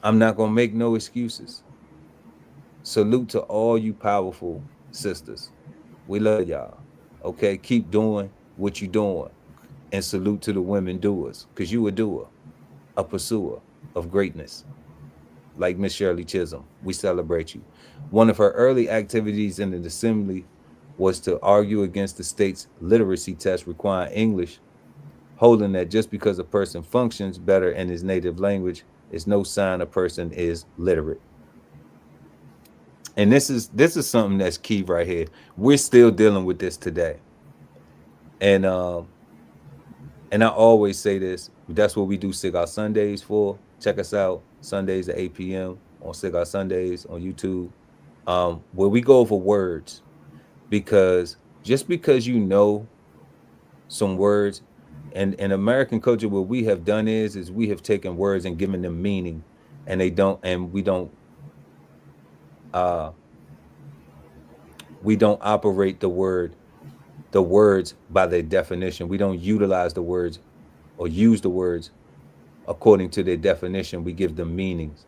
I'm not going to make no excuses. Salute to all you powerful sisters. We love y'all. Okay? Keep doing what you're doing. And salute to the women doers, because you a doer, a pursuer of greatness. Like Miss Shirley Chisholm, we celebrate you. One of her early activities in the assembly was to argue against the state's literacy test requiring English, holding that just because a person functions better in his native language is no sign a person is literate. And this is something that's key right here. We're still dealing with this today. And And I always say this, that's what we do Cigar Sundays for. Check us out Sundays at 8 p.m. on Cigar Sundays on YouTube, where we go over words. Because just because you know some words, and in American culture, what we have done is we have taken words and given them meaning, and uh we don't operate the words by their definition. We don't utilize the words or use the words according to their definition. We give them meanings.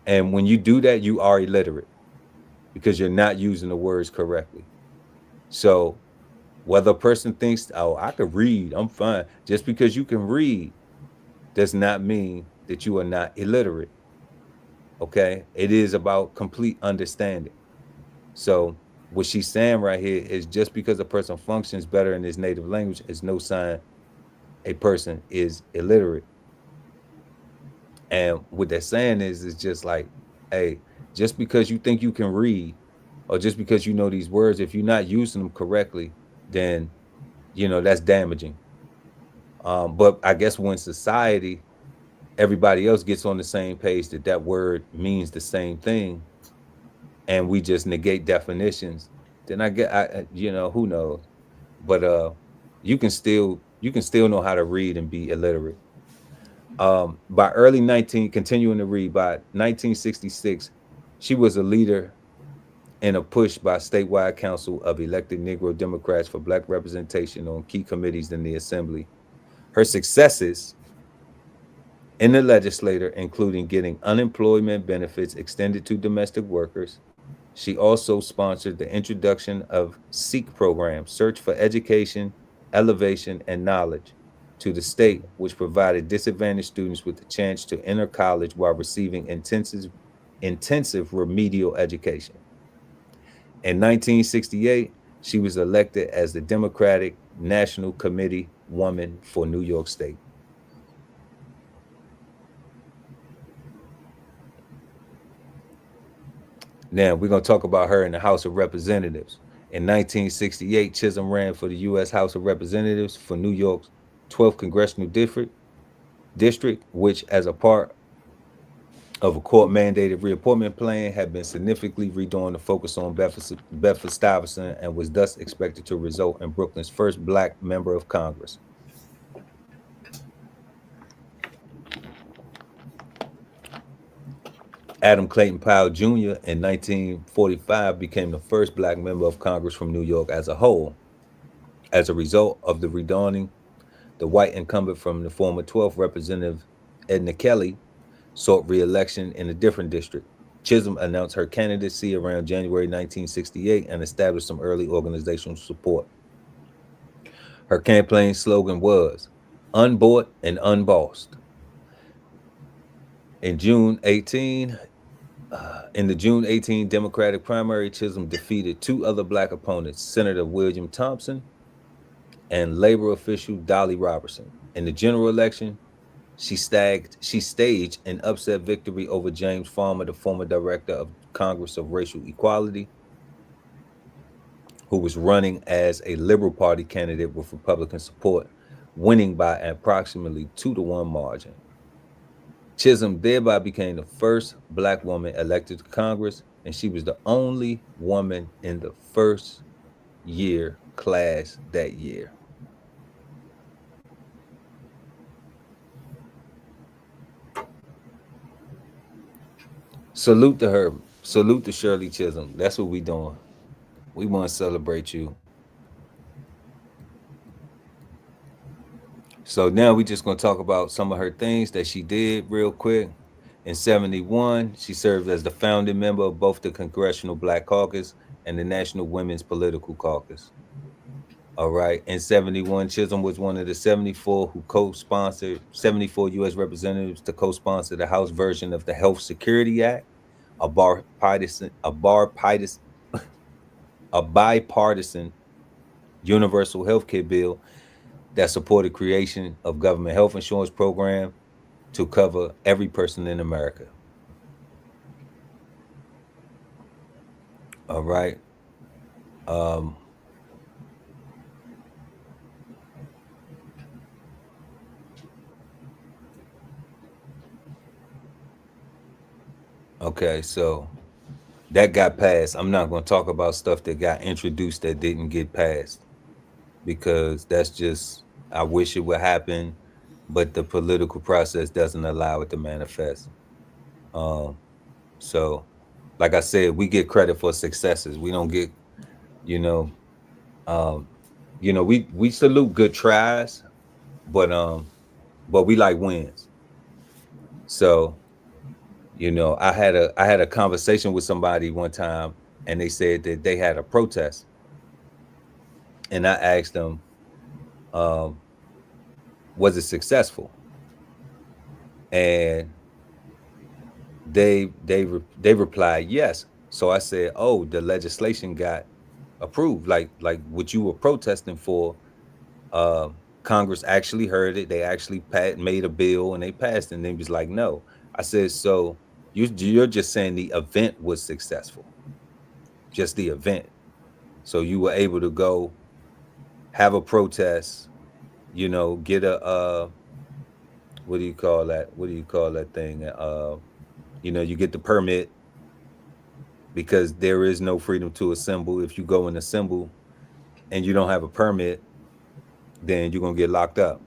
And when you do that, you are illiterate because you're not using the words correctly. So whether a person thinks, oh, I could read, I'm fine. Just because you can read does not mean that you are not illiterate. Okay? It is about complete understanding. So what she's saying right here is just because a person functions better in his native language is no sign a person is illiterate. And what they're saying is just like, hey, just because you think you can read or just because you know these words, if you're not using them correctly, then that's damaging. But I guess when society, everybody else gets on the same page that word means the same thing, and we just negate definitions, then who knows? But you can still know how to read and be illiterate. By continuing to read, by 1966, she was a leader in a push by statewide council of elected Negro Democrats for black representation on key committees in the assembly. Her successes in the legislature, including getting unemployment benefits extended to domestic workers. She also sponsored the introduction of SEEK program, Search for Education, Elevation, and Knowledge, to the state, which provided disadvantaged students with the chance to enter college while receiving intensive remedial education. In 1968, she was elected as the Democratic National Committee woman for New York State. Now, we're going to talk about her in the House of Representatives. In 1968, Chisholm ran for the U.S. House of Representatives for New York's 12th Congressional District, which, as a part of a court-mandated reappointment plan, had been significantly redrawn to focus on Bedford-Stuyvesant and was thus expected to result in Brooklyn's first black member of Congress. Adam Clayton Powell Jr. in 1945 became the first black member of Congress from New York as a whole. As a result of the redawning, the white incumbent from the former 12th Representative Edna Kelly sought re-election in a different district. Chisholm announced her candidacy around January 1968 and established some early organizational support. Her campaign slogan was, "Unbought and unbossed." In the June 18 Democratic primary, Chisholm defeated two other black opponents, Senator William Thompson and labor official Dolly Robertson. In the general election, she staged an upset victory over James Farmer, the former director of Congress of Racial Equality, who was running as a Liberal Party candidate with Republican support, winning by approximately 2-1 margin. Chisholm thereby became the first black woman elected to Congress, and she was the only woman in the first year class that year. Salute to her. Salute to Shirley Chisholm. That's what we doing. We want to celebrate you. So now we just going to talk about some of her things that she did real quick. In 1971, she served as the founding member of both the Congressional Black Caucus and the National Women's Political Caucus. All right. In 1971, Chisholm was one of the 74 who co-sponsored 74 U.S. representatives to co-sponsor the House version of the Health Security Act, a bipartisan universal health care bill that supported creation of government health insurance program to cover every person in America. All right. Okay, so that got passed. I'm not going to talk about stuff that got introduced that didn't get passed because that's just, I wish it would happen, but the political process doesn't allow it to manifest. Um, so, like I said, we get credit for successes. We don't get, you know, um, we salute good tries, but we like wins. So, I had a conversation with somebody one time, and they said that they had a protest, and I asked them, um, was it successful? And they replied yes. So I said, oh, the legislation got approved, like what you were protesting for. Congress actually heard it. They actually made a bill and they passed it. And they was like, no. I said, so you're just saying the event was successful, just the event. So you were able to go have a protest, get a what do you call that? What do you call that thing? You get the permit because there is no freedom to assemble. If you go and assemble and you don't have a permit, then you're gonna get locked up,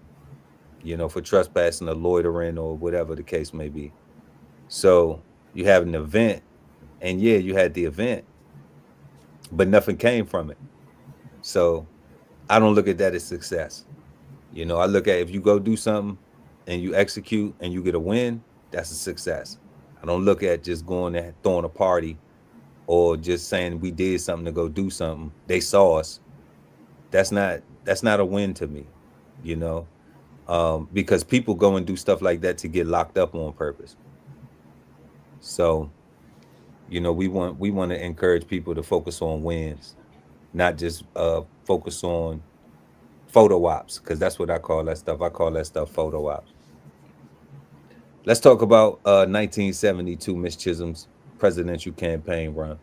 for trespassing or loitering or whatever the case may be. So you have an event, and yeah, you had the event, but nothing came from it. So I don't look at that as success. I look at if you go do something and you execute and you get a win, that's a success. I don't look at just going and throwing a party or just saying we did something to go do something. They saw us. That's not a win to me, because people go and do stuff like that to get locked up on purpose. So, we want to encourage people to focus on wins, not just focus on photo ops, because that's what I call that stuff. I call that stuff photo ops. Let's talk about 1972, Miss Chisholm's presidential campaign run.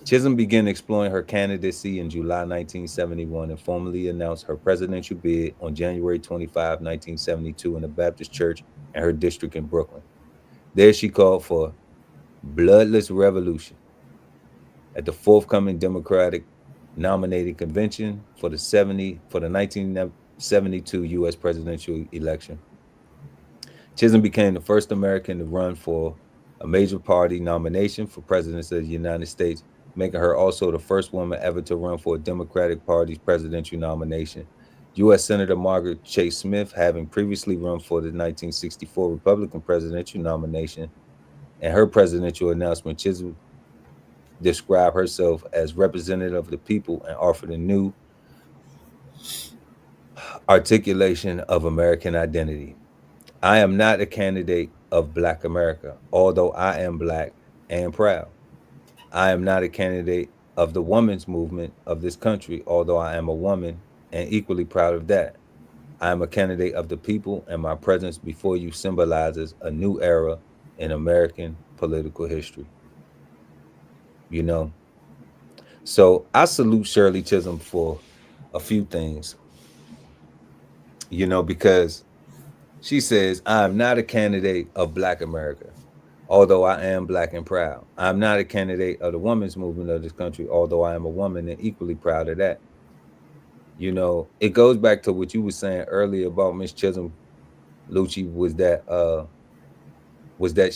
Chisholm began exploring her candidacy in July 1971 and formally announced her presidential bid on January 25, 1972 in a Baptist church in her district in Brooklyn. There she called for bloodless revolution. At the forthcoming Democratic nominating convention for the 1972 U.S. presidential election, Chisholm became the first American to run for a major party nomination for presidency of the United States, making her also the first woman ever to run for a Democratic Party's presidential nomination. U.S. Senator Margaret Chase Smith, having previously run for the 1964 Republican presidential nomination, and her presidential announcement, Chisholm described herself as representative of the people and offered a new articulation of American identity. I am not a candidate of Black America, although I am Black and proud. I am not a candidate of the women's movement of this country, although I am a woman and equally proud of that. I am a candidate of the people, and my presence before you symbolizes a new era in American political history. So I salute Shirley Chisholm for a few things, because she says, I'm not a candidate of Black America, although I am Black and proud. I'm not a candidate of the women's movement of this country, although I am a woman and equally proud of that. It goes back to what you were saying earlier about Miss Chisholm, Lucci, was that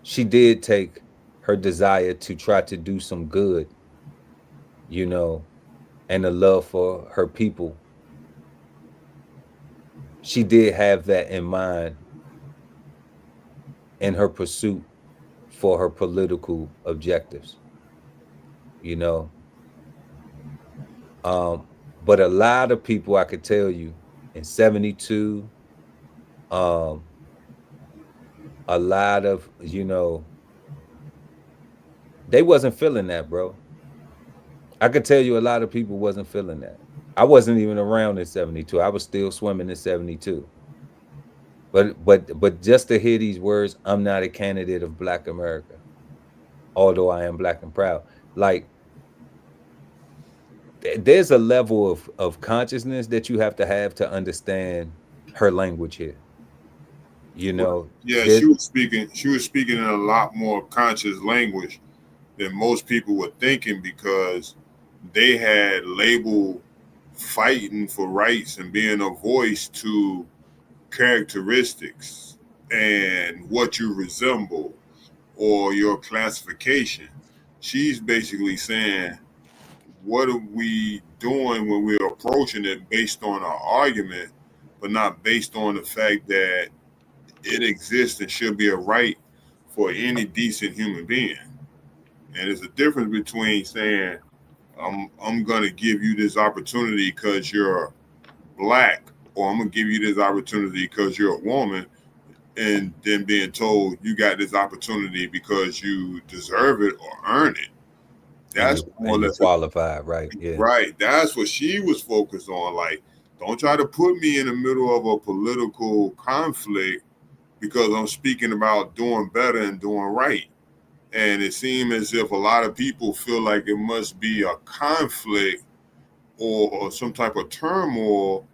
she did take her desire to try to do some good, and the love for her people. She did have that in mind in her pursuit for her political objectives, you know. But a lot of people, I could tell you, in 72, a lot of, they wasn't feeling that, bro. I could tell you a lot of people wasn't feeling that. I wasn't even around in 72. I was still swimming in 72. But just to hear these words, I'm not a candidate of Black America, although I am Black and proud. Like, there's a level of consciousness that you have to understand her language here. You know, Yeah, she was speaking in a lot more conscious language than most people were thinking, because they had labeled fighting for rights and being a voice to characteristics and what you resemble or your classification. She's basically saying, what are we doing when we're approaching it based on our argument, but not based on the fact that it exists and should be a right for any decent human being. And there's a difference between saying, I'm gonna give you this opportunity because you're black, or I'm gonna give you this opportunity because you're a woman, and then being told you got this opportunity because you deserve it or earn it. That's more or less qualified, right? Yeah. Right. That's what she was focused on. Like, don't try to put me in the middle of a political conflict because I'm speaking about doing better and doing right. And it seemed as if a lot of people feel like it must be a conflict or some type of turmoil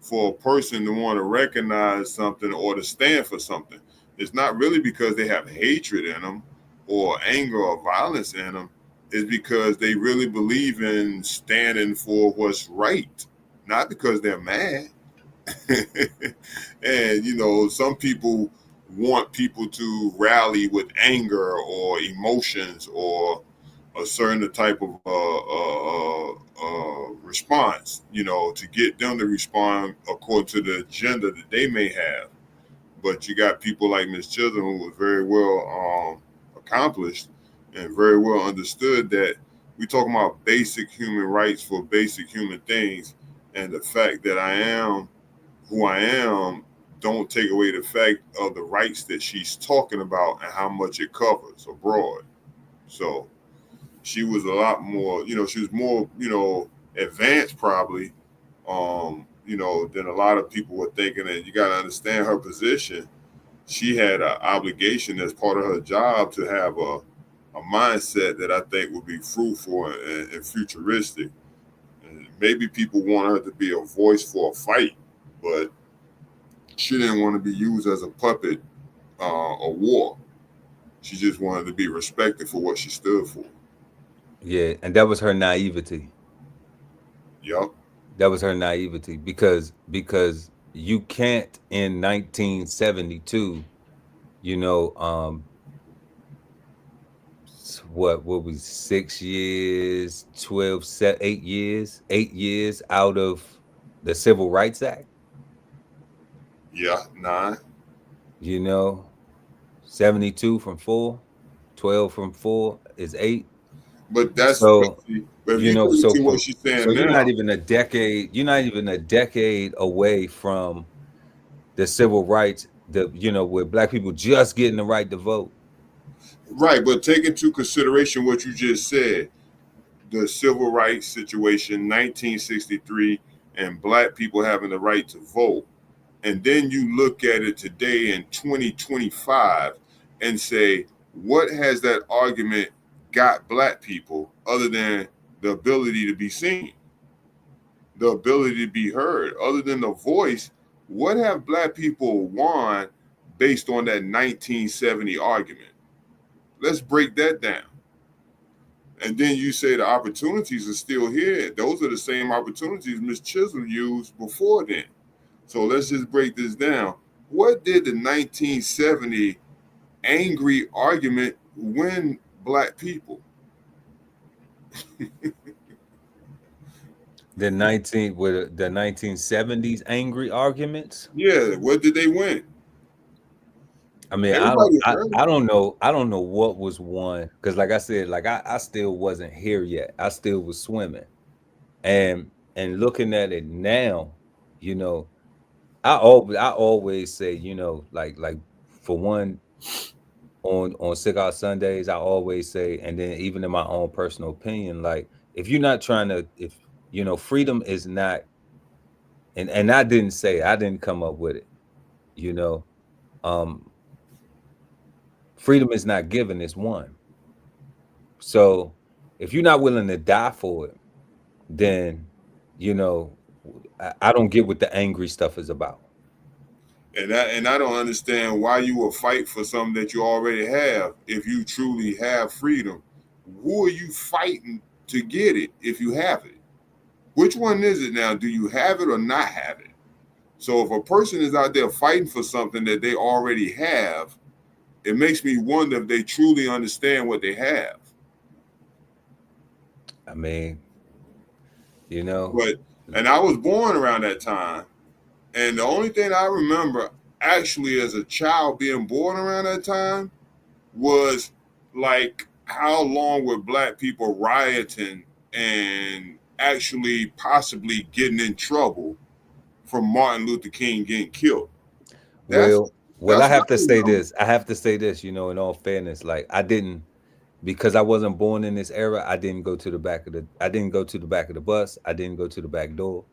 for a person to want to recognize something or to stand for something. It's not really because they have hatred in them or anger or violence in them. It's because they really believe in standing for what's right, not because they're mad. And, you know, some people want people to rally with anger or emotions or a certain type of response, you know, to get them to respond according to the agenda that they may have. But you got people like Ms. Chisholm, who was very well accomplished and very well understood that we talking about basic human rights for basic human things, and the fact that I am who I am don't take away the fact of the rights that she's talking about and how much it covers abroad. So she was a lot more, you know, she was more, you know, advanced probably, you know, than a lot of people were thinking. And you got to understand her position. She had an obligation as part of her job to have a mindset that I think would be fruitful and futuristic. And maybe people want her to be a voice for a fight, but she didn't want to be used as a puppet or war. She just wanted to be respected for what she stood for. Yeah, and that was her naivety. Yep. That was her naivety, because you can't in 1972, you know, what was 6 years, 8 years out of the Civil Rights Act. Yeah, 9. You know, 72 from 4, 12 from 4 is 8. But that's so, but you know, so what she's saying so now, you're not even a decade away from the civil rights, you know, where black people just getting the right to vote. Right, but take into consideration what you just said, the civil rights situation, 1963, and black people having the right to vote. And then you look at it today in 2025 and say, what has that argument got black people other than the ability to be seen, the ability to be heard, other than the voice? What have black people won based on that 1970 argument? Let's break that down. And then you say the opportunities are still here. Those are the same opportunities Ms. Chisholm used before then. So let's just break this down. What did the 1970 angry argument win black people? The 1970s angry arguments. Yeah, what did they win? I mean, I don't know what was won, because like I said, like I still wasn't here yet. I still was swimming, and looking at it now, you know, I always say, you know, like for one, on Sick Out Sundays, I always say, and then even in my own personal opinion, like, if you're not trying to, if you know, freedom is not, and I didn't come up with it, you know, freedom is not given, it's won. So if you're not willing to die for it, then, you know, I don't get what the angry stuff is about. And I don't understand why you will fight for something that you already have if you truly have freedom. Who are you fighting to get it if you have it? Which one is it now? Do you have it or not have it? So if a person is out there fighting for something that they already have, it makes me wonder if they truly understand what they have. I mean, you know. But and I was born around that time, and the only thing I remember actually as a child being born around that time was like how long were black people rioting and actually possibly getting in trouble from Martin Luther King getting killed. Well, I That's have what to I say remember. this. I have to say this, you know, in all fairness, like I didn't, because I wasn't born in this era, I didn't go to the back of the bus. I didn't go to the back door.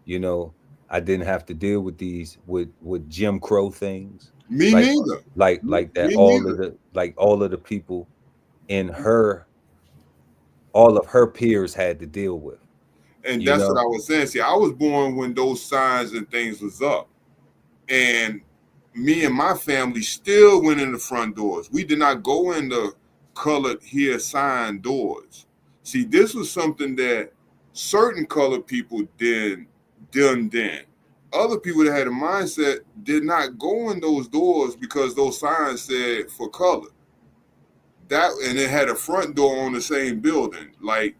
You know, I didn't have to deal with these with Jim Crow things. Me Like neither. like that Me neither. all of the people in her, all of her peers had to deal with, And you that's what know. I was saying. See, I was born when those signs and things was up. And me and my family still went in the front doors. We did not go in the colored here sign doors. See, this was something that certain colored people done then. Other people that had a mindset did not go in those doors because those signs said for color. That and it had a front door on the same building. Like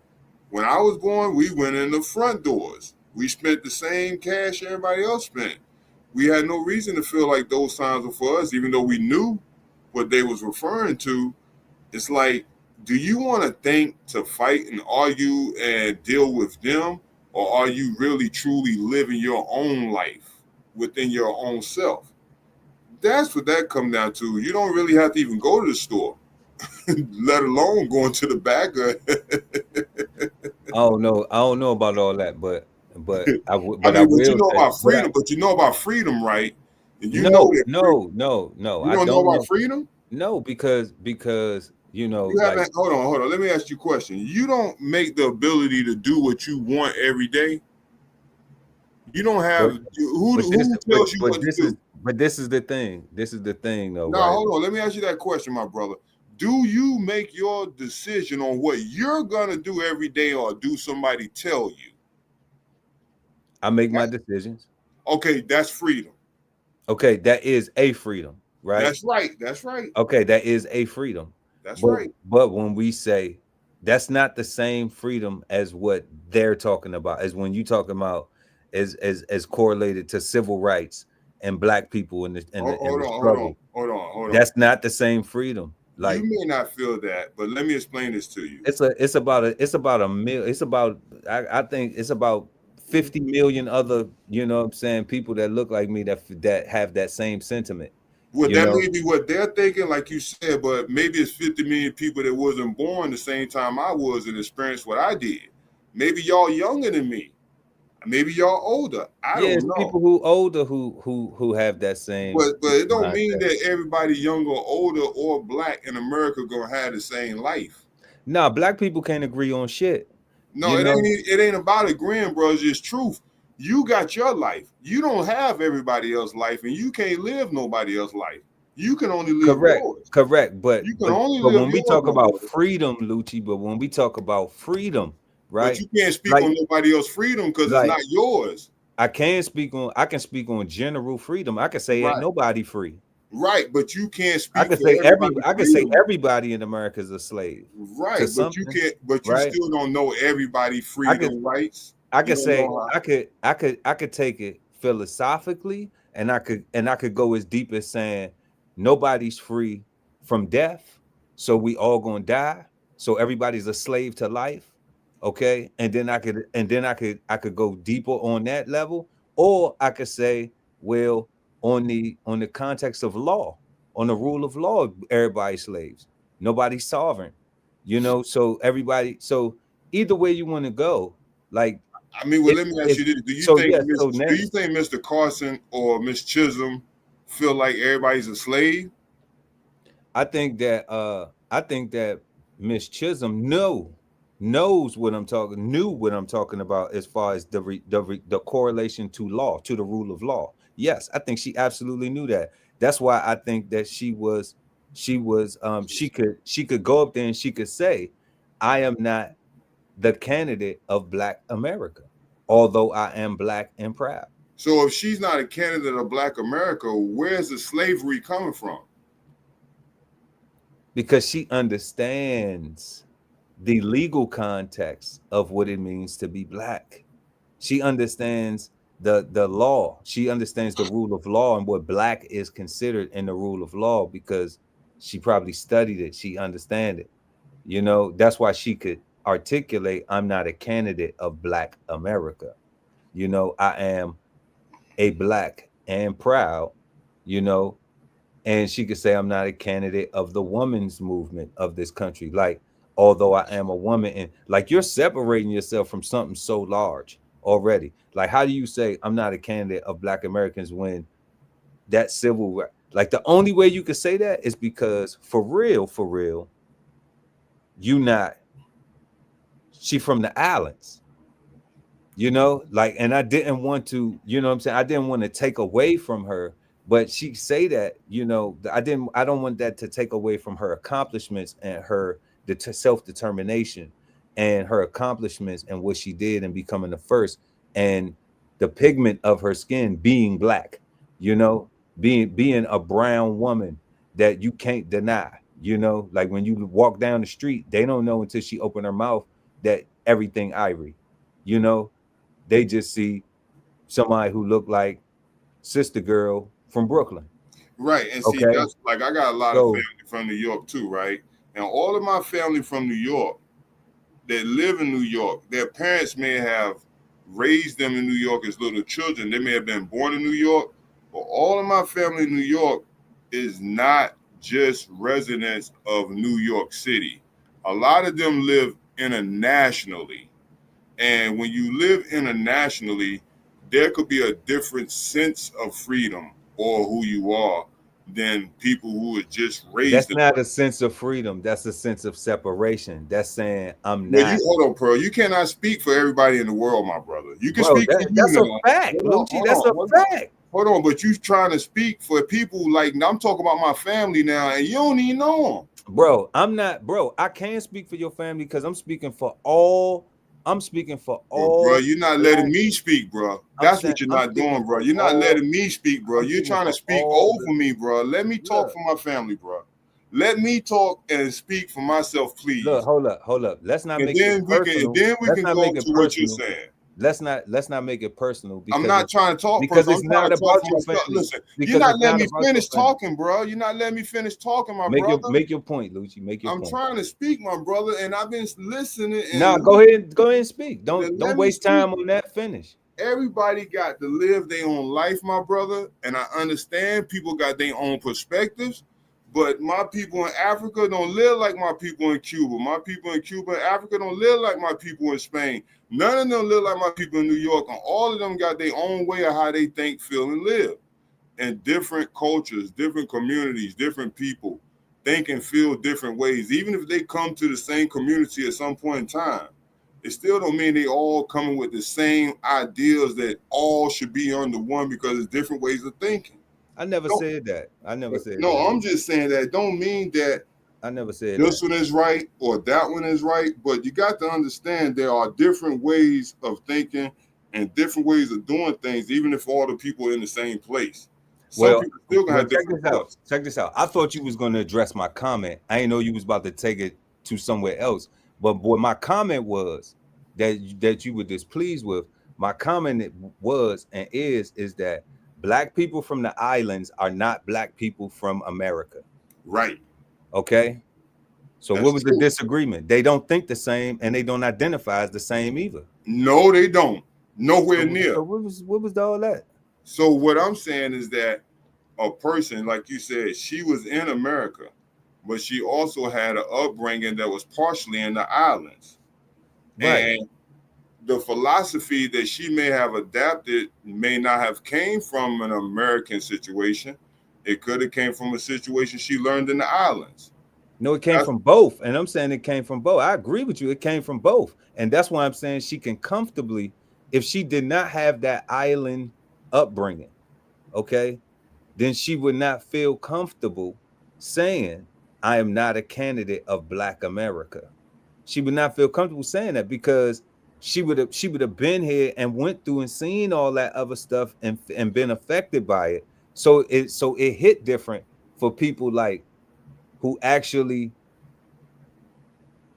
when I was born, we went in the front doors. We spent the same cash everybody else spent. We had no reason to feel like those signs were for us, even though we knew what they was referring to. It's like, do you want to think to fight and argue and deal with them, or are you really truly living your own life within your own self? That's what that comes down to. You don't really have to even go to the store, let alone going to the back I don't know about all that, but I I mean, but you will know say, about freedom, but you know about freedom, right? And you know no, that no, you I don't know don't about know. freedom? No, because you know, You like, haven't, hold on. Let me ask you a question. You don't make the ability to do what you want every day. You don't but have but this who tells you what to do. but this is the thing. This is the thing though, Now, right? hold on. Let me ask you that question, my brother. Do you make your decision on what you're gonna do every day, or do somebody tell you? I make my decisions. Okay, that's freedom. Okay, that is a freedom, right? That's right. That's right. Okay, that is a freedom. That's right. But when we say that's not the same freedom as what they're talking about, as when you talking about as correlated to civil rights and black people in Hold the on, hold on, struggle. hold on, hold on. That's not the same freedom. You Like may not feel that, but let me explain this to you. it's about a mil it's about I think it's about 50 million other, you know what I'm saying, people that look like me that have that same sentiment, Well, you that know. may be what they're thinking, like you said, but maybe it's 50 million people that wasn't born the same time I was and experienced what I did. Maybe y'all younger than me. Maybe y'all older. I Yeah, don't it's know. people who older who have that But same it don't mean mindset. that everybody younger, older, or black in America gonna have the same life. Nah, black people can't agree on shit. No, You know, it ain't about agreeing, bro. It's just truth. You got your life. You don't have everybody else's life, and you can't live nobody else's life. You can only live correct, yours. correct. You can only But live when we yours, talk my about brother. freedom, Lucci, but when we talk about freedom, But right? you can't speak Like on nobody else's freedom because it's like not yours. I can speak on general freedom. I can say ain't Right. nobody free. Right. But you can't speak for everybody's I can say freedom. everybody in America is a slave to Right. But you something, can't, but you right? still don't know everybody I could freedom rights. I You could don't say know how. I could take it philosophically, and I could go as deep as saying nobody's free from death, so we all gonna die. So everybody's a slave to life. Okay. I could go deeper on that level, or I could say, well, on the context of law, on the rule of law, everybody's slaves. Nobody's sovereign, you know, so everybody, so either way you want to go, like I mean, well, let me ask if you this: so yes, so Do now you think Mr. Carson or Miss Chisholm feel like everybody's a slave? I think that Miss Chisholm knew what I'm talking about as far as the correlation to law, to the rule of law. Yes, I think she absolutely knew that. That's why I think that she could go up there and she could say, I am not the candidate of Black America, although I am Black and proud. So if she's not a candidate of Black America, where's the slavery coming from? Because she understands the legal context of what it means to be Black. She understands the law. She understands the rule of law and what Black is considered in the rule of law, because she probably studied it. She understands it. You know, that's why she could articulate, I'm not a candidate of Black America. You know, I am a Black and proud, you know, and she could say, I'm not a candidate of the women's movement of this country. Like, although I am a woman, and like, you're separating yourself from something so large already. Like, how do you say I'm not a candidate of Black Americans when that civil right? Like, the only way you could say that is because for real, you not, she from the islands, you know, like, and I didn't want to, you know what I'm saying? I didn't want to take away from her, but she say that, you know, I don't want that to take away from her accomplishments and her self-determination and her accomplishments and what she did in becoming the first, and the pigment of her skin being Black, you know, being a brown woman that you can't deny, you know, like when you walk down the street, they don't know until she opened her mouth that everything ivory, you know, they just see somebody who looked like Sister Girl from Brooklyn. Right. And see, that's like, I got a lot of family from New York too, right? And all of my family from New York that live in New York, their parents may have raised them in New York as little children. They may have been born in New York, but all of my family in New York is not just residents of New York City. A lot of them live internationally. And when you live internationally, there could be a different sense of freedom or who you are than people who are just raised. That's not a sense of freedom. That's a sense of separation. That's saying I'm not. Well, hold on, bro. You cannot speak for everybody in the world, my brother. You can speak for you. That's a fact, Lucci. That's a fact. Hold on, but you trying to speak for people like, I'm talking about my family now, and you don't even know them. Bro, I'm not, bro. I can't speak for your family because I'm speaking for all. I'm speaking for all. Bro, you're not letting me speak, bro. That's what you're not doing, bro. You're not letting me speak, bro. You're trying to speak over me, bro. Let me talk for my family, bro. Let me talk and speak for myself, please. Look, hold up. Let's not make it personal. Then we can go to what you're saying. Let's not make it personal. Because I'm not trying to talk because it's not about your family. Listen, you're not letting me finish talking, bro. You're not letting me finish talking, my brother. Make your point, Lucci. Make your point. I'm trying to speak, my brother, and I've been listening. Now go ahead and speak. Don't waste time on that. Finish. Everybody got to live their own life, my brother, and I understand people got their own perspectives. But my people in Africa don't live like my people in Cuba. My people in Cuba and Africa don't live like my people in Spain. None of them live like my people in New York. And all of them got their own way of how they think, feel, and live. And different cultures, different communities, different people think and feel different ways. Even if they come to the same community at some point in time, it still don't mean they all coming with the same ideals that all should be under one, because it's different ways of thinking. I never said that. I never said no, that. I'm just saying that don't mean that I never said this one is right or that one is right. But you got to understand there are different ways of thinking and different ways of doing things, even if all the people are in the same place. Some people still gonna have different thoughts. Check this out. I thought you was going to address my comment. I didn't know you was about to take it to somewhere else. But what my comment was that you were displeased with, my comment was and is that Black people from the islands are not Black people from America. Right. Okay. So what was the disagreement? They don't think the same and they don't identify as the same either. No, they don't. Nowhere near. So what was all that? So what I'm saying is that a person, like you said, she was in America, but she also had an upbringing that was partially in the islands. Right. And the philosophy that she may have adapted may not have came from an American situation. It could have came from a situation she learned in the islands. No, it came from both. And I'm saying it came from both. I agree with you. It came from both. And that's why I'm saying she can comfortably, if she did not have that island upbringing, okay, then she would not feel comfortable saying, I am not a candidate of Black America. She would not feel comfortable saying that because she would have been here and went through and seen all that other stuff and been affected by it. So it hit different for people like who actually,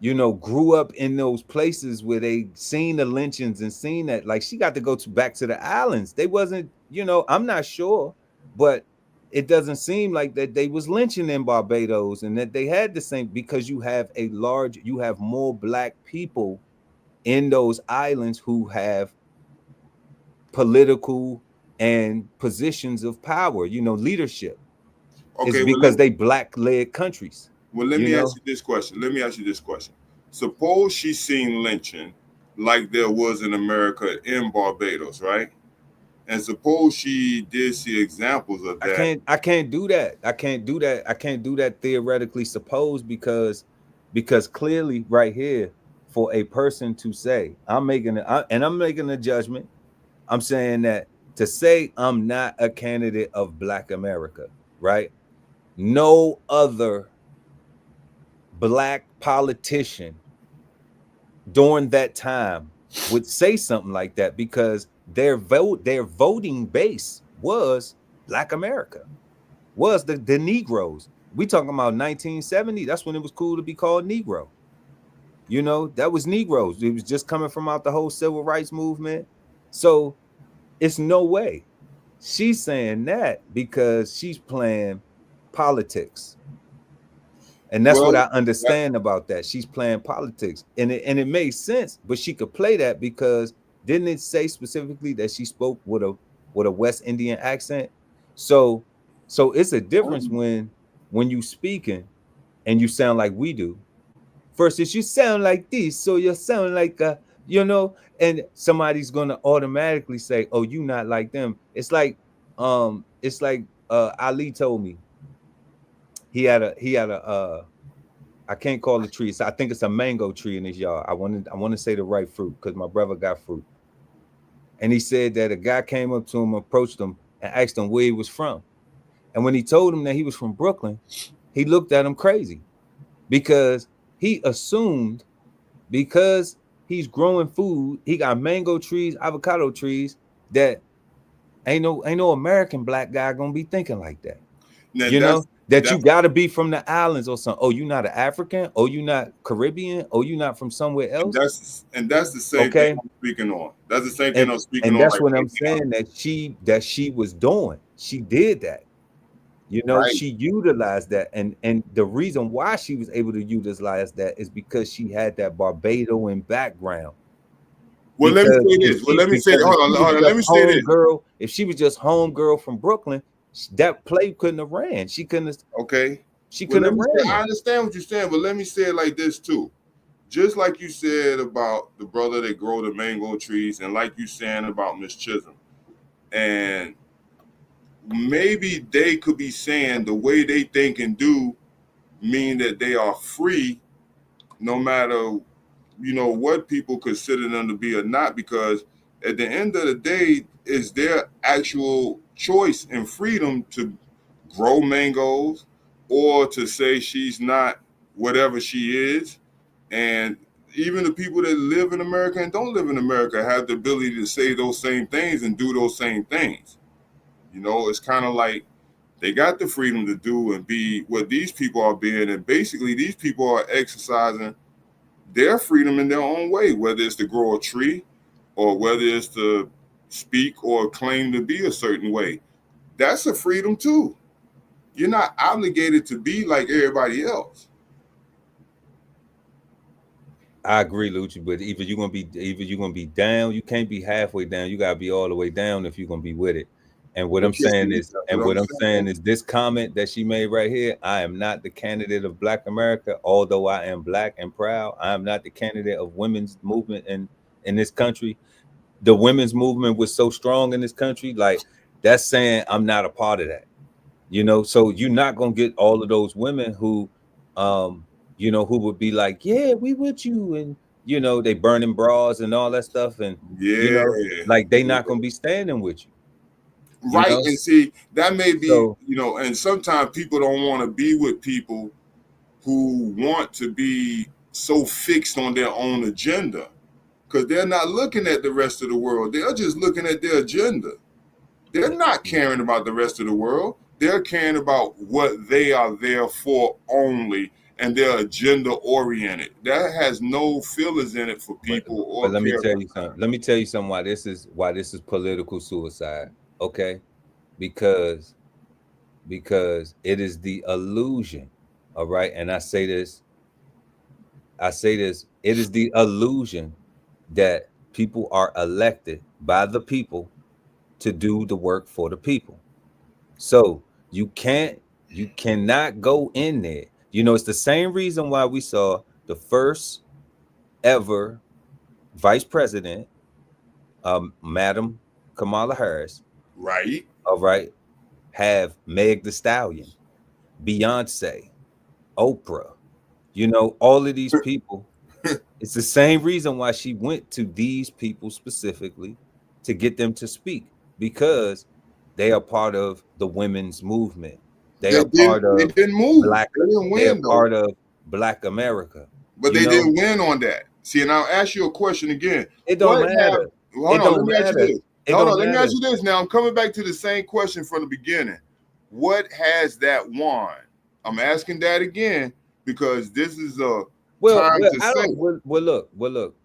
grew up in those places where they seen the lynchings and seen that. Like, she got to go back to the islands. They wasn't, I'm not sure, but it doesn't seem like that they was lynching in Barbados and that they had the same, because you have more Black people in those islands who have political and positions of power, leadership. Okay, It's because they Black-led countries. Well, let me ask you this question. Suppose she's seen lynching like there was in America in Barbados, right? And suppose she did see examples of that. I can't do that. I can't do that theoretically suppose, because clearly right here, for a person to say, I'm making a judgment. I'm saying that to say I'm not a candidate of Black America, right? No other Black politician during that time would say something like that, because their voting base was Black America, was the Negroes. We talking about 1970. That's when it was cool to be called Negro. That was Negroes. It was just coming from out the whole civil rights movement. So it's no way she's saying that, because she's playing politics. And that's what I understand about that. She's playing politics, and it makes sense. But she could play that because didn't it say specifically that she spoke with a West Indian accent? So it's a difference when you speaking and you sound like we do, versus you sound like this. So you sound like and somebody's gonna automatically say, "Oh, you not like them." It's like Ali told me. He had a I can't call it tree. So I think it's a mango tree in his yard. I want to say the right fruit, because my brother got fruit. And he said that a guy came up to him, approached him, and asked him where he was from. And when he told him that he was from Brooklyn, he looked at him crazy, because he assumed, because he's growing food, he got mango trees, avocado trees, that ain't no American Black guy gonna be thinking like that. Now, that you got to be from the islands or something. Oh, you not an African? Oh, you not Caribbean? Oh, you not from somewhere else? And that's the same thing I'm speaking on. That's the same thing I'm speaking on. And that's what I'm saying, that she was doing. She did that. Right. She utilized that. And the reason why she was able to utilize that is because she had that Barbadian background. Well, let me say this. Hold on. Let me say this. Girl, if she was just homegirl from Brooklyn, that play couldn't have ran. She couldn't have. Okay. She couldn't have ran. I understand what you're saying, but let me say it like this too. Just like you said about the brother that grow the mango trees, and like you saying about Miss Chisholm, and maybe they could be saying the way they think and do mean that they are free, no matter what people consider them to be or not, because at the end of the day, it's their actual choice and freedom to grow mangoes, or to say she's not whatever she is. And even the people that live in America and don't live in America have the ability to say those same things and do those same things. It's kind of like they got the freedom to do and be what these people are being, and basically these people are exercising their freedom in their own way, whether it's to grow a tree or whether it's to speak or claim to be a certain way. That's a freedom too. You're not obligated to be like everybody else. I agree, Lucci, but either you're gonna be down, you can't be halfway down. You gotta be all the way down if you're gonna be with it. And what I'm saying is, this comment that she made right here: I am not the candidate of Black America, although I am Black and proud. I am not the candidate of women's movement in this country. The women's movement was so strong in this country, like that's saying I'm not a part of that. So you're not gonna get all of those women who who would be like, yeah, we with you, and they burning bras and all that stuff, and like they not gonna be standing with you. Right. And see, that may be, So, and sometimes people don't want to be with people who want to be so fixed on their own agenda, because they're not looking at the rest of the world. They're just looking at their agenda. They're not caring about the rest of the world. They're caring about what they are there for only, and they're agenda oriented. That has no feelings in it for people. But let me tell you something. Let me tell you something why this is political suicide. Okay, because it is the illusion. All right, and I say this. It is the illusion that people are elected by the people to do the work for the people. So you cannot go in there. It's the same reason why we saw the first ever vice president, Madam Kamala Harris, Right. all right, have Meg the Stallion, Beyonce, Oprah, all of these people. It's the same reason why she went to these people specifically to get them to speak, because they are part of the women's movement. They are part of didn't move. Black. They didn't win, they are part of Black America. But they didn't win on that. See, and I'll ask you a question again. It don't matter. Hold on, let me ask you this. Let me ask you this now. I'm coming back to the same question from the beginning. What has that won? I'm asking that again because this is a time to say. Look.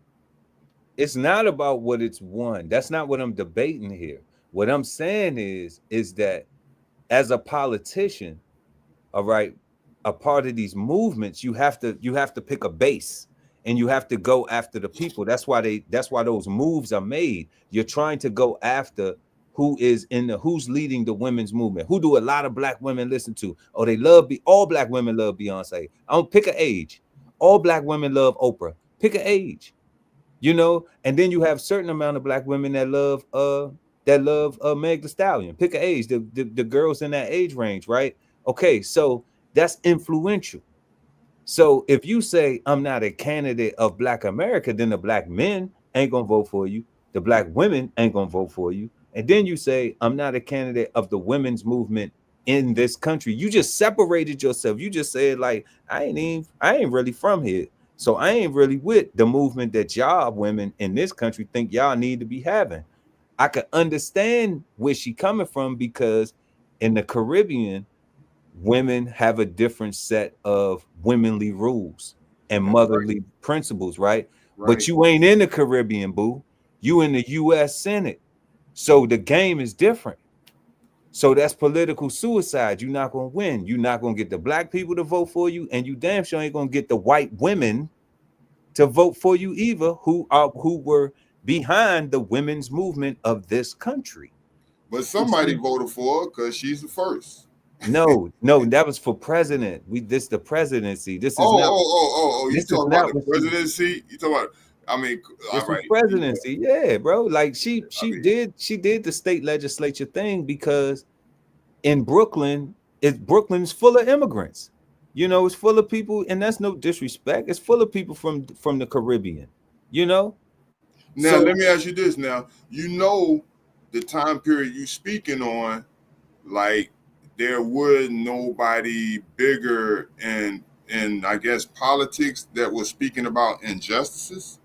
It's not about what it's won. That's not what I'm debating here. What I'm saying is that as a politician, all right, a part of these movements, you have to pick a base and you have to go after the people. That's why those moves are made. You're trying to go after who's leading the women's movement. Who do a lot of Black women listen to? Oh, all Black women love Beyonce. I don't pick an age. All Black women love Oprah. Pick an age. And then you have certain amount of Black women that love Meg the Stallion. Pick an age. The girls in that age range, right? Okay, so that's influential. So if you say I'm not a candidate of Black America, then the Black men ain't gonna vote for you. The Black women ain't gonna vote for you. And then you say I'm not a candidate of the women's movement in this country. You just separated yourself. You just said, like, I ain't really from here. So I ain't really with the movement that y'all women in this country think y'all need to be having. I could understand where she coming from, because in the Caribbean, women have a different set of womanly rules and motherly principles, right? But you ain't in the Caribbean, boo. You in the U.S. Senate. So the game is different. So that's political suicide. You're not going to win. You're not going to get the Black people to vote for you, and you damn sure ain't going to get the white women to vote for you either, who were behind the women's movement of this country. But somebody voted for her because she's the first. No, that was for president. This the presidency. This is You talking about the presidency? You talking about? I mean, all right. Presidency, yeah, bro. Like she did the state legislature thing because in Brooklyn, Brooklyn's full of immigrants. It's full of people, and that's no disrespect. It's full of people from the Caribbean. Now, let me ask you this. Now, the time period you speaking on, like there was nobody bigger in I guess politics that was speaking about injustices.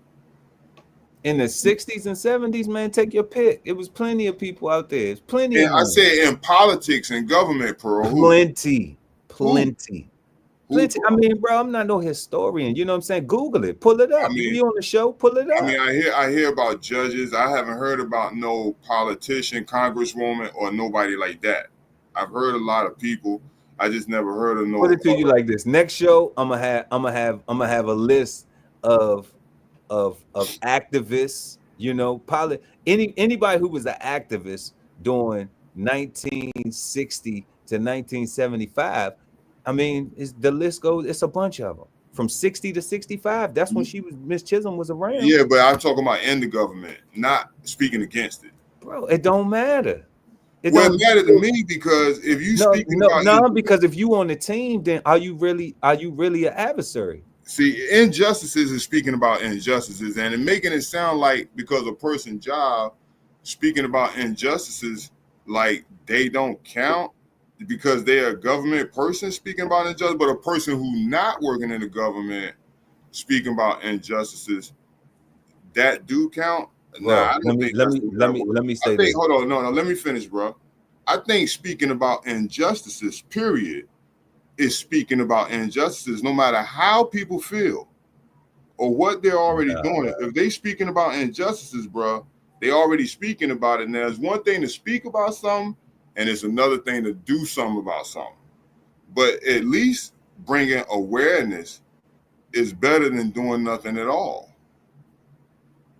In the 60s and 70s, man, take your pick. It was plenty of people out there. It's plenty. I said in politics and government, bro. Plenty. I mean, bro, I'm not no historian. You know what I'm saying? Google it. Pull it up. You be on the show, pull it up. I mean, I hear about judges. I haven't heard about no politician, congresswoman, or nobody like that. I've heard a lot of people. I just never heard of no. Put it to you like this. Next show, I'm gonna have a list of activists. Anybody who was an activist during 1960 to 1975. I mean, the list goes. It's a bunch of them from 60 to 65. That's when Miss Chisholm was around. Yeah, but I'm talking about in the government, not speaking against it. Bro, it don't matter. It matters to me because if you because if you on the team, then are you really an adversary? See, injustices is speaking about injustices, and making it sound like because a person's job speaking about injustices like they don't count because they're a government person speaking about injustice, but a person who not working in the government speaking about injustices, that do count. Nah, Bro, I don't think that's the way that works. let me I say think, this. hold on, no, let me finish, bro. I think speaking about injustices, period, is speaking about injustices, no matter how people feel or what they're already doing. If they speaking about injustices, bro, they already speaking about it. Now, there's one thing to speak about something, and it's another thing to do something about something. But at least bringing awareness is better than doing nothing at all.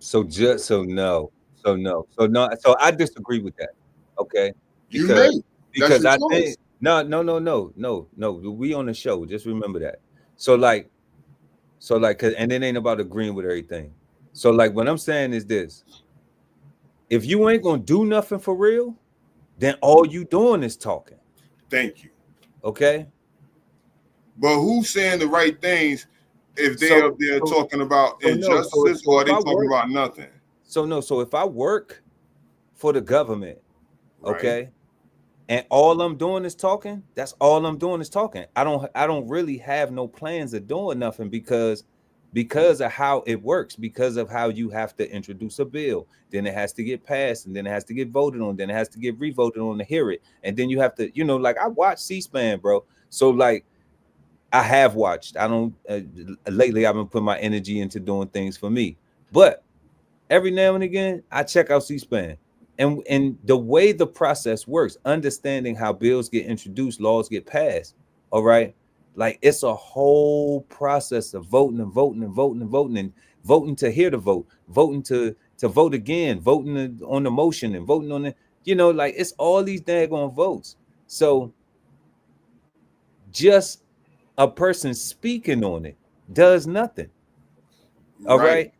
So I disagree with that. Okay, You may. That's because your I choice. think no. We on the show. Just remember that. And it ain't about agreeing with everything. So like what I'm saying is this: if you ain't gonna do nothing for real, then all you doing is talking. Thank you. Okay. But who's saying the right things if they're So up there talking about so no. injustices, So or are if they I talking work, about nothing? so if I work for the government, Right. okay, and all I'm doing is talking, that's all I'm doing is talking. I don't really have no plans of doing nothing because of how it works, because of how you have to introduce a bill, then it has to get passed, and then it has to get voted on, then it has to get revoted on to hear it, and then you have to, like I watch C-SPAN, bro. So like I have watched. I don't lately I've been putting my energy into doing things for me, but every now and again I check out C-SPAN. And the way the process works, understanding how bills get introduced, laws get passed, all right, like it's a whole process of voting and voting and voting and voting and voting to hear the vote, voting to vote again, voting on the motion and voting on the, like it's all these daggone votes. So just a person speaking on it does nothing. All Right.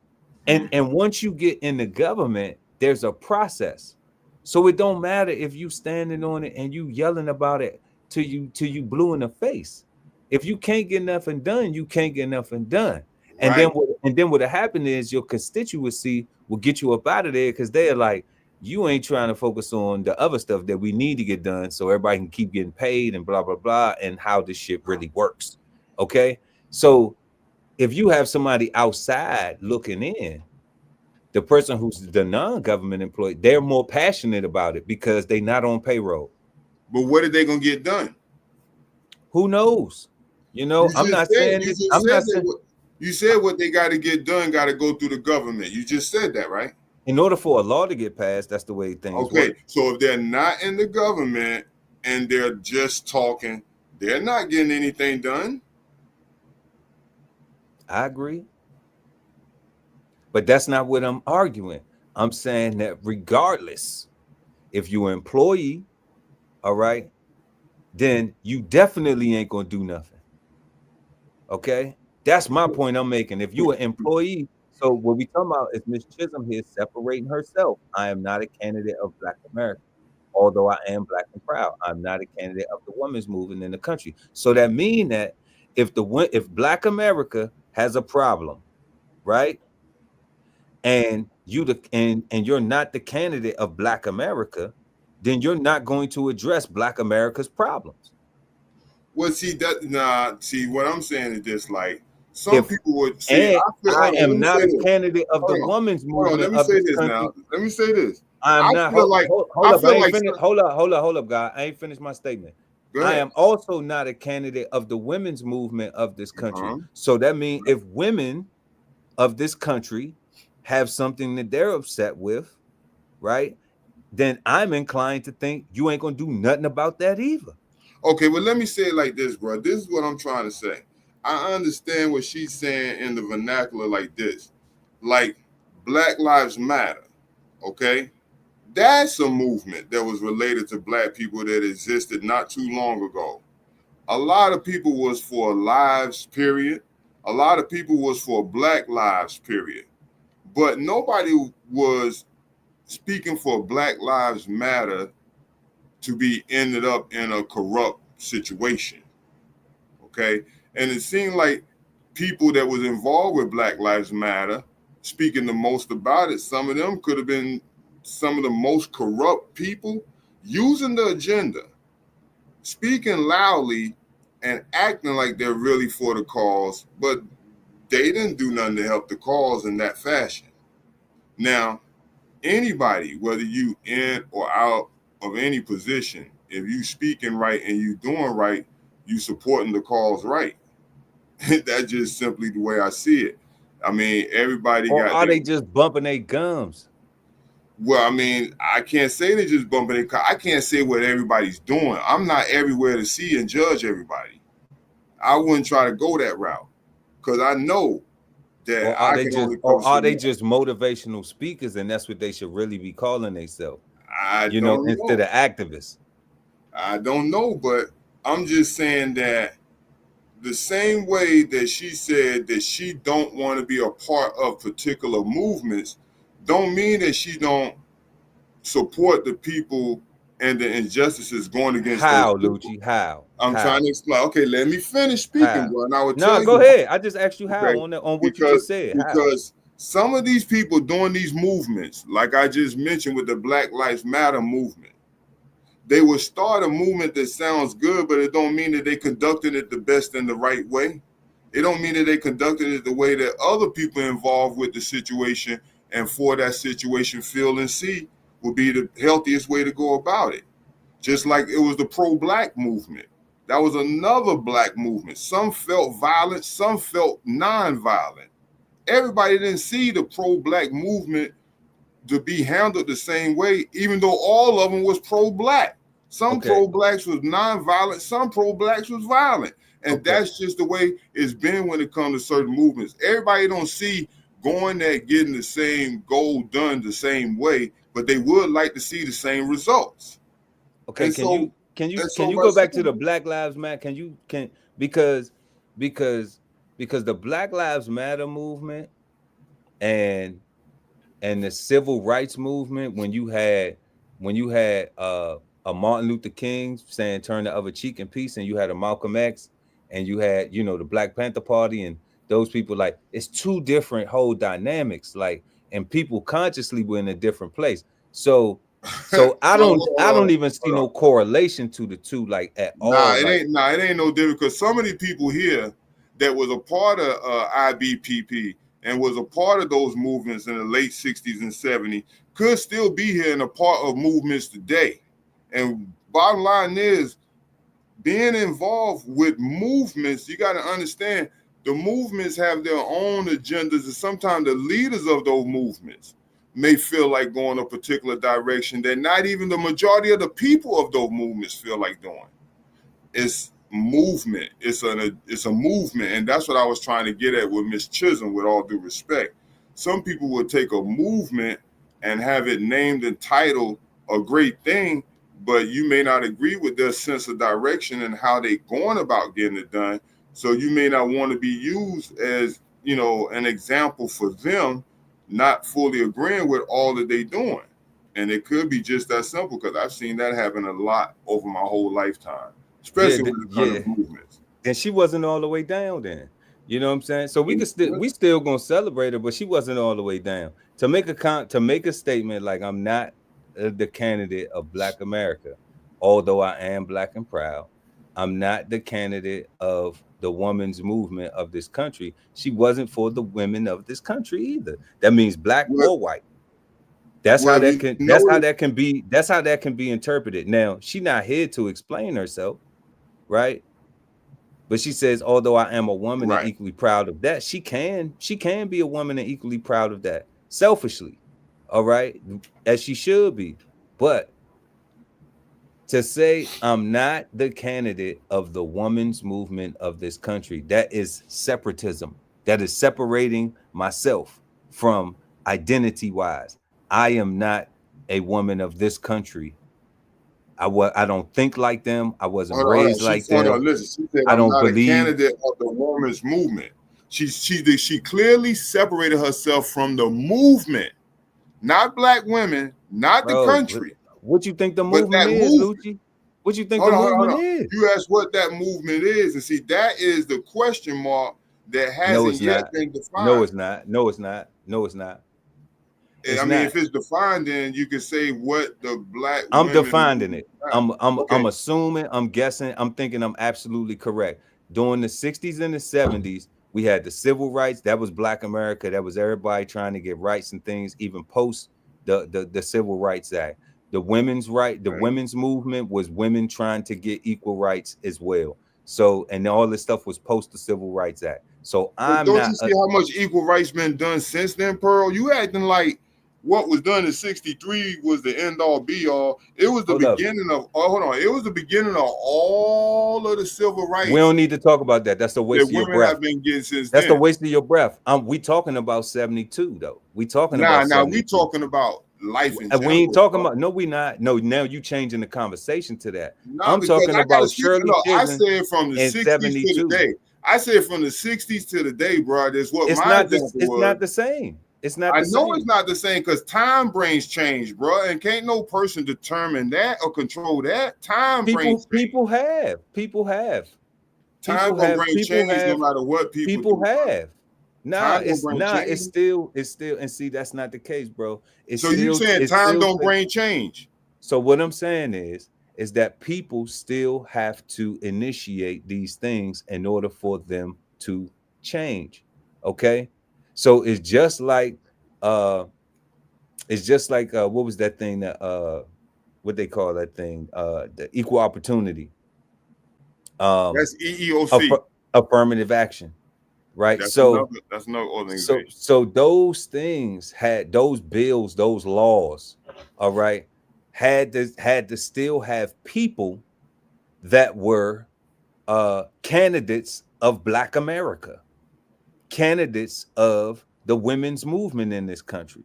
right. And once you get in the government, there's a process. So it don't matter if you standing on it and you yelling about it till you blue in the face. If you can't get nothing done, you can't get nothing done. And then Right. what'll happen is your constituency will get you up out of there because they're like, you ain't trying to focus on the other stuff that we need to get done so everybody can keep getting paid and blah blah blah and how this shit really works. Okay. So if you have somebody outside looking in, the person who's the non-government employee, they're more passionate about it because they're not on payroll. But what are they gonna get done? Who knows? I'm not saying You it. just I'm said not that saying you said what they got to get done got to go through the government. You just said that, right? in order for a law to get passed, that's the way things Okay. work. So if they're not in the government and they're just talking, they're not getting anything done. I agree. But that's not what I'm arguing. I'm saying that regardless, if you're an employee, all right, then you definitely ain't gonna do nothing. Okay, that's my point I'm making. If you're an employee, so what we talking about is Miss Chisholm here separating herself. I am not a candidate of Black America, although I am Black and proud. I'm not a candidate of the women's movement in the country. So that means that if Black America has a problem, right, and you're not the candidate of Black America, then you're not going to address Black America's problems. Well, see that see what I'm saying is this: like some If people would see. and I feel. I Hold on, let am me not say a this. candidate of the Hold on, women's hold on. Let movement me of say this this country. now. Let me say this. I am I not. feel like Hold I up. I feel ain't like. finished. Hold up, guy. I ain't finished my statement. Go I ahead. am also not a candidate of the women's movement of this country. Uh-huh. So that means if women of this country have something that they're upset with, right, then I'm inclined to think you ain't gonna do nothing about that either. Okay, well, let me say it like this, bro. This is what I'm trying to say. I understand what she's saying in the vernacular like this. Like Black Lives Matter, okay? That's a movement that was related to Black people that existed not too long ago. A lot of people was for lives, period. A lot of people was for Black lives, period. But nobody was speaking for Black Lives Matter to be ended up in a corrupt situation. Okay. And it seemed like people that was involved with Black Lives Matter, speaking the most about it, some of them could have been some of the most corrupt people using the agenda, speaking loudly, and acting like they're really for the cause, but they didn't do nothing to help the cause in that fashion. Now, anybody, whether you in or out of any position, if you speaking right and you doing right, you supporting the cause right. That's just simply the way I see it. I mean, everybody or got. are they just bumping their gums? Well, I mean, I can't say they just bumping their. I can't say what everybody's doing. I'm not everywhere to see and judge everybody. I wouldn't try to go that route because I know that Or are I they can just, only or come are so they much. just motivational speakers, and that's what they should really be calling themselves? I You know, don't instead know. of activists. I don't know, but I'm just saying that the same way that she said that she don't want to be a part of particular movements, don't mean that she don't support the people and the injustices going against those How, people. Lucci? How? I'm trying to explain. Okay, let me finish speaking, How? bro, and I will No, tell go you. ahead. I just asked you how Okay, on what you just said. How? because some of these people doing these movements, like I just mentioned with the Black Lives Matter movement, they will start a movement that sounds good, but it don't mean that they conducted it the best and the right way. It don't mean that they conducted it the way that other people involved with the situation and for that situation feel and see would be the healthiest way to go about it. Just like it was the pro-black movement. That was another black movement. Some felt violent, some felt non-violent. Everybody didn't see the pro-black movement to be handled the same way, even though all of them was pro-black. Some Okay. pro-blacks was non-violent, some pro-blacks was violent. And Okay. that's just the way it's been when it comes to certain movements. Everybody don't see going there getting the same goal done the same way, but they would like to see the same results. Okay. And so Can and you so by go back to the saying, Black Lives Matter? Because because the Black Lives Matter movement and the civil rights movement, when you had a Martin Luther King saying turn the other cheek in peace, and you had a Malcolm X, and you had, you know, the Black Panther Party, and those people, like, it's two different whole dynamics, like, and people consciously were in a different place. So I well, don't even see hold on. no correlation to the two, like, at all. Like, It ain't no different because some of the people here that was a part of IBPP and was a part of those movements in the late 60s and 70s could still be here and a part of movements today. And bottom line is, being involved with movements, you got to understand the movements have their own agendas, and sometimes the leaders of those movements may feel like going a particular direction that not even the majority of the people of those movements feel like doing. It's movement. It's a movement, and that's what I was trying to get at with Miss Chisholm. With all due respect, some people would take a movement and have it named and titled a great thing, but you may not agree with their sense of direction and how they going about getting it done. So you may not want to be used as, you know, an example for them, not fully agreeing with all that they doing. And it could be just that simple, because I've seen that happen a lot over my whole lifetime, yeah, especially when it comes to movements. and she wasn't all the way down then. You know what I'm saying? So we still gonna celebrate her, but she wasn't all the way down. To make a statement like, I'm not the candidate of Black America, although I am Black and proud. I'm not the candidate of the women's movement of this country. She wasn't for the women of this country either. That means black Well, or white. That's how well, that you can know, be interpreted. Now, she's not here to explain herself, right? But she says, although I am a woman and right. equally proud of that, she can be a woman and equally proud of that, selfishly, all right, as she should be. But to say I'm not the candidate of the women's movement of this country, that is separatism. That is separating myself from identity-wise. I am not a woman of this country. I don't think like them. I wasn't Hold on. raised like Hold on. them. Listen, she said I I'm don't not a believe. candidate of the women's movement. She clearly separated herself from the movement, not black women, not the Bro, country, what you think the but movement that is, movement. Lucci? What you think the Hold movement on. is? You asked what that movement is, and see, that is the question mark that No, hasn't it's yet not. been No, defined. it's not. No, it's not. No, it's not. I mean, if it's defined, then you can say what the black. I'm women defining it. Okay. I'm assuming, I'm guessing, I'm thinking I'm absolutely correct. During the 60s and the 70s, we had the civil rights. That was Black America. That was everybody trying to get rights and things, even post the Civil Rights Act. The women's the women's movement was women trying to get equal rights as well. So, and all this stuff was post the Civil Rights Act. So I'm don't not. You see how much equal rights been done since then, Pearl? You acting like what was done in 63 was the end all be all. It was the beginning of it was the beginning of all of the civil rights. We don't need to talk about that. That's the waste of your breath. Have been getting since That's then. the waste of your breath. We talking about 72 though. We talking about 72. We talking about life in general. We ain't talking about. No, we not. No, now you changing the conversation to that. No, I'm talking about Shirley Chisholm. I said from the 60s to the day. I said from the 60s to the day, bro. That's what my example was. It's not the same. It's not. I know it's not the same because time brings change, bro, and can't no person determine that or control that. Time brings. People have. Time will bring change no matter what people have. It's still, and see, that's not the case, bro. So you saying time don't bring change? So what I'm saying is that people still have to initiate these things in order for them to change. Okay, so it's just like what was that thing that what they call that thing, the equal opportunity. That's EEOC, affirmative action, right? That's another organization. So those things those bills, those laws, all right, had to still have people that were candidates of Black America, candidates of the women's movement in this country.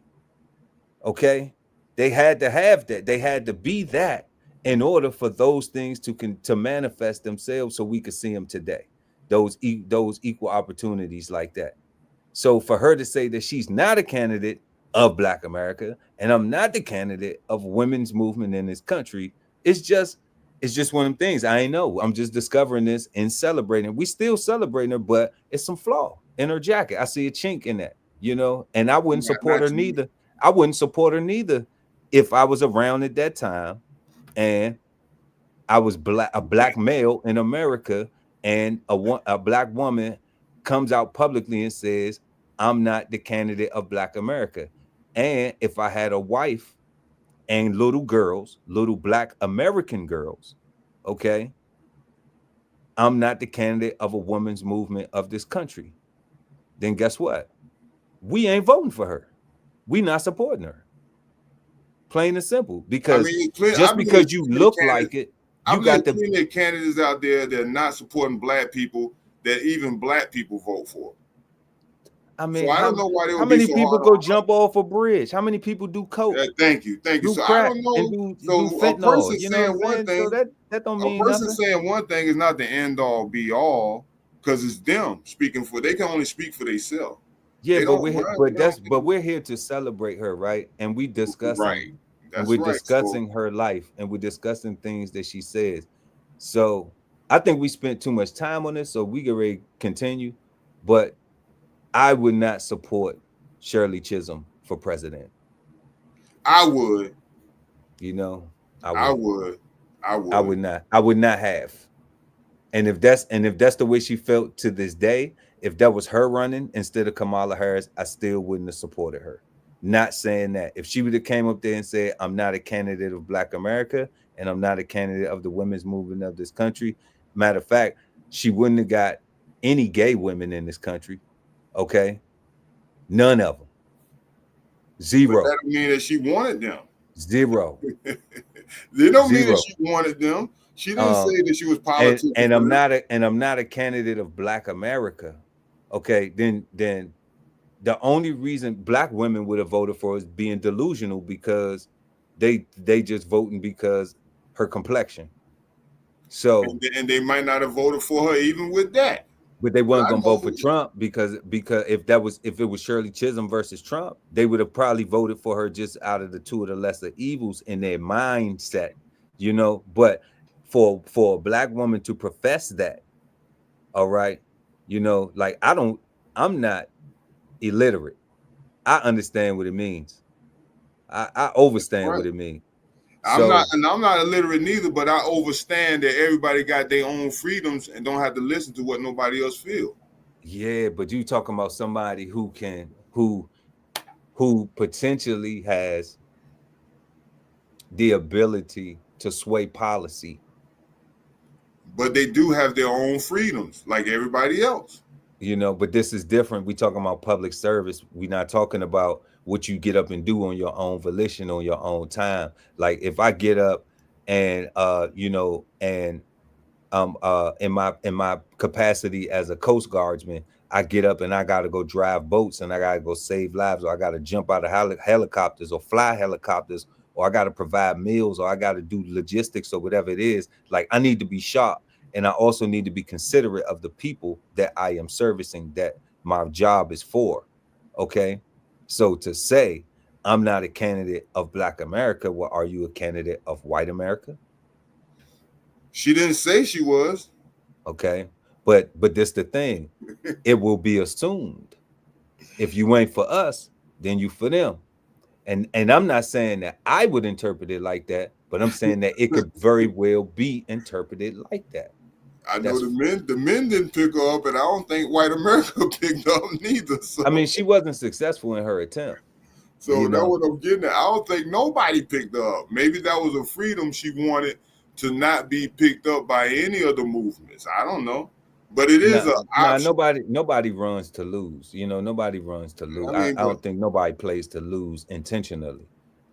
Okay, they had to have that. They had to be that in order for those things to manifest themselves, so we could see them today. Those equal opportunities like that. So for her to say that she's not a candidate of Black America and I'm not the candidate of women's movement in this country, it's just one of them things. I ain't know. I'm just discovering this and celebrating. We still celebrating her, but it's some flaw in her jacket. I see a chink in that, and I wouldn't support her neither. I wouldn't support her neither if I was around at that time and I was a black male in America and a Black woman comes out publicly and says, I'm not the candidate of Black America. And if I had a wife and little girls, little Black American girls, okay, I'm not the candidate of a women's movement of this country, then guess what? We ain't voting for her. We not supporting her. Plain and simple. Because because you look like it, you got the candidates out there that are not supporting Black people that even Black people vote for. I mean, so I don't know why they would how many people go jump off a bridge? How many people do coke? Thank you. So I don't know. So a person saying one thing, so that don't mean nothing. A person saying one thing is not the end all be all, because it's them speaking for. They can only speak for themselves. Yeah, but we're here to celebrate her, right? And we discussing. Right. We're discussing her life, and we're discussing things that she says. So I think we spent too much time on this, so we can ready to continue. But I would not support Shirley Chisholm for president. I would. I would. I would not. I would not have. And if that's the way she felt to this day, if that was her running instead of Kamala Harris, I still wouldn't have supported her. Not saying that. If she would have came up there and said, I'm not a candidate of Black America and I'm not a candidate of the women's movement of this country. Matter of fact, she wouldn't have got any gay women in this country. Okay? None of them. Zero. But that don't mean that she wanted them. Zero. They don't mean that she wanted them. She didn't say that she was political. And I'm not a candidate of Black America. Okay, then the only reason Black women would have voted for is being delusional because they just voting because her complexion. So and they might not have voted for her even with that. But they weren't gonna vote for Trump because if it was Shirley Chisholm versus Trump, they would have probably voted for her just out of the two of the lesser evils in their mindset, But for a Black woman to profess that, all right, I'm not illiterate. I understand what it means. I overstand Right. what it means. I'm So not illiterate neither, but I understand that everybody got their own freedoms and don't have to listen to what nobody else feel. yeah, but you talking about somebody who can who potentially has the ability to sway policy. But they do have their own freedoms, like everybody else. You know, but this is different. We talking about public service. We're not talking about what you get up and do on your own volition, on your own time. Like if I get up and you know, and in my capacity as a Coast Guardsman, I get up and I gotta go drive boats and I gotta go save lives, or I gotta jump out of helicopters or fly helicopters, or I gotta provide meals, or I gotta do logistics or whatever it is. Like I need to be sharp, and I also need to be considerate of the people that I am servicing, that my job is for. Okay, so to say I'm not a candidate of Black America, well, are you a candidate of white America? She didn't say she was. Okay, but this the thing, it will be assumed if you ain't for us, then you for them. And I'm not saying that I would interpret it like that, but I'm saying that it could very well be interpreted like that. I know the men didn't pick her up, and I don't think white America picked her up neither. So. I mean, she wasn't successful in her attempt. So that's what I'm getting at. I don't think nobody picked her up. Maybe that was a freedom she wanted to not be picked up by any of the movements. I don't know. But it is an option. Nobody runs to lose. You know, nobody runs to lose. I don't think nobody plays to lose intentionally.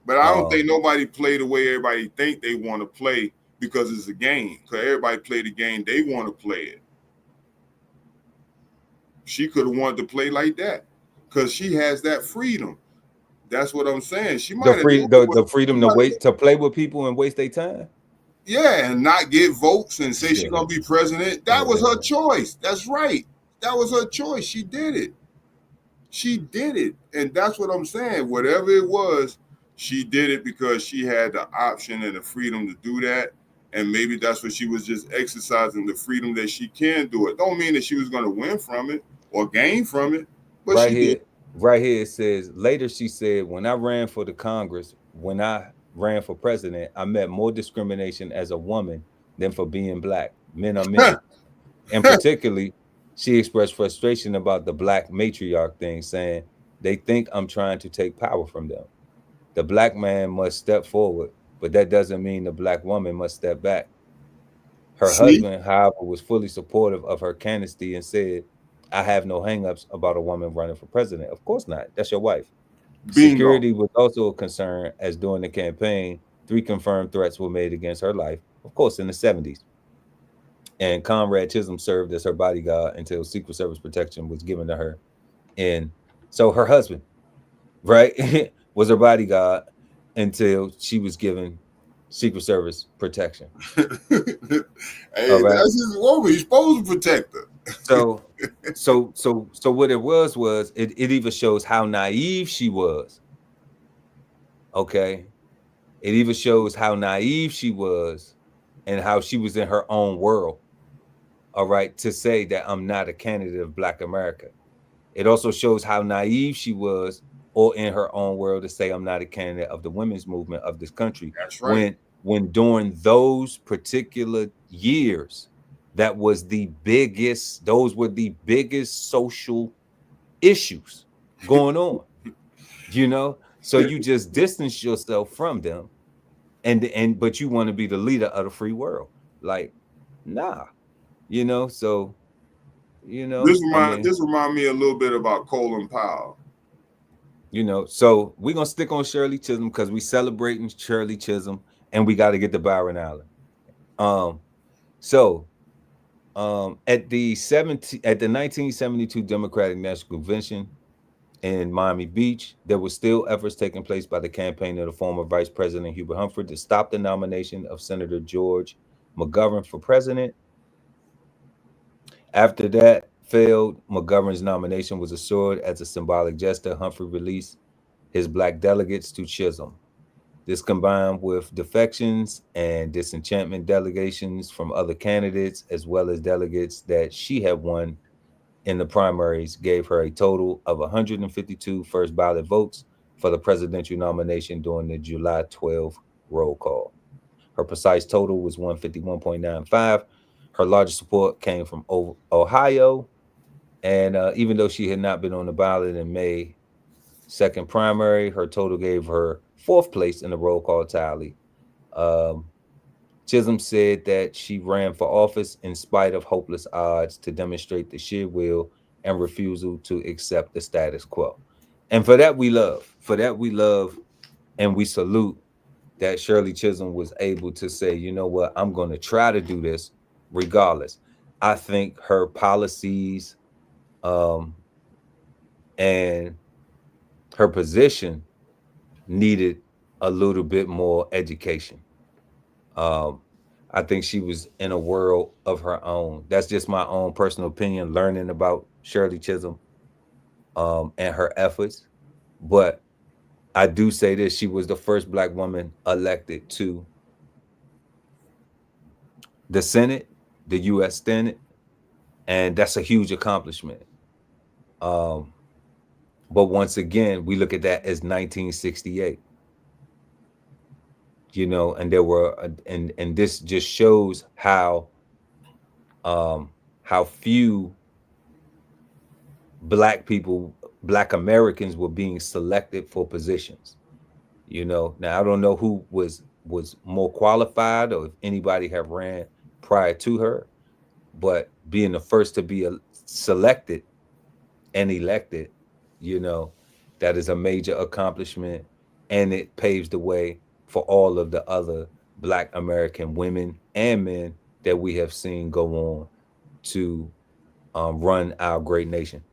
But I don't think nobody play the way everybody think they want to play because it's a game. Because everybody play the game they want to play it. She could have wanted to play like that because she has that freedom. That's what I'm saying. She might the freedom to play with people and waste their time. Yeah, and not get votes and say she's gonna be president. That was her choice. That's right. That was her choice. She did it. She did it. And that's what I'm saying. Whatever it was, she did it because she had the option and the freedom to do that. And maybe that's what she was just exercising, the freedom that she can do it. Don't mean that she was gonna win from it or gain from it, but right she here, did. Right here it says, later she said, when I ran for the Congress, when I ran for president, I met more discrimination as a woman than for being Black. Men are men. And particularly, she expressed frustration about the Black matriarch thing, saying they think I'm trying to take power from them. The Black man must step forward, but that doesn't mean the Black woman must step back. Her husband, however, was fully supportive of her candidacy and said, I have no hangups about a woman running for president. Of course not. That's your wife. Bingo. Security was also a concern, as during the campaign, 3 confirmed threats were made against her life, of course, in the 70s. And Comrade Chisholm served as her bodyguard until Secret Service protection was given to her. And so her husband, right, was her bodyguard until she was given Secret Service protection. Hey, right. That's his woman. He's supposed to protect her. So what it was it even shows how naive she was. Okay. It even shows how naive she was and how she was in her own world. All right, to say that I'm not a candidate of Black America. It also shows how naive she was, or in her own world, to say I'm not a candidate of the women's movement of this country. That's right. When during those particular years, that was the biggest, those were the biggest social issues going on, you know? So you just distance yourself from them but you want to be the leader of the free world. Like, nah, you know, so, you know. This remind me a little bit about Colin Powell. You know, so we're going to stick on Shirley Chisholm because we celebrating Shirley Chisholm and we got to get to Byron Allen. At the 1972 Democratic National Convention in Miami Beach, there were still efforts taking place by the campaign of the former Vice President Hubert Humphrey to stop the nomination of Senator George McGovern for president. After that failed, McGovern's nomination was assured. As a symbolic gesture, Humphrey released his Black delegates to Chisholm. This, combined with defections and disenchantment delegations from other candidates, as well as delegates that she had won in the primaries, gave her a total of 152 first ballot votes, for the presidential nomination during the July 12 roll call. Her precise total was 151.95. Her largest support came from Ohio. And even though she had not been on the ballot in May 2nd primary, her total gave her fourth place in the roll call tally. Chisholm said that she ran for office in spite of hopeless odds to demonstrate the sheer will and refusal to accept the status quo. And for that we love. For that we love and we salute that Shirley Chisholm was able to say, you know what, I'm going to try to do this regardless. I think her policies and her position needed a little bit more education. I think she was in a world of her own. That's just my own personal opinion, learning about Shirley Chisholm and her efforts. But I do say this, she was the first Black woman elected to the Senate, the U.S. Senate, and that's a huge accomplishment. But once again, we look at that as 1968. You know, and there were, and this just shows how few Black people, Black Americans, were being selected for positions. You know, now I don't know who was more qualified or if anybody had ran prior to her, but being the first to be selected and elected, you know, that is a major accomplishment, and it paves the way for all of the other Black American women and men that we have seen go on to run our great nation.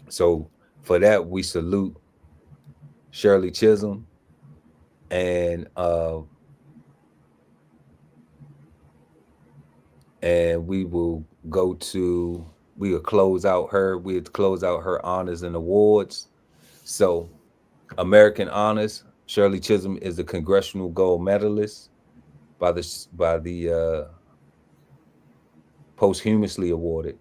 So for that, we salute Shirley Chisholm, and we will close out her honors and awards. So American honors, Shirley Chisholm is the Congressional Gold Medalist by the posthumously awarded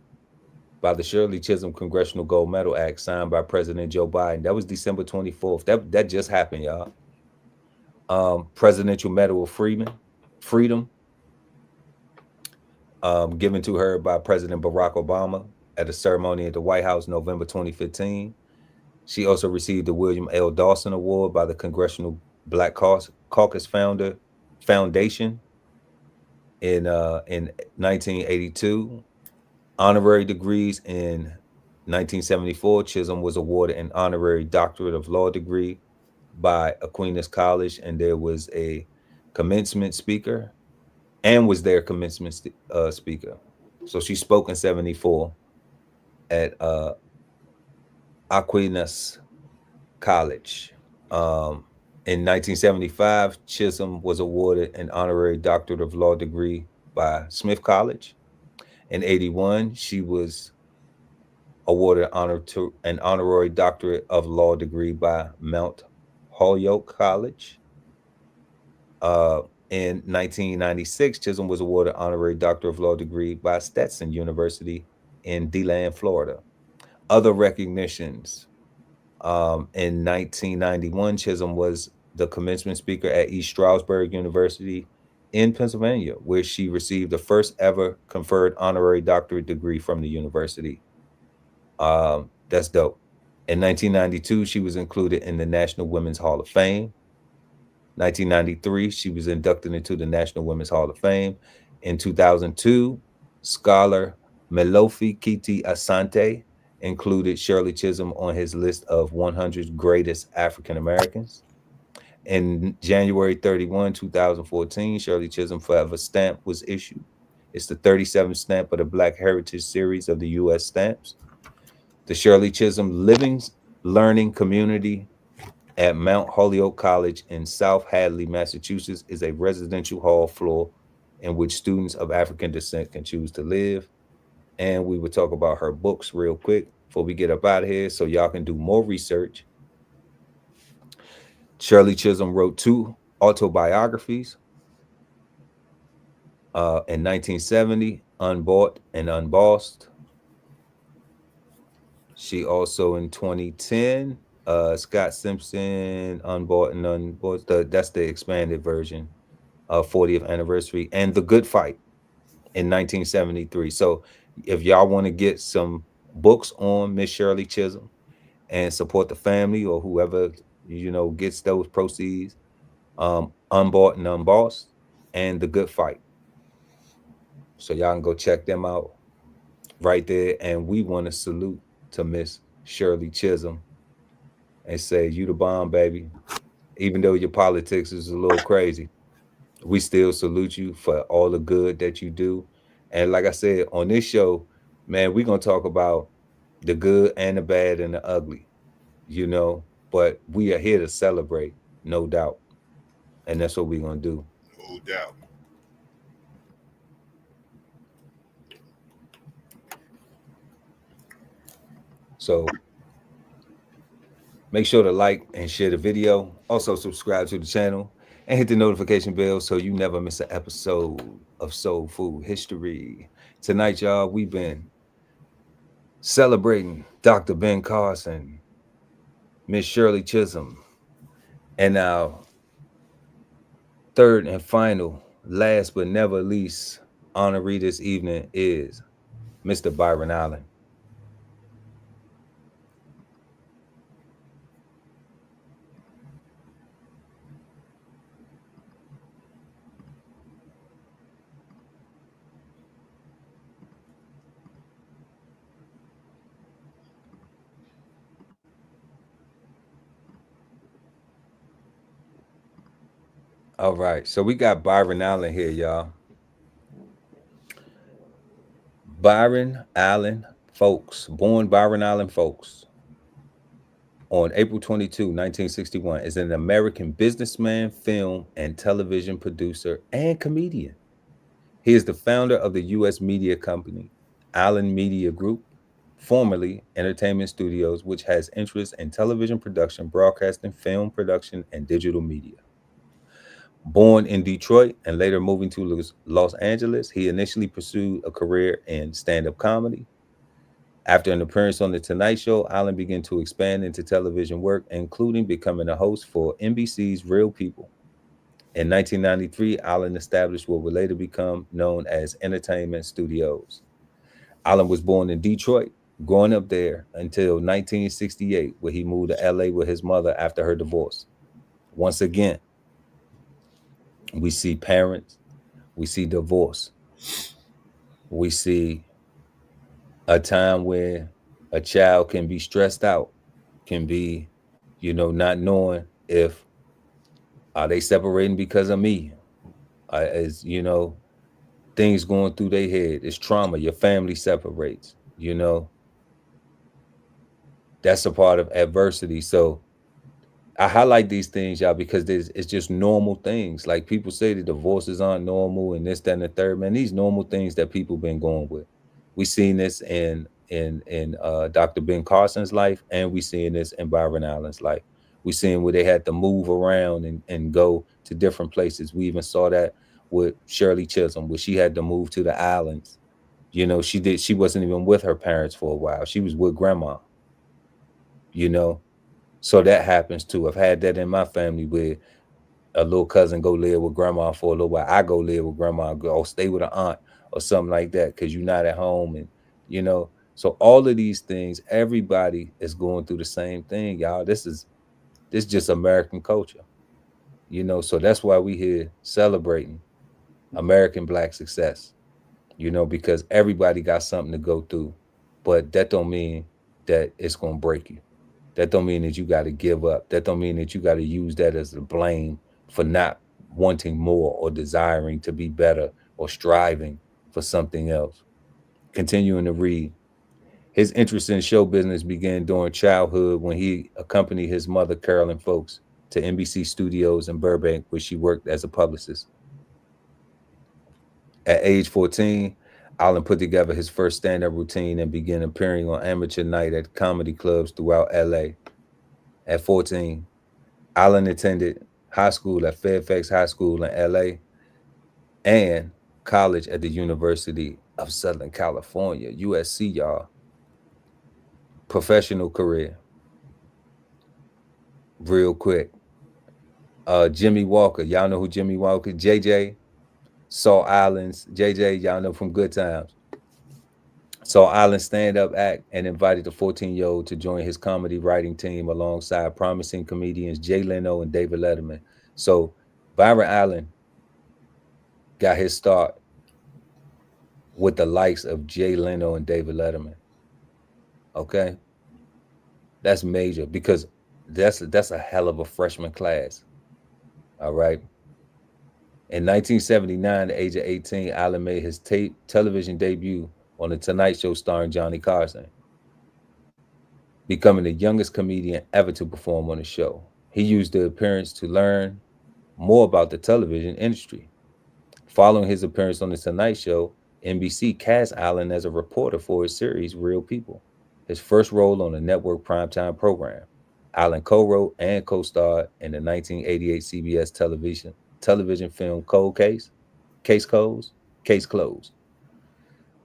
by the Shirley Chisholm Congressional Gold Medal Act, signed by President Joe Biden. That was December 24th. That just happened, y'all. Presidential Medal of Freedom, given to her by President Barack Obama at a ceremony at the White House, November 2015. She also received the William L. Dawson Award by the Congressional Black Caucus Foundation in 1982. Honorary degrees in 1974, Chisholm was awarded an honorary doctorate of law degree by Aquinas College, and there was a commencement speaker, and was their commencement speaker. So she spoke in 74 at Aquinas College. In 1975, Chisholm was awarded an honorary doctorate of law degree by Smith College. In 81, she was awarded an honorary doctorate of law degree by Mount Holyoke College. In 1996, Chisholm was awarded honorary doctor of law degree by Stetson University in DeLand, Florida. Other recognitions. In 1991, Chisholm was the commencement speaker at East Stroudsburg University in Pennsylvania, where she received the first ever conferred honorary doctorate degree from the university. That's dope. In 1992, she was included in the National Women's Hall of Fame. 1993, she was inducted into the National Women's Hall of Fame. In 2002, scholar Melofi Kiti Asante included Shirley Chisholm on his list of 100 greatest African Americans. In January 31, 2014, Shirley Chisholm Forever Stamp was issued. It's the 37th stamp of the Black Heritage Series of the U.S. stamps. The Shirley Chisholm Living Learning Community at Mount Holyoke College in South Hadley, Massachusetts, is a residential hall floor in which students of African descent can choose to live. And we will talk about her books real quick before we get up out of here so y'all can do more research. Shirley Chisholm wrote 2 autobiographies. In 1970, Unbought and Unbossed. She also in 2010 Scott Simpson, Unbought and Unbought. That's the expanded version of 40th anniversary, and The Good Fight in 1973. So if y'all want to get some books on Miss Shirley Chisholm and support the family or whoever gets those proceeds, Unbought and Unbossed and The Good Fight. So y'all can go check them out right there. And we want to salute to Miss Shirley Chisholm and say, you the bomb, baby. Even though your politics is a little crazy, we still salute you for all the good that you do. And like I said, on this show, man, we're going to talk about the good and the bad and the ugly, but we are here to celebrate, no doubt. And that's what we're going to do. No doubt. So make sure to like and share the video. Also subscribe to the channel and hit the notification bell so you never miss an episode of Soul Food History. Tonight, y'all, we've been celebrating Dr. Ben Carson, Miss Shirley Chisholm, and our third and final, last but never least, honoree this evening is Mr. Byron Allen. All right, so we got Byron Allen here, y'all. Byron Allen Folks, born Byron Allen Folks on April 22, 1961, is an American businessman, film and television producer, and comedian. He is the founder of the U.S. media company, Allen Media Group, formerly Entertainment Studios, which has interests in television production, broadcasting, film production, and digital media. Born in Detroit and later moving to Los Angeles, he initially pursued a career in stand-up comedy. After an appearance on The Tonight Show, Allen began to expand into television work, including becoming a host for NBC's Real People. In 1993, Allen established what would later become known as Entertainment Studios. Allen was born in Detroit, growing up there until 1968, where he moved to LA with his mother after her divorce. Once again, we see parents, we see divorce, we see a time where a child can be stressed out, can be, not knowing if are they separating because of me, as things going through their head. It's trauma. Your family separates. That's a part of adversity. So I highlight these things, y'all, because it's just normal things. Like people say the divorces aren't normal and this, that, and the third. Man, these normal things that people been going with. We seen this in Dr. Ben Carson's life, and we seen this in Byron Allen's life. We seen where they had to move around and go to different places. We even saw that with Shirley Chisholm, where she had to move to the islands. She wasn't even with her parents for a while. She was with grandma. So that happens too. I've had that in my family where a little cousin go live with grandma for a little while. I go live with grandma, go stay with an aunt or something like that because you're not at home. And, so all of these things, everybody is going through the same thing, y'all. This is just American culture, so that's why we here celebrating American Black success, because everybody got something to go through, but that don't mean that it's going to break you. That don't mean that you got to give up. That don't mean that you got to use that as a blame for not wanting more or desiring to be better or striving for something else. Continuing to read. His interest in show business began during childhood when he accompanied his mother, Carolyn Folks, to NBC Studios in Burbank, where she worked as a publicist. At age 14, Allen put together his first stand-up routine and began appearing on amateur night at comedy clubs throughout LA. At 14, Allen attended high school at Fairfax High School in LA and college at the University of Southern California, USC, y'all. Professional career. real quick. Jimmy Walker, y'all know who Jimmy Walker? JJ, Saw Islands. JJ, y'all know from Good Times. Saw Island stand-up act and invited the 14-year-old to join his comedy writing team alongside promising comedians Jay Leno and David Letterman. So Byron Allen got his start with the likes of Jay Leno and David Letterman. Okay, that's major because that's a hell of a freshman class. All right. In 1979, at the age of 18, Allen made his television debut on The Tonight Show starring Johnny Carson, becoming the youngest comedian ever to perform on the show. He used the appearance to learn more about the television industry. Following his appearance on The Tonight Show, NBC cast Allen as a reporter for his series Real People, his first role on a network primetime program. Allen co-wrote and co-starred in the 1988 CBS television film Cold Case, Case Closed,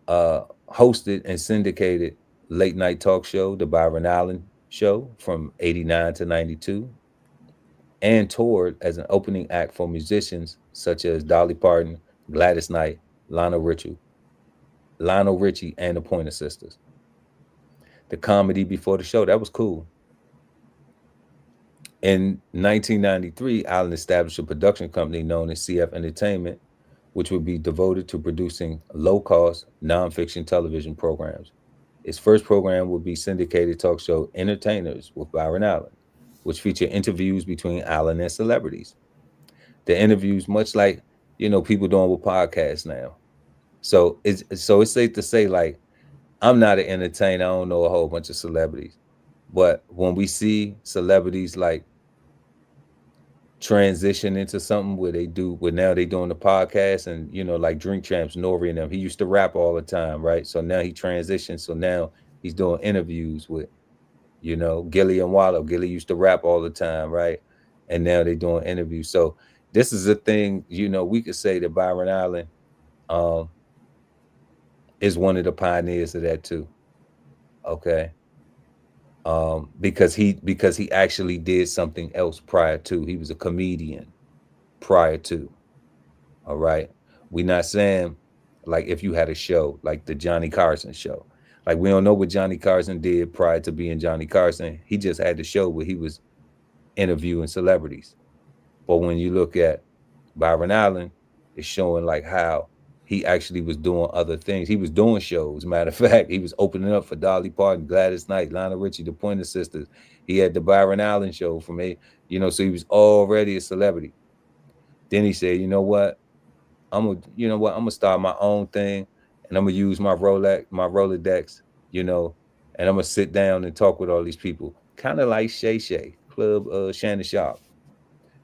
hosted and syndicated late night talk show, The Byron Allen Show, from 89 to 92, and toured as an opening act for musicians such as Dolly Parton, Gladys Knight, Lionel Richie, and the Pointer Sisters. The comedy before the show, that was cool. In 1993, Allen established a production company known as CF Entertainment, which would be devoted to producing low-cost, nonfiction television programs. Its first program would be syndicated talk show Entertainers with Byron Allen, which featured interviews between Allen and celebrities. The interviews, much like people doing with podcasts now. So it's safe to say, like, I'm not an entertainer. I don't know a whole bunch of celebrities, but when we see celebrities like transition into something where now they doing the podcast, and like Drink Champs, Nori and them, he used to rap all the time, right? So now he transitioned, so now he's doing interviews with Gilly and Wallow. Gilly used to rap all the time, right? And now they're doing interviews. So this is a thing, we could say that Byron Allen is one of the pioneers of that too. Okay. Because he actually did something else prior to. He was a comedian prior to. All right. We're not saying like if you had a show like the Johnny Carson show. Like, we don't know what Johnny Carson did prior to being Johnny Carson. He just had the show where he was interviewing celebrities. But when you look at Byron Allen, it's showing like how he actually was doing other things. He was doing shows. Matter of fact, he was opening up for Dolly Parton, Gladys Knight, Lionel Richie, the Pointer Sisters. He had the Byron Allen show from so he was already a celebrity. Then he said, I'm gonna start my own thing, and I'm gonna use my Rolodex, and I'm gonna sit down and talk with all these people, kind of like Shay Club Shannon Sharp.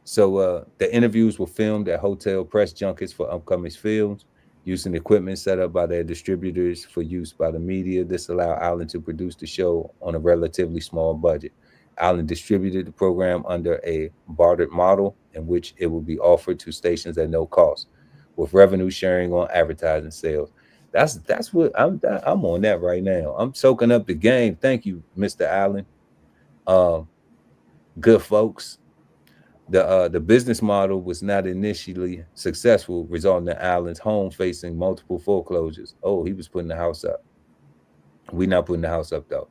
So the interviews were filmed at hotel press junkets for upcoming films, using equipment set up by their distributors for use by the media. This allowed Allen to produce the show on a relatively small budget. Allen distributed the program under a bartered model in which it would be offered to stations at no cost, with revenue sharing on advertising sales. That's what I'm on that right now. I'm soaking up the game. Thank you, Mr. Allen. Good folks. The business model was not initially successful, resulting in Allen's home facing multiple foreclosures. Oh, he was putting the house up. We're not putting the house up though.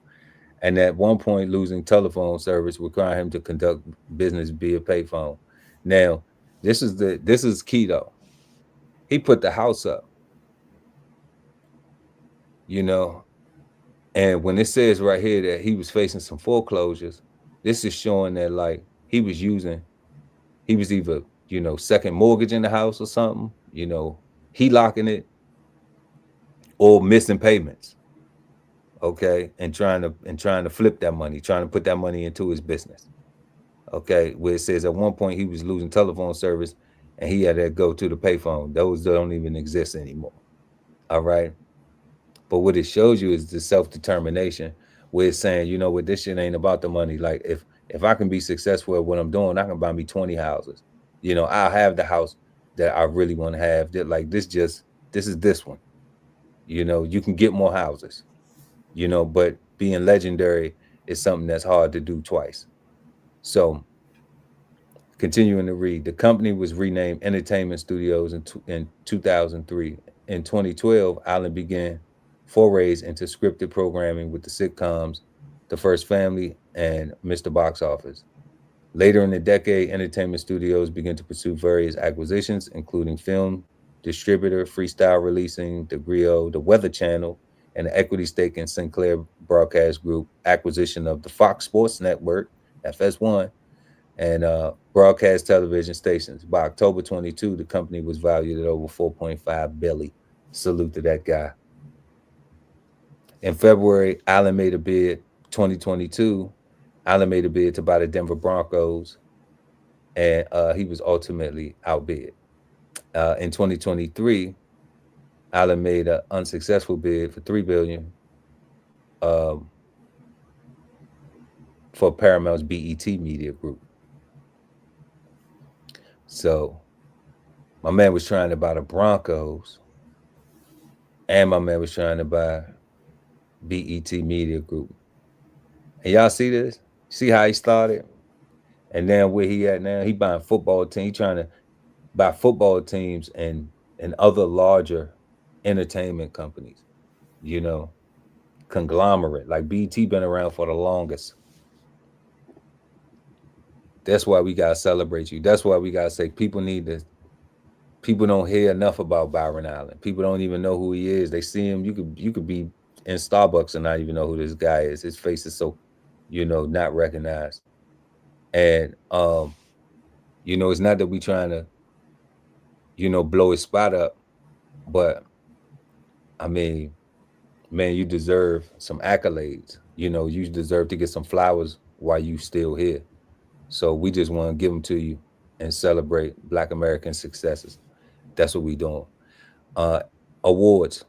And at one point losing telephone service, requiring him to conduct business via payphone. Now, this is key though. He put the house up. And when it says right here that he was facing some foreclosures, this is showing that like he was either, second mortgage in the house or something, he locking it, or missing payments. Okay. And trying to flip that money, trying to put that money into his business. Okay. Where it says at one point he was losing telephone service and he had to go to the payphone. Those don't even exist anymore. All right. But what it shows you is the self-determination, where it's saying, this shit ain't about the money. Like if I can be successful at what I'm doing, I can buy me 20 houses. I'll have the house that I really want to have. That like this is this one. You can get more houses. But being legendary is something that's hard to do twice. So, continuing to read, the company was renamed Entertainment Studios in 2003. In 2012, Allen began forays into scripted programming with the sitcoms The First Family and Mr. Box Office. Later in the decade, Entertainment Studios began to pursue various acquisitions, including film distributor, Freestyle Releasing, The Griot, The Weather Channel, and the equity stake in Sinclair Broadcast Group, acquisition of the Fox Sports Network, FS1, and broadcast television stations. By October 22, the company was valued at over $4.5 billion. Salute to that guy. In February, Allen made a bid. 2022, Allen made a bid to buy the Denver Broncos, and he was ultimately outbid. In 2023, Allen made an unsuccessful bid for $3 billion for Paramount's BET Media Group. So my man was trying to buy the Broncos, and my man was trying to buy BET Media Group. And y'all see this? See how he started? And then where he at now? He buying football teams. He trying to buy football teams and other larger entertainment companies, you know, conglomerate. Like BET been around for the longest. That's why we gotta celebrate you. That's why we gotta say people don't hear enough about Byron Allen. People don't even know who he is. They see him. You could be in Starbucks and not even know who this guy is. His face is so, not recognized. And it's not that we trying to, blow his spot up, but I mean, man, you deserve some accolades. You deserve to get some flowers while you still here. So we just want to give them to you and celebrate Black American successes. That's what we doing. Awards.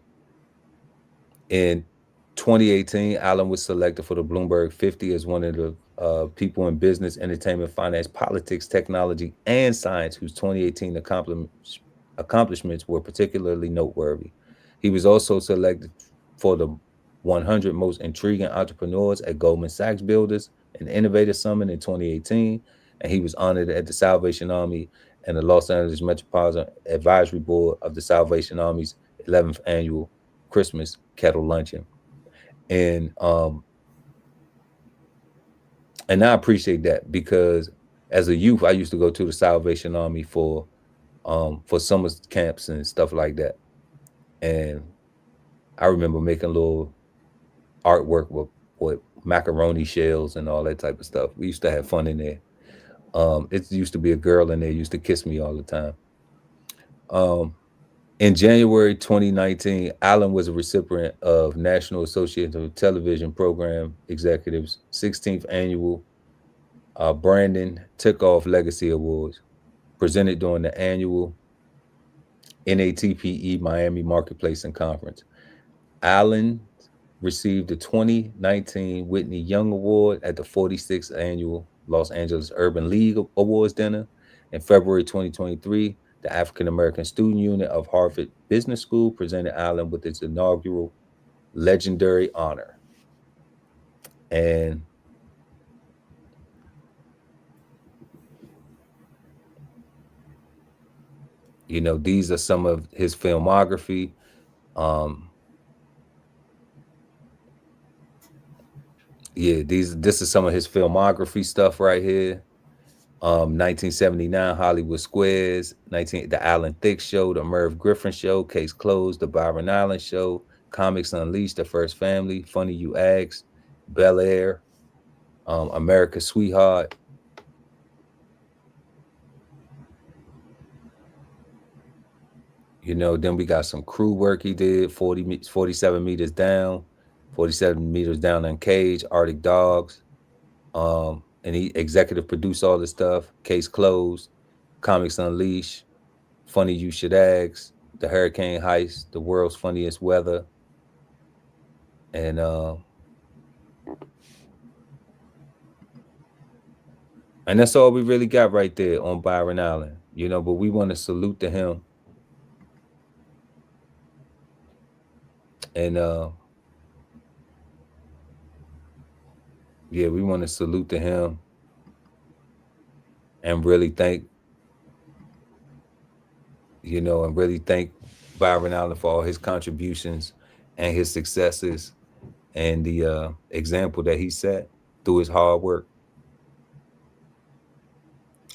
In 2018, Allen was selected for the Bloomberg 50 as one of the people in business, entertainment, finance, politics, technology, and science whose 2018 accomplishments were particularly noteworthy. He was also selected for the 100 most intriguing entrepreneurs at Goldman Sachs Builders and Innovator Summit in 2018, and he was honored at the Salvation Army and the Los Angeles Metropolitan Advisory Board of the Salvation Army's 11th annual Christmas Kettle Luncheon. And I appreciate that because as a youth, I used to go to the Salvation Army for summer camps and stuff like that. And I remember making little artwork with macaroni shells and all that type of stuff. We used to have fun in there. It used to be a girl in there used to kiss me all the time. In January 2019, Allen was a recipient of National Association of Television Program Executives' 16th Annual Brandon Tikoff Legacy Awards, presented during the annual NATPE Miami Marketplace and Conference. Allen received the 2019 Whitney Young Award at the 46th Annual Los Angeles Urban League Awards dinner. In February 2023, the African American Student Unit of Harvard Business School presented Allen with its inaugural legendary honor. And these are some of his filmography. This is some of his filmography stuff right here. 1979 Hollywood Squares, The Alan Thicke Show, The Merv Griffin Show, Case Closed, The Byron Allen Show, Comics Unleashed, The First Family, Funny You Ask, Bel Air, America's Sweetheart. Then we got some crew work he did, 47 meters down, 47 meters down on Cage, Arctic Dogs. And he executive produced all this stuff. Case Closed, Comics Unleashed, Funny You Should Ask, The Hurricane Heist, The World's Funniest Weather, and that's all we really got right there on Byron Allen. But we want to salute to him. And we want to salute to him and really thank, and really thank Byron Allen for all his contributions and his successes and the example that he set through his hard work.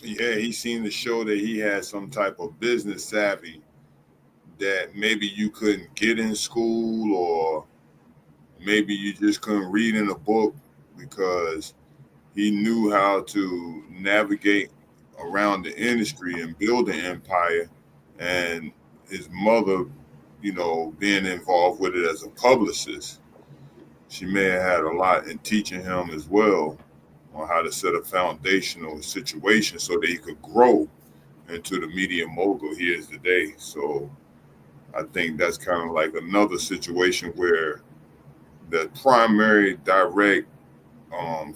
Yeah, he seemed to show that he had some type of business savvy that maybe you couldn't get in school, or maybe you just couldn't read in a book, because he knew how to navigate around the industry and build an empire. And his mother, being involved with it as a publicist, she may have had a lot in teaching him as well on how to set a foundational situation so that he could grow into the media mogul he is today. So I think that's kind of like another situation where the primary direct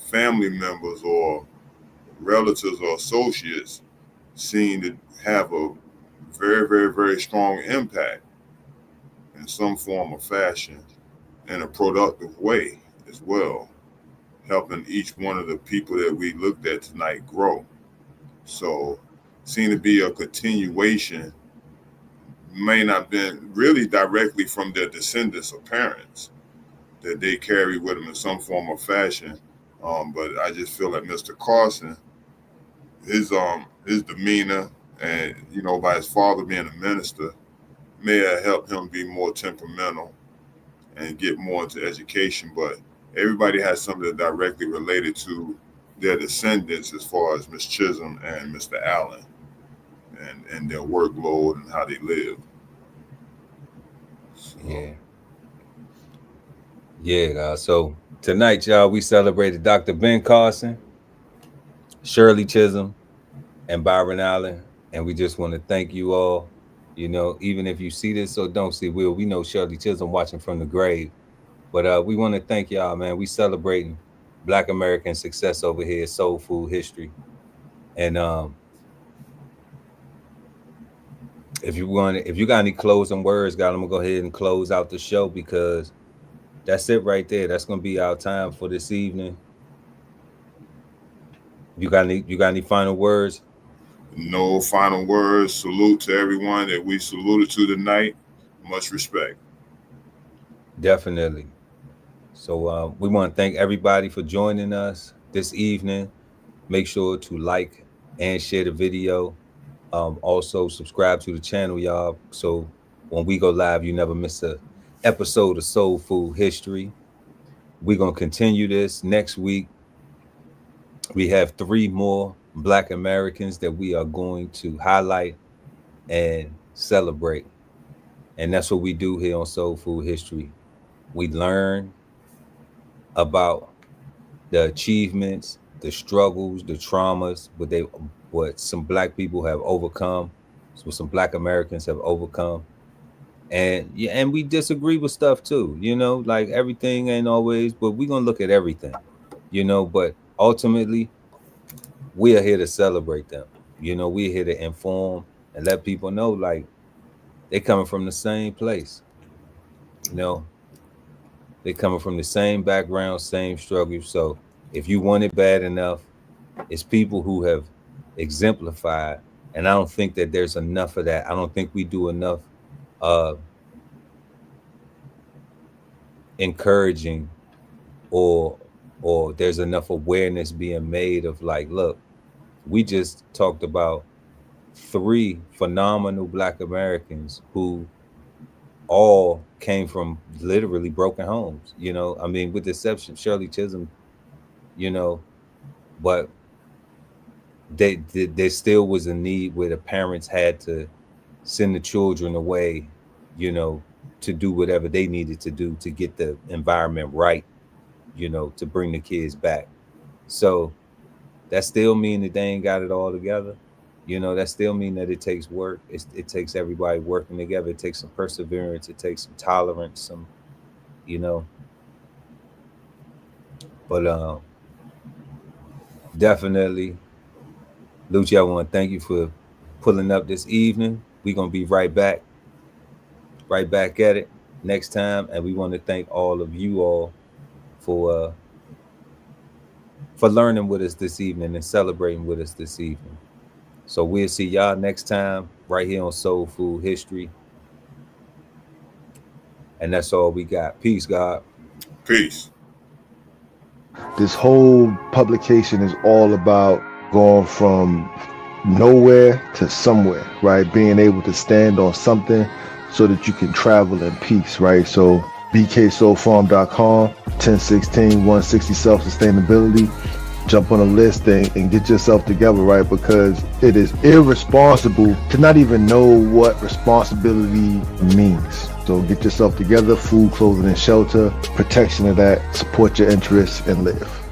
family members or relatives or associates seem to have a very, very, very strong impact in some form or fashion in a productive way as well, helping each one of the people that we looked at tonight grow. So seem to be a continuation, may not been really directly from their descendants or parents, that they carry with them in some form or fashion. But I just feel like Mr. Carson, his demeanor, and by his father being a minister, may have helped him be more temperamental and get more into education. But everybody has something directly related to their descendants, as far as Miss Chisholm and Mr. Allen, and their workload and how they live. So, yeah. So tonight, y'all, we celebrated Dr. Ben Carson, Shirley Chisholm, and Byron Allen, and we just want to thank you all. Even if you see this or don't see, we know Shirley Chisholm watching from the grave, but we want to thank y'all, man. We celebrating Black American success over here, soul food history, and if you got any closing words, God, I'm gonna go ahead and close out the show, because that's it right there. That's gonna be our time for this evening. You got any final words? No final words. Salute to everyone that we saluted to tonight. Much respect. Definitely. So we want to thank everybody for joining us this evening. Make sure to like and share the video. Also subscribe to the channel, y'all, so when we go live, you never miss a episode of Soul Food History. We're gonna continue this next week. We have 3 more Black Americans that we are going to highlight and celebrate, and that's what we do here on Soul Food History. We learn about the achievements, the struggles, the traumas, what some Black people have overcome, what some Black Americans have overcome. And and we disagree with stuff too, like everything ain't always, but we're gonna look at everything, but ultimately we are here to celebrate them. We're here to inform and let people know, like, they coming from the same place. They coming from the same background, same struggle. So if you want it bad enough, it's people who have exemplified, and I don't think that there's enough of that. I don't think we do enough encouraging or there's enough awareness being made of, like, look, we just talked about 3 phenomenal Black Americans who all came from literally broken homes. I mean, with the exception of Shirley Chisholm, but there still was a need where the parents had to send the children away, to do whatever they needed to do to get the environment right, to bring the kids back. So that still mean that they ain't got it all together. That still mean that it takes work. It takes everybody working together. It takes some perseverance. It takes some tolerance, but definitely, Lucci, I want to thank you for pulling up this evening. We're going to be right back at it next time. And we want to thank all of you all for for learning with us this evening and celebrating with us this evening. So we'll see y'all next time right here on Soul Food History. And that's all we got. Peace, God. Peace. This whole publication is all about going from nowhere to somewhere, right? Being able to stand on something so that you can travel in peace, right? So bksoulfarm.com, 1016 160 self-sustainability. Jump on a list and get yourself together, right? Because it is irresponsible to not even know what responsibility means. So get yourself together, food, clothing, and shelter, protection of that, support your interests, and live.